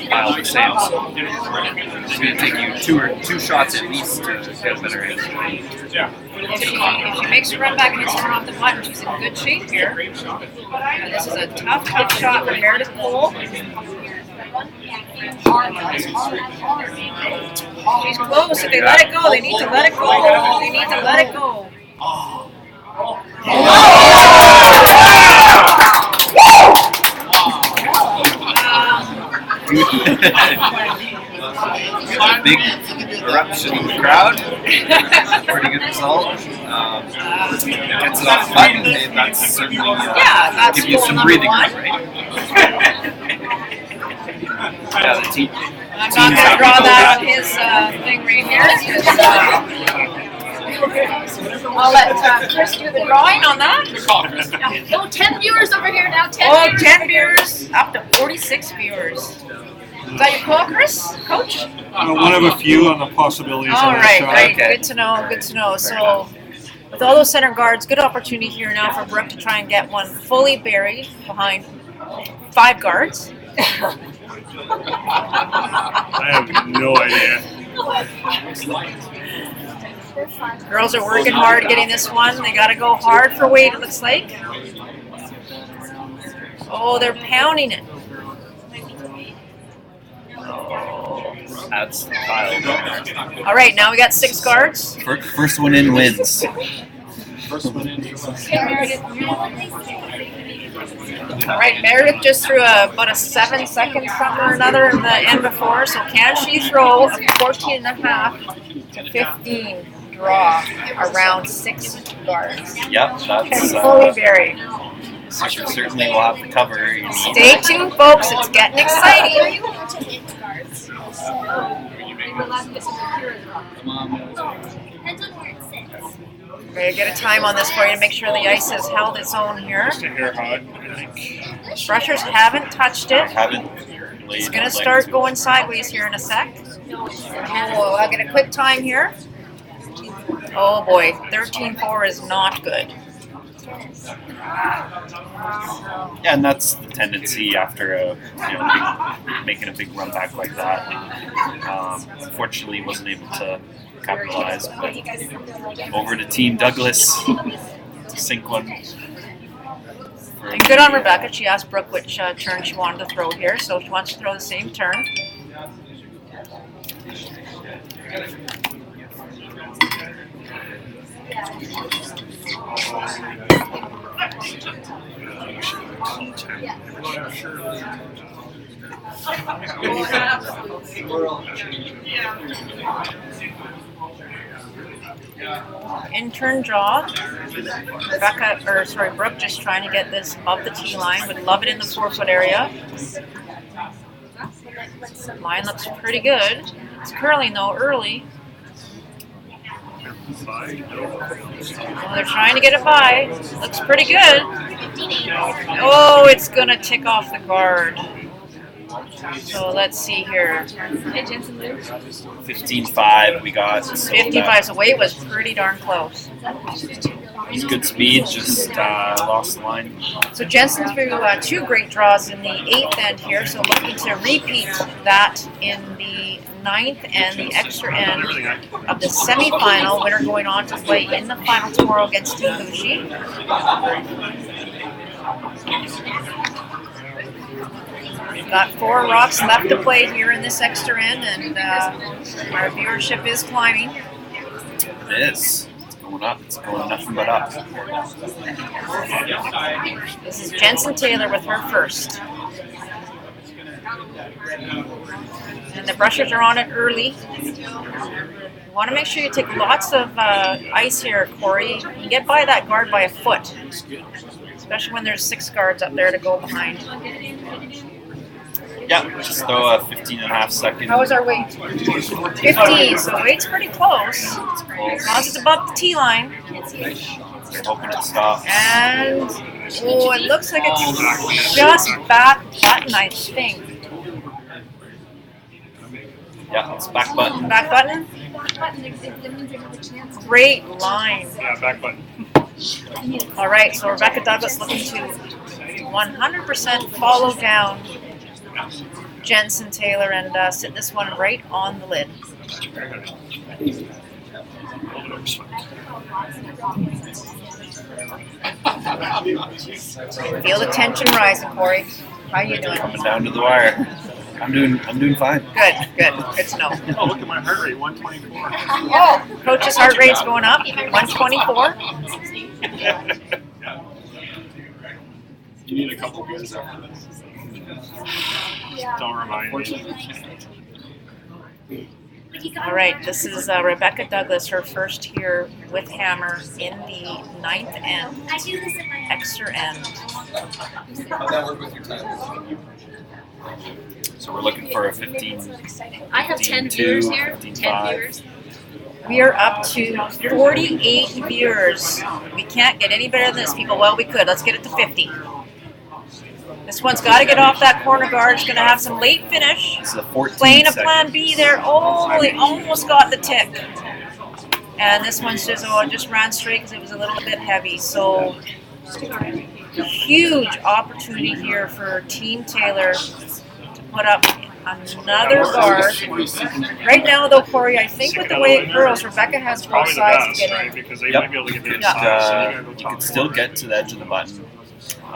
pile the same. So it's going to take you two shots at least to get a better answer. If she makes a run back and hits her off the button, she's in good shape here. This is a tough shot for Meredith Cole. She's close. If they let it go, they need to let it go. They need to let it go. Big eruption in the crowd. Pretty good result. Gets it off the button. That's certainly that's give you goal some number breathing one. room, right? Yeah, the team. I'm not going to draw that on his thing right here. I'll let Chris do the drawing on that. Oh, 10 viewers over here now. 10 Oh, viewers. 10 viewers, up to 46 viewers. Is that your call, Chris? Coach? One of a few on the possibilities All of that right, shot. right. Okay. Good to know, good to know. So, with all those center guards, good opportunity here now for Brooke to try and get one fully buried behind 5 guards. I have no idea. Girls are working hard getting this one. They got to go hard for weight, it looks like. Oh, they're pounding it. Oh. adds to the pile. All right, now we got 6 guards. First one in wins. All right, Meredith just threw about a 7-second something or another in the end before, so can she throw a 14.5 to 15 draw around 6 guards? Yep, that's Chloe Berry. she certainly will have to cover. Stay tuned, folks. It's getting exciting. We're going to get a time on this for you to make sure the ice has held its own here. Just a hair hug, I think. Brushers haven't touched it. It's going to start going sideways here in a sec. Oh, I'll get a quick time here. Oh boy, 13-4 is not good. Yeah, and that's the tendency after making a big run back like that. Unfortunately, wasn't able to capitalize. But over to Team Douglas to sink one. And good on Rebecca. She asked Brooke which turn she wanted to throw here, so she wants to throw the same turn. In turn draw. Brooke just trying to get this above the tee line. Would love it in the 4-foot area. Line looks pretty good. It's curling though early. Oh, they're trying to get it by. Looks pretty good. Oh, it's gonna tick off the guard. So let's see here. 15-5 we got. 55, so weight was pretty darn close. He's good speed, just lost the line. So Jensen threw 2 great draws in the 8th end here, so looking to repeat that in the 9th and the extra end of the semifinal. Winner going on to play in the final tomorrow against Team Bushi. We've got 4 rocks left to play here in this extra end, and our viewership is climbing. It is. It's going up. It's going nothing but up. This is Jensen Taylor with her first. And the brushers are on it early. You want to make sure you take lots of ice here, Corey. You can get by that guard by a foot, especially when there's 6 guards up there to go behind. Yeah, just throw a 15.5 second. How is our weight? 15, so weight's pretty close. As long as it's above the tee line. They're hoping to stop. And, oh, it looks like it's just back button, I think. Yeah, it's back button. Back button? Great line. Yeah, back button. All right, so Rebecca Douglas looking to 100% follow down Jensen Taylor and sit this one right on the lid. Feel the tension rising, Corey. How you doing? Coming down to the wire. I'm doing fine. Good to know. Oh, look at my heart rate, 124. Oh, coach's heart rate's going up, 124. You need a couple beers after this. Don't remind me. All right, this is Rebecca Douglas, her first here with Hammer in the 9th end, extra end. How'd that work with your time? So we're looking for a 15. I have 10 viewers here. 10 viewers. We are up to 48 viewers. We can't get any better than this, people. Well, we could. Let's get it to 50. This one's got to get off that corner guard. It's going to have some late finish. This is a 14 Playing a second. plan B there. Oh, they almost got the tick. And this one says, oh, it just ran straight because it was a little bit heavy. So huge opportunity here for Team Taylor to put up another guard. Right now, though, Corey, I think with the way it curls, Rebecca has both Probably the sides to best, get right? in. Because they Yep. might be able to get the Just, inside. So you gotta go you top can still corner. get to the edge of the button.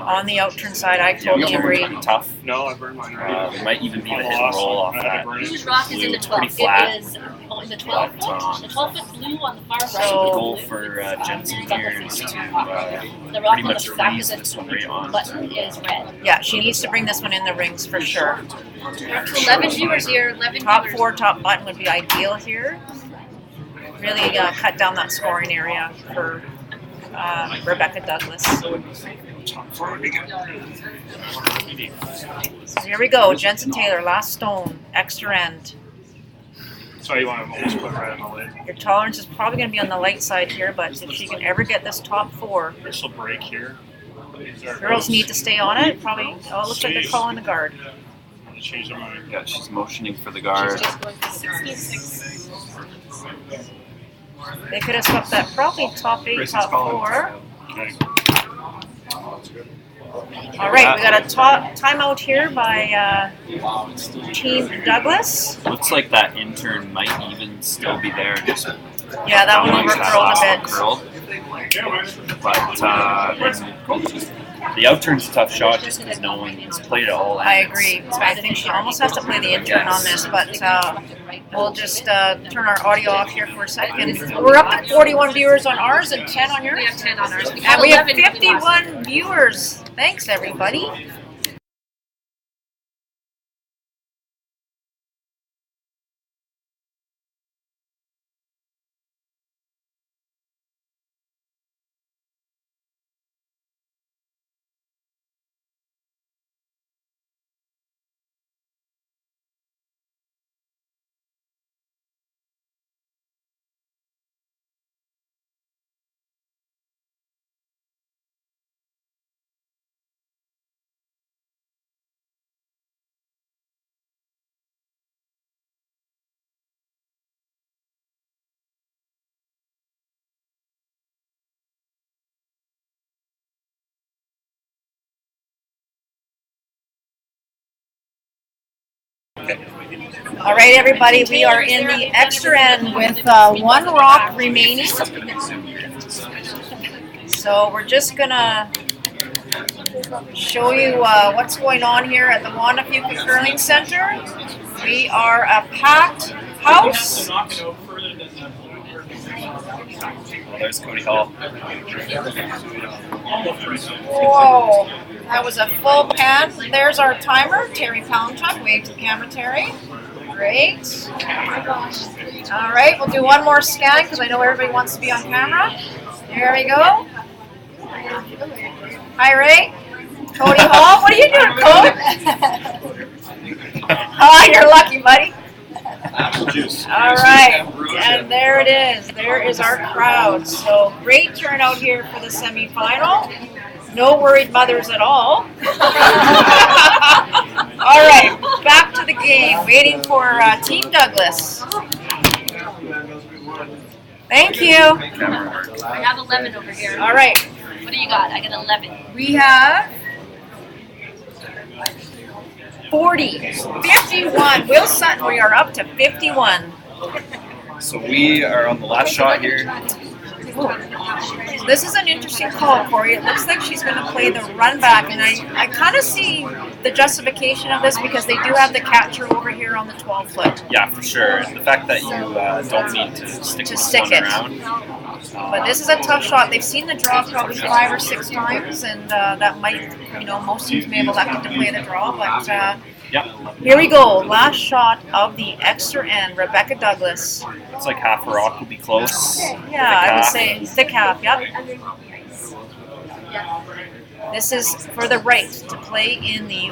on the outturn side. I totally agree. Pretty tough. No, I burned mine. There might even be the On the hit and last roll one, off I had to that. burn it. Blue rock is in the 12. Pretty flat. It is in the 12 foot. The 12 foot blue on the far right. So the goal for Jensen here is to the rock pretty on much the back freeze of this the one right on. button is red. Yeah, she needs to bring this one in the rings for sure. 11 viewers here. 11 Top viewers. 4, top button would be ideal here. Really cut down that scoring area for Rebecca Douglas. So here we go, Jensen Taylor, last stone, extra end. So you want to almost put red on the lid. Your tolerance is probably going to be on the light side here, but if she can ever get this top 4, This will break here. girls need to stay on it. Probably, oh, it looks like they're calling the guard. Change their mind. Yeah, she's motioning for the guard. 16-6. They could have swept that probably top 8, top 4. Okay. All right, we got a timeout here by Team Douglas. Looks like that intern might even still be there. Just Yeah, that one balancing overcurled a bit. curl. But the outturn's a tough shot just because no one's played it all. I agree. I think she almost has to play the intern on this, but we'll just turn our audio off here for a second. We're up to 41 viewers on ours and 10 on yours. We have 10 on ours. And we have 11 viewers. 51 viewers. Thanks, everybody. All right, everybody, we are in the extra end with 1 rock remaining. So we're just gonna show you what's going on here at the Wanapuk Curling Center. We are a packed house. Well, there's Cody Hall. Whoa, that was a full pan. There's our timer, Terry Poundchuck. Wave to the camera, Terry. Great. All right, we'll do one more scan because I know everybody wants to be on camera. There we go. Hi, Ray. Cody Hall. What are you doing, Cody? Oh, you're lucky, buddy. All right, and there it is. There is our crowd. So great turnout here for the semifinal. No worried mothers at all. All right, back to the game. Waiting for Team Douglas. Thank you. I have 11 over here. All right, What do you got? I got 11. we have 40, 51. Will Sutton, we are up to 51. So we are on the last shot here. This is an interesting call, Corey. It looks like she's going to play the run back, and I kind of see the justification of this because they do have the catcher over here on the 12 foot. Yeah, for sure. And the fact that you don't need to stick To this stick one it. around. But this is a tough shot. They've seen the draw probably 5 or 6 times, and that might, most teams may have elected to play the draw. But Yeah, here we go. Last shot of the extra end. Rebecca Douglas. it's like half a rock will be close. Yeah, I would say thick half. Yep. This is for the right to play in the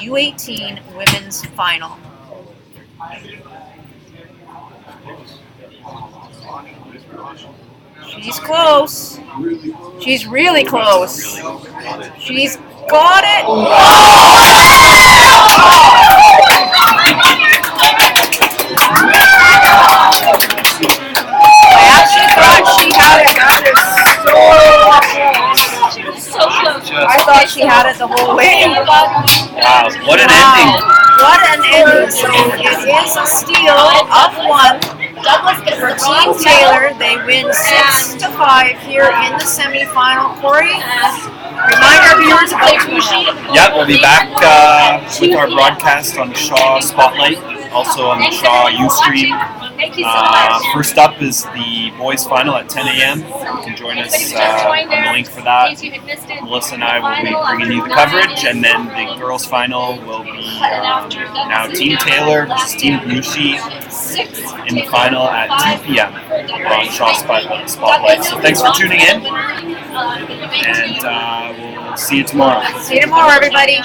U18 Women's Final. She's close. She's really close. She's got it. I actually thought she had it. That is so close. I thought she had it the whole way. Wow, what an ending. What an ending. So it is a steal of 1. For Team Taylor, they win 6-5 here in the semifinal. Corey, Remind our viewers of what's going on. Yeah, we'll be back with our broadcast on the Shaw Spotlight, also on the Shaw Ustream. First up is the boys' final at 10 a.m. You can join us on the link for that. Melissa and I will be bringing you the coverage, and then the girls' final will be now Team Taylor versus Team Bushi in the final at 2 p.m. on Shaw Spotlight. So thanks for tuning in, and we'll see you tomorrow. See you tomorrow, everybody.